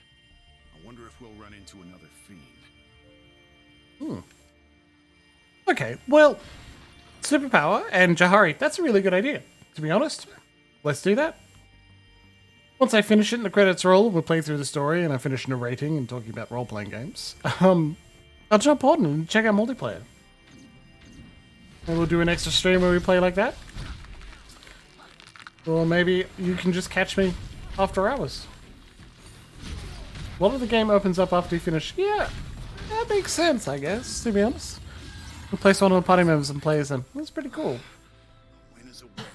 I wonder if we'll run into another fiend. Okay, well, superpower and Jahari, that's a really good idea, to be honest. Let's do that. Once I finish it and the credits roll, we'll play through the story and I finish narrating and talking about role-playing games. I'll jump on and check out multiplayer. And we'll do an extra stream where we play like that. Or maybe you can just catch me after hours. A lot of the game opens up after you finish. Yeah, that makes sense, I guess, to be honest. Replace one of the party members and play as them. That's pretty cool. Win is a win.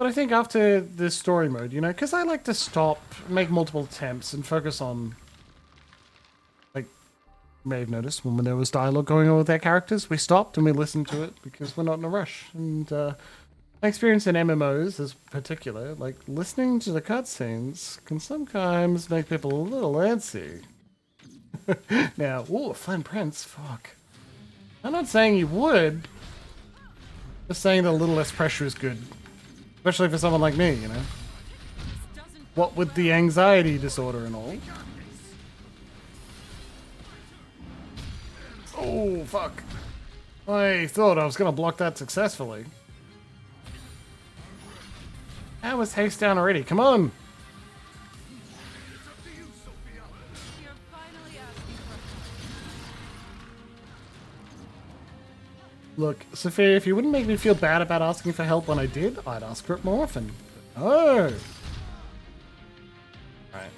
But I think after this story mode, you know, because I like to stop, make multiple attempts, and focus on, like, you may have noticed when there was dialogue going on with their characters, we stopped and we listened to it because we're not in a rush. And my experience in MMOs is particular, like, listening to the cutscenes can sometimes make people a little antsy. Now, ooh, a fine prince, fuck. I'm not saying you would, just saying that a little less pressure is good. Especially for someone like me, you know? What with the anxiety disorder and all. Oh, fuck. I thought I was going to block that successfully. That was haste down already. Come on! You're finally asking for Look, Sophia, if you wouldn't make me feel bad about asking for help when I did, I'd ask for it more often. Oh! Right.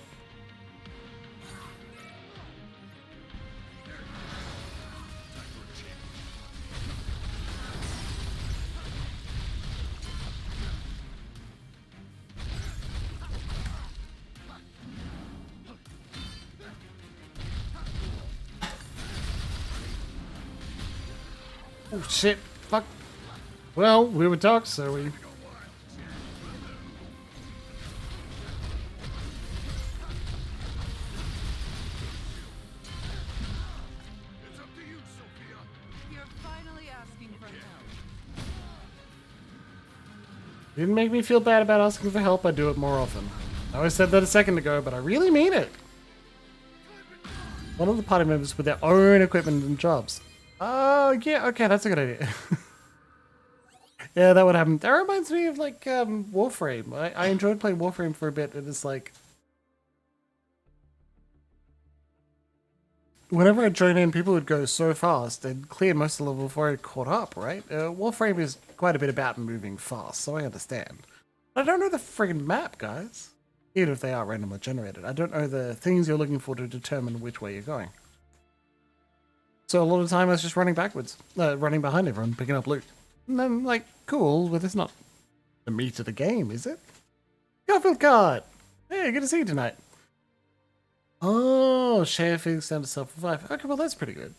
Oh shit, fuck. Well, we were talking, so we... It's up to you, Sophia. You're finally asking for help. Didn't make me feel bad about asking for help, I do it more often. I always said that a second ago, but I really mean it. One of the party members with their own equipment and jobs. Oh, yeah, okay, that's a good idea. Yeah, that would happen. That reminds me of, like, Warframe. I enjoyed playing Warframe for a bit, and it's like... Whenever I join in, people would go so fast, they'd clear most of the level before I caught up, right? Warframe is quite a bit about moving fast, so I understand. But I don't know the friggin' map, guys. Even if they are randomly generated. I don't know the things you're looking for to determine which way you're going. So a lot of the time I was just running backwards. Running behind everyone, picking up loot. And then, like, cool, but it's not the meat of the game, is it? Garfield card! Hey, good to see you tonight. Oh, share feelings down to self-revive. Okay, well that's pretty good.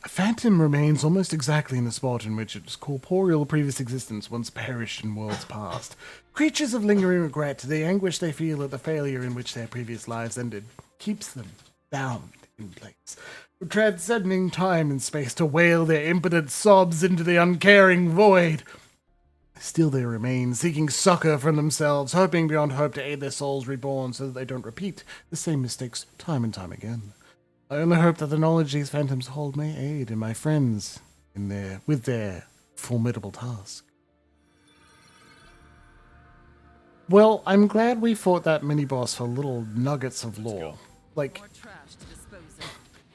A phantom remains almost exactly in the spot in which its corporeal previous existence once perished in worlds past. Creatures of lingering regret, the anguish they feel at the failure in which their previous lives ended, keeps them bound in place, transcending time and space to wail their impotent sobs into the uncaring void. Still they remain, seeking succor from themselves, hoping beyond hope to aid their souls reborn so that they don't repeat the same mistakes time and time again. I only hope that the knowledge these phantoms hold may aid in my friends with their formidable task. Well, I'm glad we fought that mini-boss for little nuggets of lore. Like, More trash to dispose of.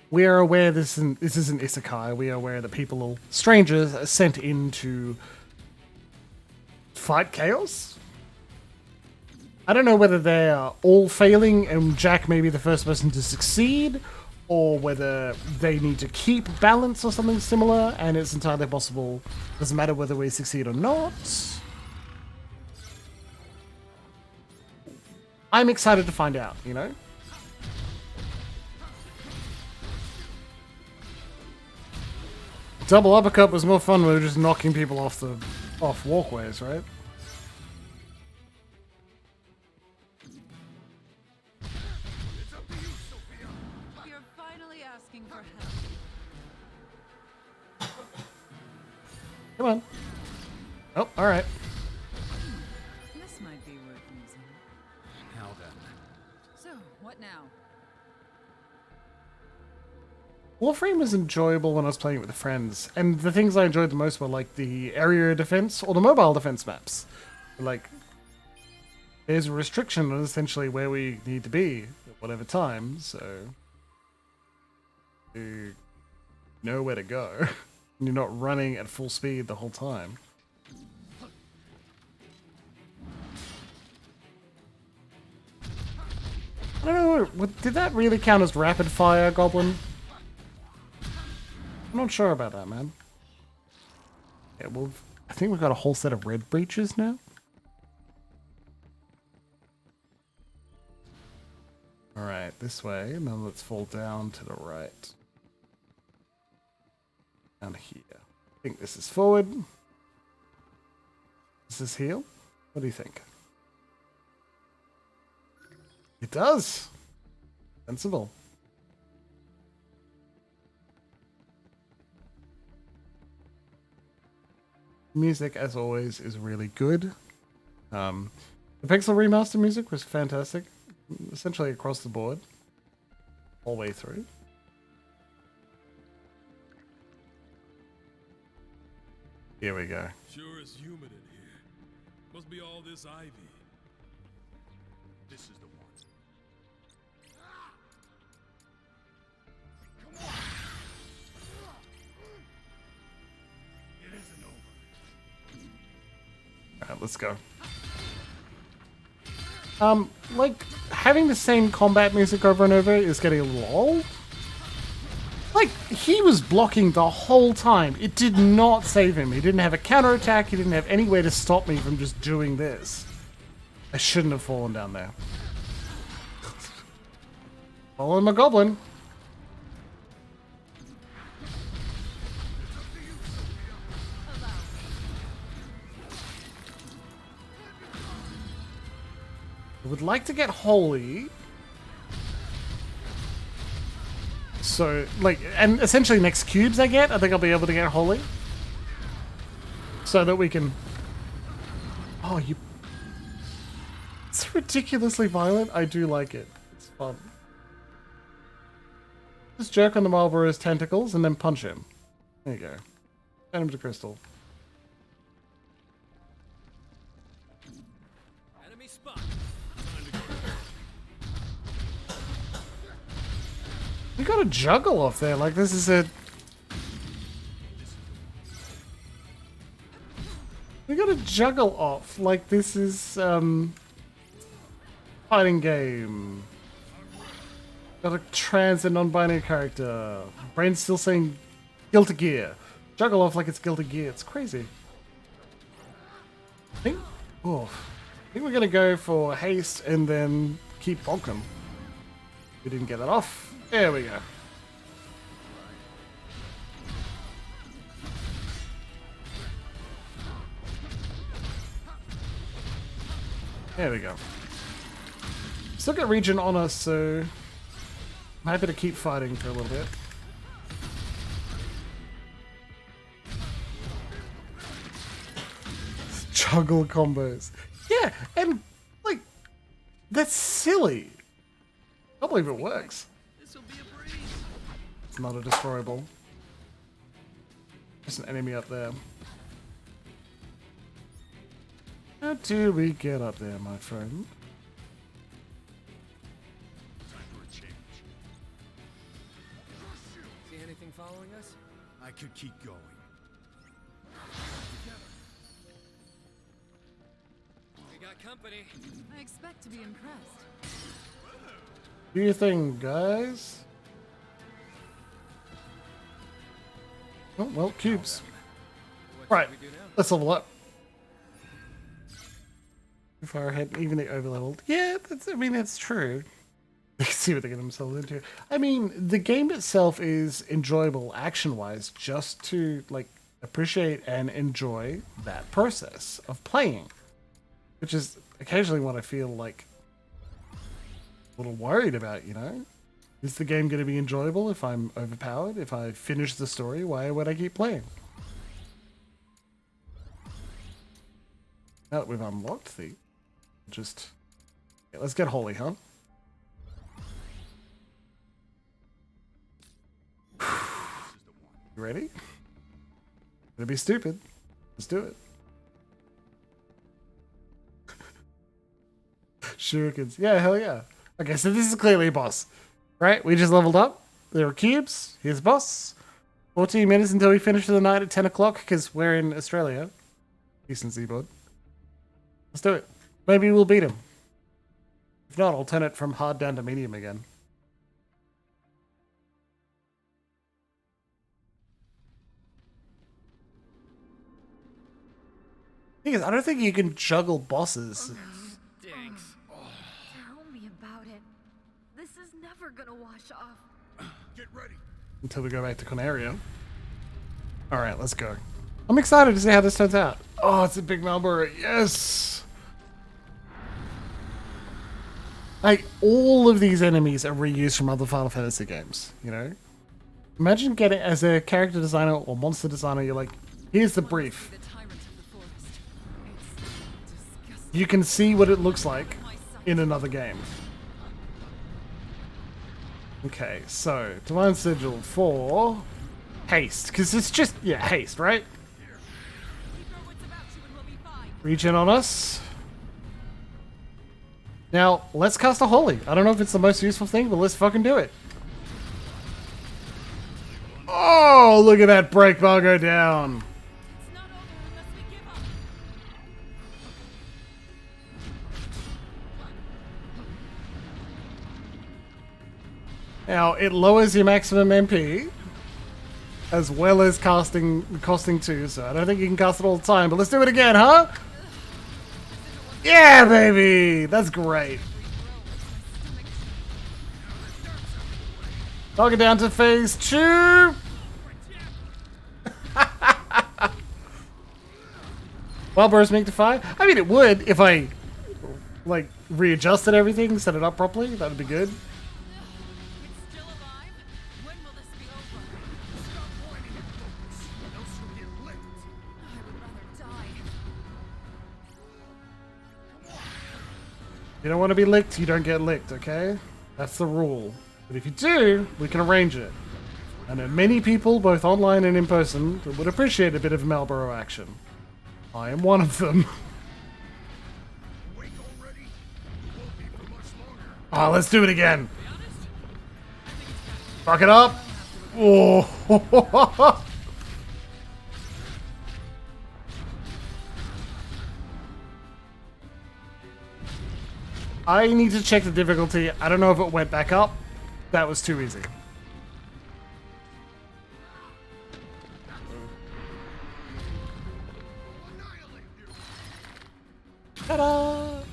we are aware this isn't isekai. We are aware that people, strangers, are sent in to fight chaos. I don't know whether they are all failing and Jack may be the first person to succeed, or whether they need to keep balance or something similar, and it's entirely possible. Doesn't matter whether we succeed or not. I'm excited to find out, you know? Double uppercut was more fun when we were just knocking people off walkways, right? It's up to you, Sophia. You're finally asking for help. Come on. Oh, alright. This might be worth using. Now then. So, what now? Warframe was enjoyable when I was playing it with friends, and the things I enjoyed the most were like the area defense or the mobile defense maps. Like, there's a restriction on essentially where we need to be at whatever time, so you know where to go. You're not running at full speed the whole time. I don't know, did that really count as rapid fire, Goblin? I'm not sure about that, man. Yeah, I think we've got a whole set of red breaches now. Alright, this way, and then let's fall down to the right. Down here. I think this is forward. This is heal. What do you think? It does. Sensible. Music, as always, is really good. The Pixel Remaster music was fantastic. Essentially across the board. All the way through. Here we go. Sure is humid in here. Must be all this ivy. This is the one. It isn't over. Alright, let's go. Like, having the same combat music over and over is getting a little old. Like, he was blocking the whole time. It did not save him. He didn't have a counterattack. He didn't have any way to stop me from just doing this. I shouldn't have fallen down there. Following my goblin. I would like to get holy. So, like, and essentially next cubes I think I'll be able to get holy. So that we can... Oh, you... It's ridiculously violent. I do like it. It's fun. Just jerk on the Marlboro's tentacles and then punch him. There you go. Turn him to crystal. Enemy spot. You got a juggle off there, like this is a... We got a juggle off, like this is, fighting game. Got a trans and non-binary character. Brain's still saying Guilty Gear. Juggle off like it's Guilty Gear, it's crazy. I think we're gonna go for haste and then keep bonking. We didn't get that off. There we go. There we go. Still got region on us, so I'm happy to keep fighting for a little bit. Juggle combos. Yeah, and like that's silly. I can't believe it works. It's not a destroyable. There's an enemy up there. How do we get up there, my friend? Time for a change. See anything following us? I could keep going. We got company. I expect to be impressed. Do your thing, guys. Oh, well, cubes. What Right, should we do now? let's level up. Too far ahead, even the overleveled. Yeah, that's true. They can see what they get themselves into. I mean, the game itself is enjoyable action-wise, just to, like, appreciate and enjoy that process of playing. Which is occasionally what I feel like a little worried about, you know? Is the game going to be enjoyable if I'm overpowered? If I finish the story, why would I keep playing? Now that we've unlocked the... Just... Yeah, let's get holy, huh? You ready? Gonna be stupid. Let's do it. Shurikens. Yeah, hell yeah. Okay, so this is clearly a boss. Right? We just leveled up. There are cubes. Here's boss. 14 minutes until we finish the night at 10 o'clock because we're in Australia. Eastern Seaboard. Let's do it. Maybe we'll beat him. If not, I'll turn it from hard down to medium again. Thing is, I don't think you can juggle bosses. Stinks. Tell me about it. This is never gonna wash off. Get ready. Until we go back to Conaria. Alright, let's go. I'm excited to see how this turns out. Oh, it's a big Malboro. Yes! Like, all of these enemies are reused from other Final Fantasy games, you know? Imagine getting, as a character designer or monster designer, you're like, here's the brief. The tyrant of the forest. It's disgusting. You can see what it looks like in another game. Okay, so Divine Sigil for haste, because it's just, yeah, haste, right? Regen on us. Now, let's cast a Holy. I don't know if it's the most useful thing, but let's fucking do it. Oh, look at that break bar go down. It's not over unless we give up. Now, it lowers your maximum MP, as well as costing 2, so I don't think you can cast it all the time, but let's do it again, huh? Yeah, baby! That's great. Knock it down to phase 2! Wildboros make to fire? I mean, it would if I, like, readjusted everything, set it up properly. That would be good. It's still alive? When will this be over? Stop whining and focus, or else you'll get licked. I would rather die. You don't want to be licked, you don't get licked, okay? That's the rule. But if you do, we can arrange it. I know many people, both online and in person, that would appreciate a bit of Malboro action. I am one of them. Awake already? You won't be for much longer. Oh, let's do it again. Fuck it up. Oh. I need to check the difficulty. I don't know if it went back up. That was too easy. Ta-da!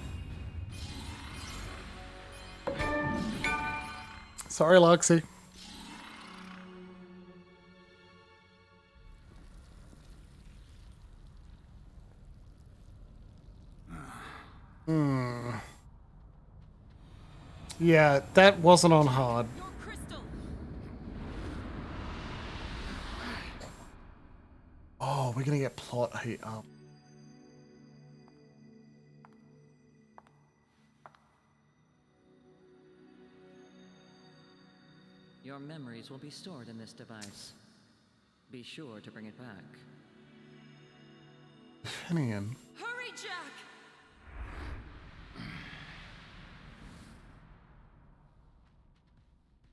Sorry, Loxy. Yeah, that wasn't on hard. Your crystal! Oh, we're gonna get plot heat up. Your memories will be stored in this device. Be sure to bring it back. Finian. Hurry, Jack!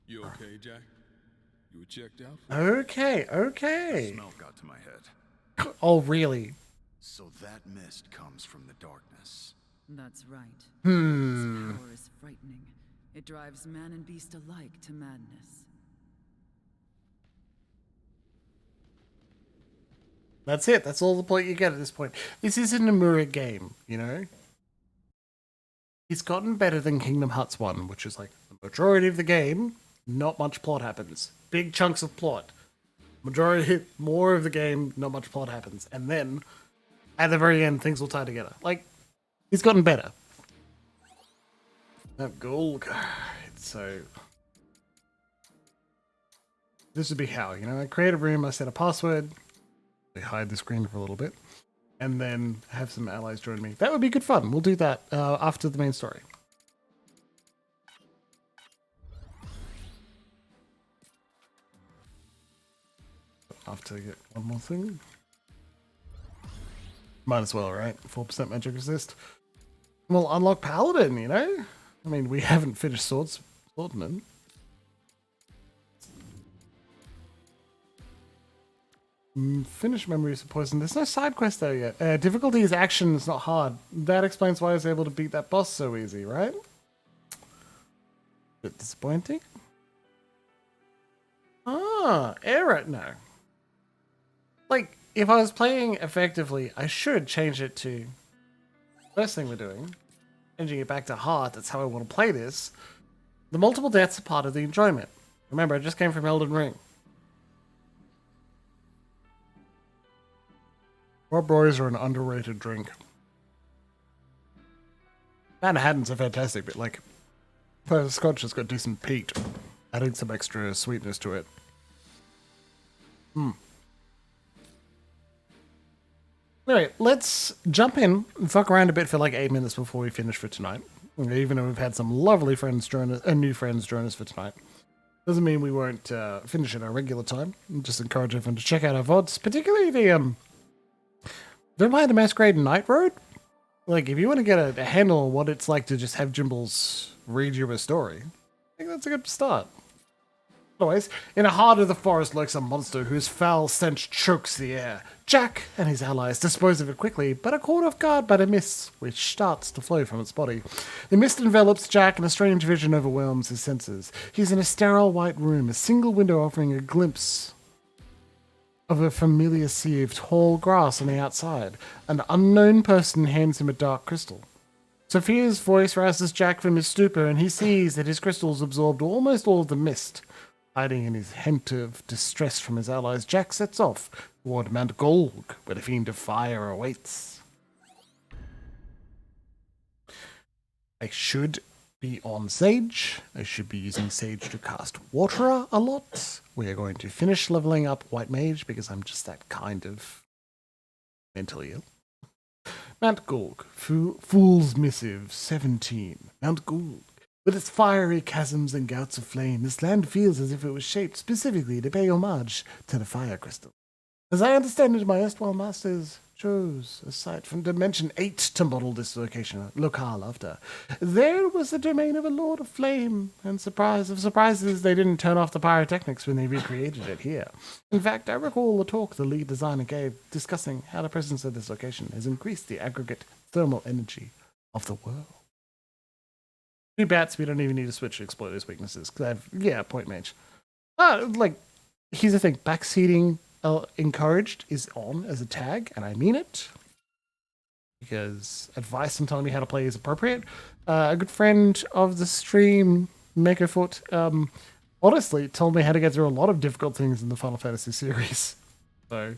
You okay, Jack? You were checked out? Okay, okay. Smell got to my head. Oh, really? So that mist comes from the darkness. That's right. Hmm. Its power is frightening. It drives man and beast alike to madness. That's it. That's all the point you get at this point. This is a Nomura game, you know? It's gotten better than Kingdom Hearts 1, which is like the majority of the game, not much plot happens. Big chunks of plot. Majority, more of the game, not much plot happens. And then, at the very end, things will tie together. Like, it's gotten better. That gold card. So, this would be how, you know? I create a room, I set a password, I hide the screen for a little bit, and then have some allies join me. That would be good fun. We'll do that after the main story. After I get one more thing. Might as well, right? 4% magic resist. We'll unlock Paladin, you know? I mean, we haven't finished Swordman. Finish Memories of Poison. There's no side quest though yet. Difficulty is action, it's not hard. That explains why I was able to beat that boss so easy, right? Bit disappointing. Ah, error. No. Like, if I was playing effectively, I should change it to first thing we're doing, changing it back to hard. That's how I want to play this. The multiple deaths are part of the enjoyment. Remember, I just came from Elden Ring. Rob Roy's are an underrated drink. Manhattan's are fantastic, but like, Scotch has got decent peat, adding some extra sweetness to it. Anyway, let's jump in and fuck around a bit for like 8 minutes before we finish for tonight. Even though we've had some lovely friends join us, new friends join us for tonight. Doesn't mean we won't finish at our regular time. Just encourage everyone to check out our VODs, particularly the Vampire the Masquerade Night Road. Like, if you want to get a handle on what it's like to just have Jimbles read you a story, I think that's a good start. Anyways, in the heart of the forest lurks a monster whose foul stench chokes the air. Jack and his allies dispose of it quickly, but are caught off guard by the mist, which starts to flow from its body. The mist envelops Jack, and a strange vision overwhelms his senses. He's in a sterile white room, a single window offering a glimpse of a familiar sea of tall grass on the outside. An unknown person hands him a dark crystal. Sophia's voice rouses Jack from his stupor, and he sees that his crystals absorbed almost all of the mist. Hiding in his hint of distress from his allies, Jack sets off toward Mount Golg, where the fiend of fire awaits. I should be on Sage. I should be using Sage to cast Waterer a lot. We are going to finish leveling up White Mage because I'm just that kind of mentally ill. Mount Golg, Fool's Missive 17. Mount Golg. With its fiery chasms and gouts of flame, this land feels as if it was shaped specifically to pay homage to the fire crystal. As I understand it, my erstwhile masters chose a site from Dimension 8 to model this locale after. There was the domain of a Lord of Flame, and surprise of surprises, they didn't turn off the pyrotechnics when they recreated it here. In fact, I recall the talk the lead designer gave discussing how the presence of this location has increased the aggregate thermal energy of the world. Two bats, we don't even need to switch to exploit those weaknesses. Because I have, point mage. Here's the thing. Backseating encouraged is on as a tag, and I mean it. Because advice on telling me how to play is appropriate. A good friend of the stream, Makerfoot, honestly told me how to get through a lot of difficult things in the Final Fantasy series. So,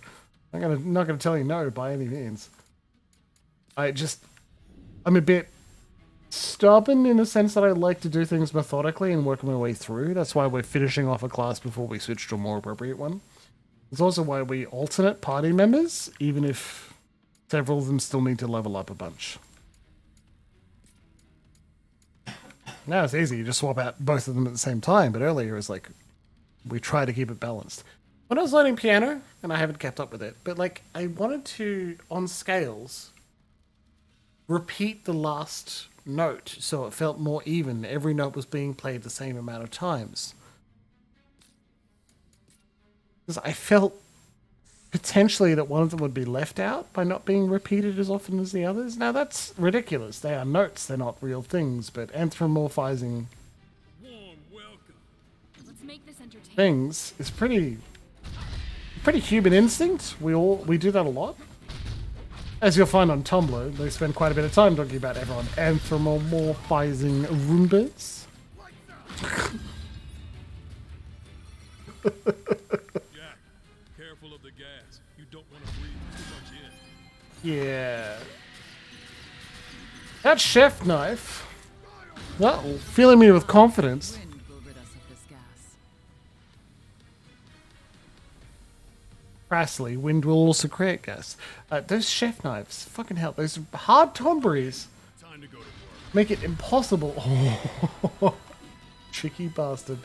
I'm not gonna tell you no by any means. I'm a bit stubborn in the sense that I like to do things methodically and work my way through. That's why we're finishing off a class before we switch to a more appropriate one. It's also why we alternate party members, even if several of them still need to level up a bunch. Now it's easy, you just swap out both of them at the same time, but earlier it was like, we try to keep it balanced. When I was learning piano, and I haven't kept up with it, but like, I wanted to, on scales, repeat the last note so it felt more even. Every note was being played the same amount of times. Because I felt potentially that one of them would be left out by not being repeated as often as the others. Now that's ridiculous. They are notes, they're not real things, but anthropomorphizing Let's make this entertaining. things is pretty human instinct. We do that a lot. As you'll find on Tumblr, they spend quite a bit of time talking about everyone anthropomorphizing Roombas. Jack, careful of the gas. You don't want to breathe too much in. Yeah. That chef knife. Well, filling me with confidence. Wind will rid us of this gas. Crassly, wind will also create gas. Those chef knives, fucking hell, those hard tomberries Time to go to work. make it impossible. Oh, tricky bastard.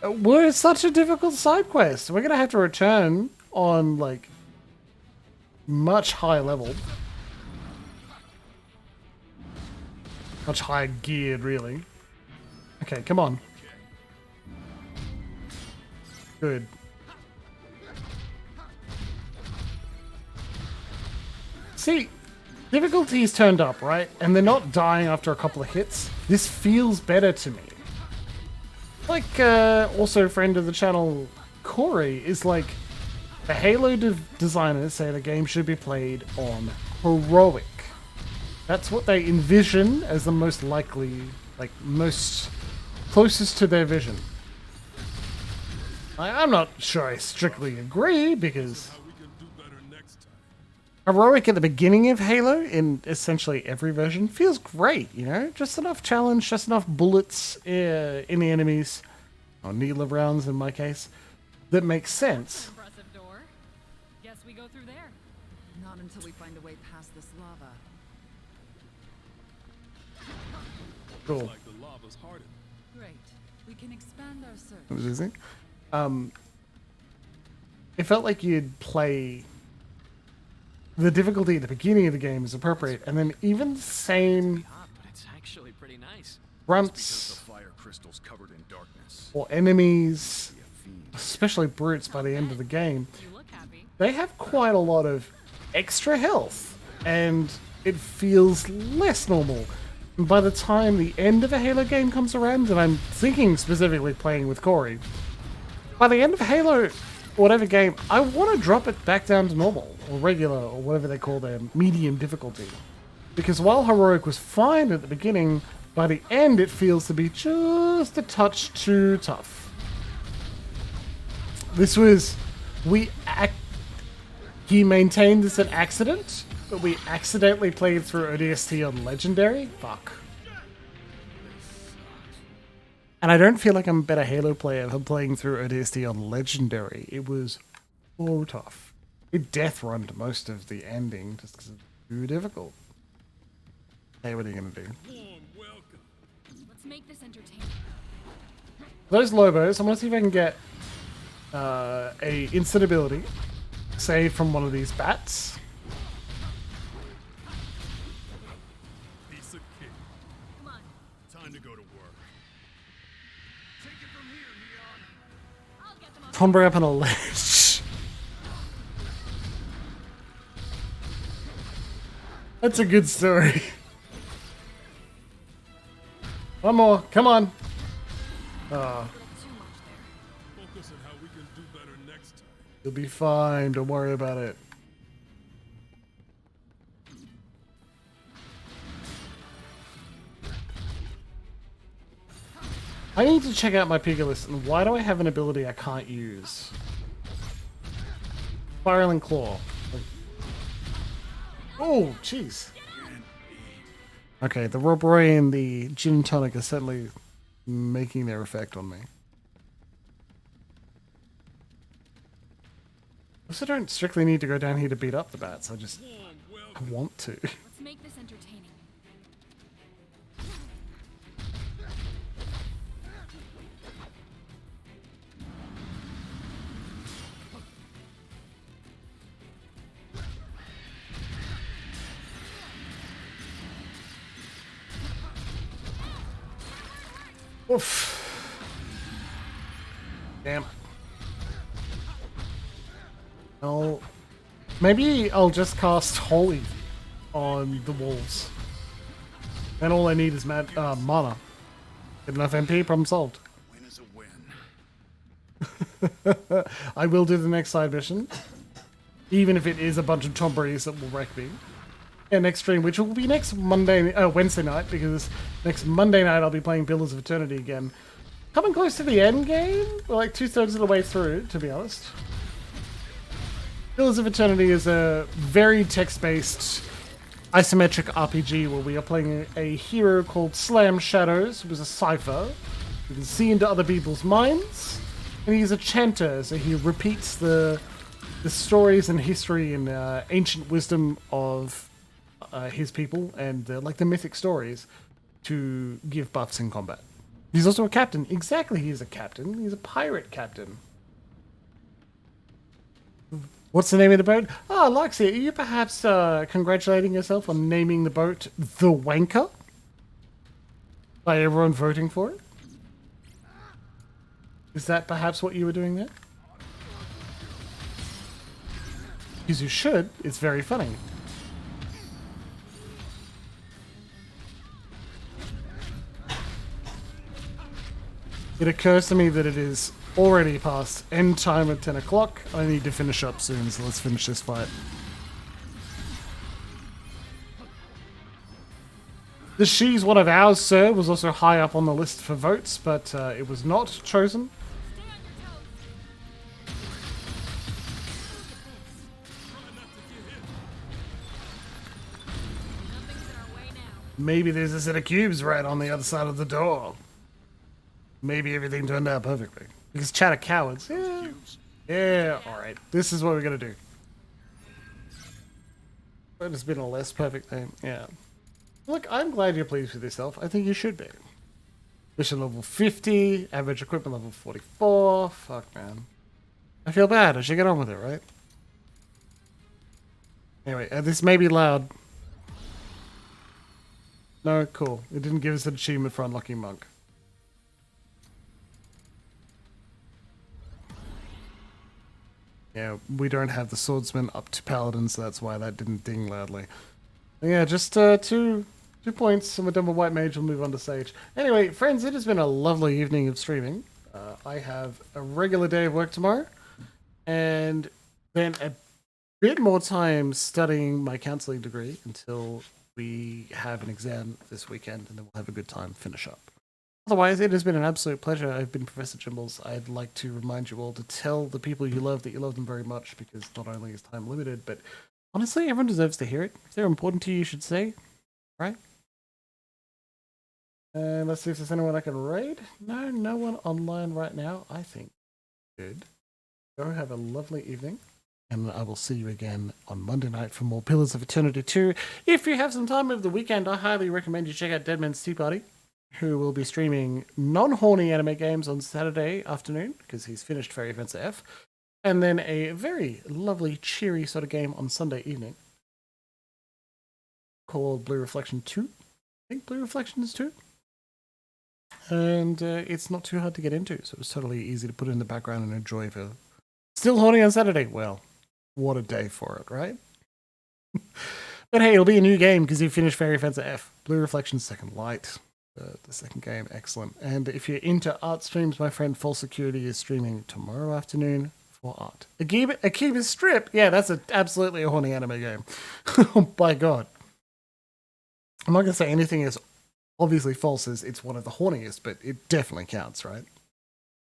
We're such a difficult side quest. We're gonna have to return on like much higher level, much higher geared, really. Okay, come on. Good. See, difficulty's turned up, right? And they're not dying after a couple of hits. This feels better to me. Like, also friend of the channel, Corey, is like, The Halo designers say the game should be played on heroic. That's what they envision as the most likely, like most closest to their vision. I'm not sure I strictly agree, because How we can do better next time. heroic at the beginning of Halo, in essentially every version, feels great, you know? Just enough challenge, just enough bullets in the enemies, or needler rounds in my case, that makes sense. Impressive door. Guess we go through there. Not until we find a way past this lava. Cool. Like the lava's hardened. Great. We can expand our search. What was this thing? It felt like you'd play the difficulty at the beginning of the game is appropriate, and then even the same Odd, but it's actually pretty nice. Because grunts the fire crystal's covered in darkness. or enemies, A fiend. especially brutes by the end of the game, You look happy. they have quite a lot of extra health, and it feels less normal. And by the time the end of a Halo game comes around, and I'm thinking specifically playing with Corey, by the end of Halo, whatever game, I want to drop it back down to normal, or regular, or whatever they call their medium difficulty. Because while Heroic was fine at the beginning, by the end it feels to be just a touch too tough. This was... He maintained this an accident, but we accidentally played through ODST on Legendary? Fuck. And I don't feel like I'm a better Halo player for playing through ODST on Legendary. It was so tough. It death runned most of the ending just because it's too difficult. Hey, what are you going to do? Warm welcome. Let's make this entertaining. Those Lobos, I'm going to see if I can get a instant ability saved from one of these bats. Piece of cake. Come on. Time to go to work. Take it from here, Neon. I'll get them on. Tomber up on a ledge. That's a good story. One more, come on. Oh, Too much there. Focus on how we can do better next time. you'll be fine, don't worry about it. I need to check out my Pika list, and why do I have an ability I can't use? Spiraling Claw. Oh, jeez. Okay, the Rob Roy and the Gin and Tonic are certainly making their effect on me. I also don't strictly need to go down here to beat up the bats, I just Warm I welcome. want to. Let's make this entertaining. Oof. Damn. Well, maybe I'll just cast Holy on the wolves. And all I need is mana. Get enough MP, problem solved. Win is a win. I will do the next side mission. Even if it is a bunch of Tomberries that will wreck me. And next stream, which will be next Wednesday night, because next Monday night I'll be playing Pillars of Eternity again. Coming close to the end game. We're like 2/3 of the way through, to be honest. Pillars of Eternity is a very text-based isometric RPG where we are playing a hero called Slam Shadows, who is a cipher. You can see into other people's minds. And he's a chanter, so he repeats the stories and history and ancient wisdom of his people and like the mythic stories to give buffs in combat. He's also a captain. Exactly, he's a captain. He's a pirate captain. What's the name of the boat? Ah, Lexi, are you perhaps congratulating yourself on naming the boat the Wanker? By everyone voting for it? Is that perhaps what you were doing there? Because you should. It's very funny. It occurs to me that it is already past end time at 10 o'clock. I need to finish up soon, so let's finish this fight. The She's One of Ours, Sir was also high up on the list for votes, but it was not chosen. Stay on your toes. Nothing's in our way now. Maybe there's a set of cubes right on the other side of the door. Maybe everything turned out perfectly. Because chat of cowards. Yeah. Yeah, alright. This is what we're gonna do. But it's been a less perfect thing. Yeah. Look, I'm glad you're pleased with yourself. I think you should be. Mission level 50, average equipment level 44. Fuck, man. I feel bad. I should get on with it, right? Anyway, this may be loud. No, cool. It didn't give us an achievement for unlocking Monk. Yeah, we don't have the swordsman up to paladin, so that's why that didn't ding loudly. Yeah, just two points, and we're done with White Mage. We'll move on to Sage. Anyway, friends, it has been a lovely evening of streaming. I have a regular day of work tomorrow, and then a bit more time studying my counselling degree until we have an exam this weekend, and then we'll have a good time, finish up. Otherwise, it has been an absolute pleasure. I've been Professor Jimbles. I'd like to remind you all to tell the people you love that you love them very much, because not only is time limited, but honestly, everyone deserves to hear it. If they're important to you, you should say, right? And let's see if there's anyone I can raid. No one online right now. I think good. Go have a lovely evening, and I will see you again on Monday night for more Pillars of Eternity 2. If you have some time over the weekend, I highly recommend you check out Deadman's Tea Party, who will be streaming non-horny anime games on Saturday afternoon, because he's finished Fairy Fencer F, and then a very lovely, cheery sort of game on Sunday evening called Blue Reflection 2. I think Blue Reflection is 2. And it's not too hard to get into, so it was totally easy to put in the background and enjoy for still horny on Saturday. Well, what a day for it, right? But hey, it'll be a new game because you finished Fairy Fencer F. Blue Reflection Second Light. The second game, excellent. And if you're into art streams, my friend Full Security is streaming tomorrow afternoon for art. Akiba Strip? Yeah, that's absolutely a horny anime game. Oh, by God. I'm not going to say anything as obviously false as it's one of the horniest, but it definitely counts, right?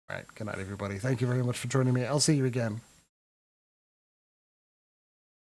All right, good night, everybody. Thank you very much for joining me. I'll see you again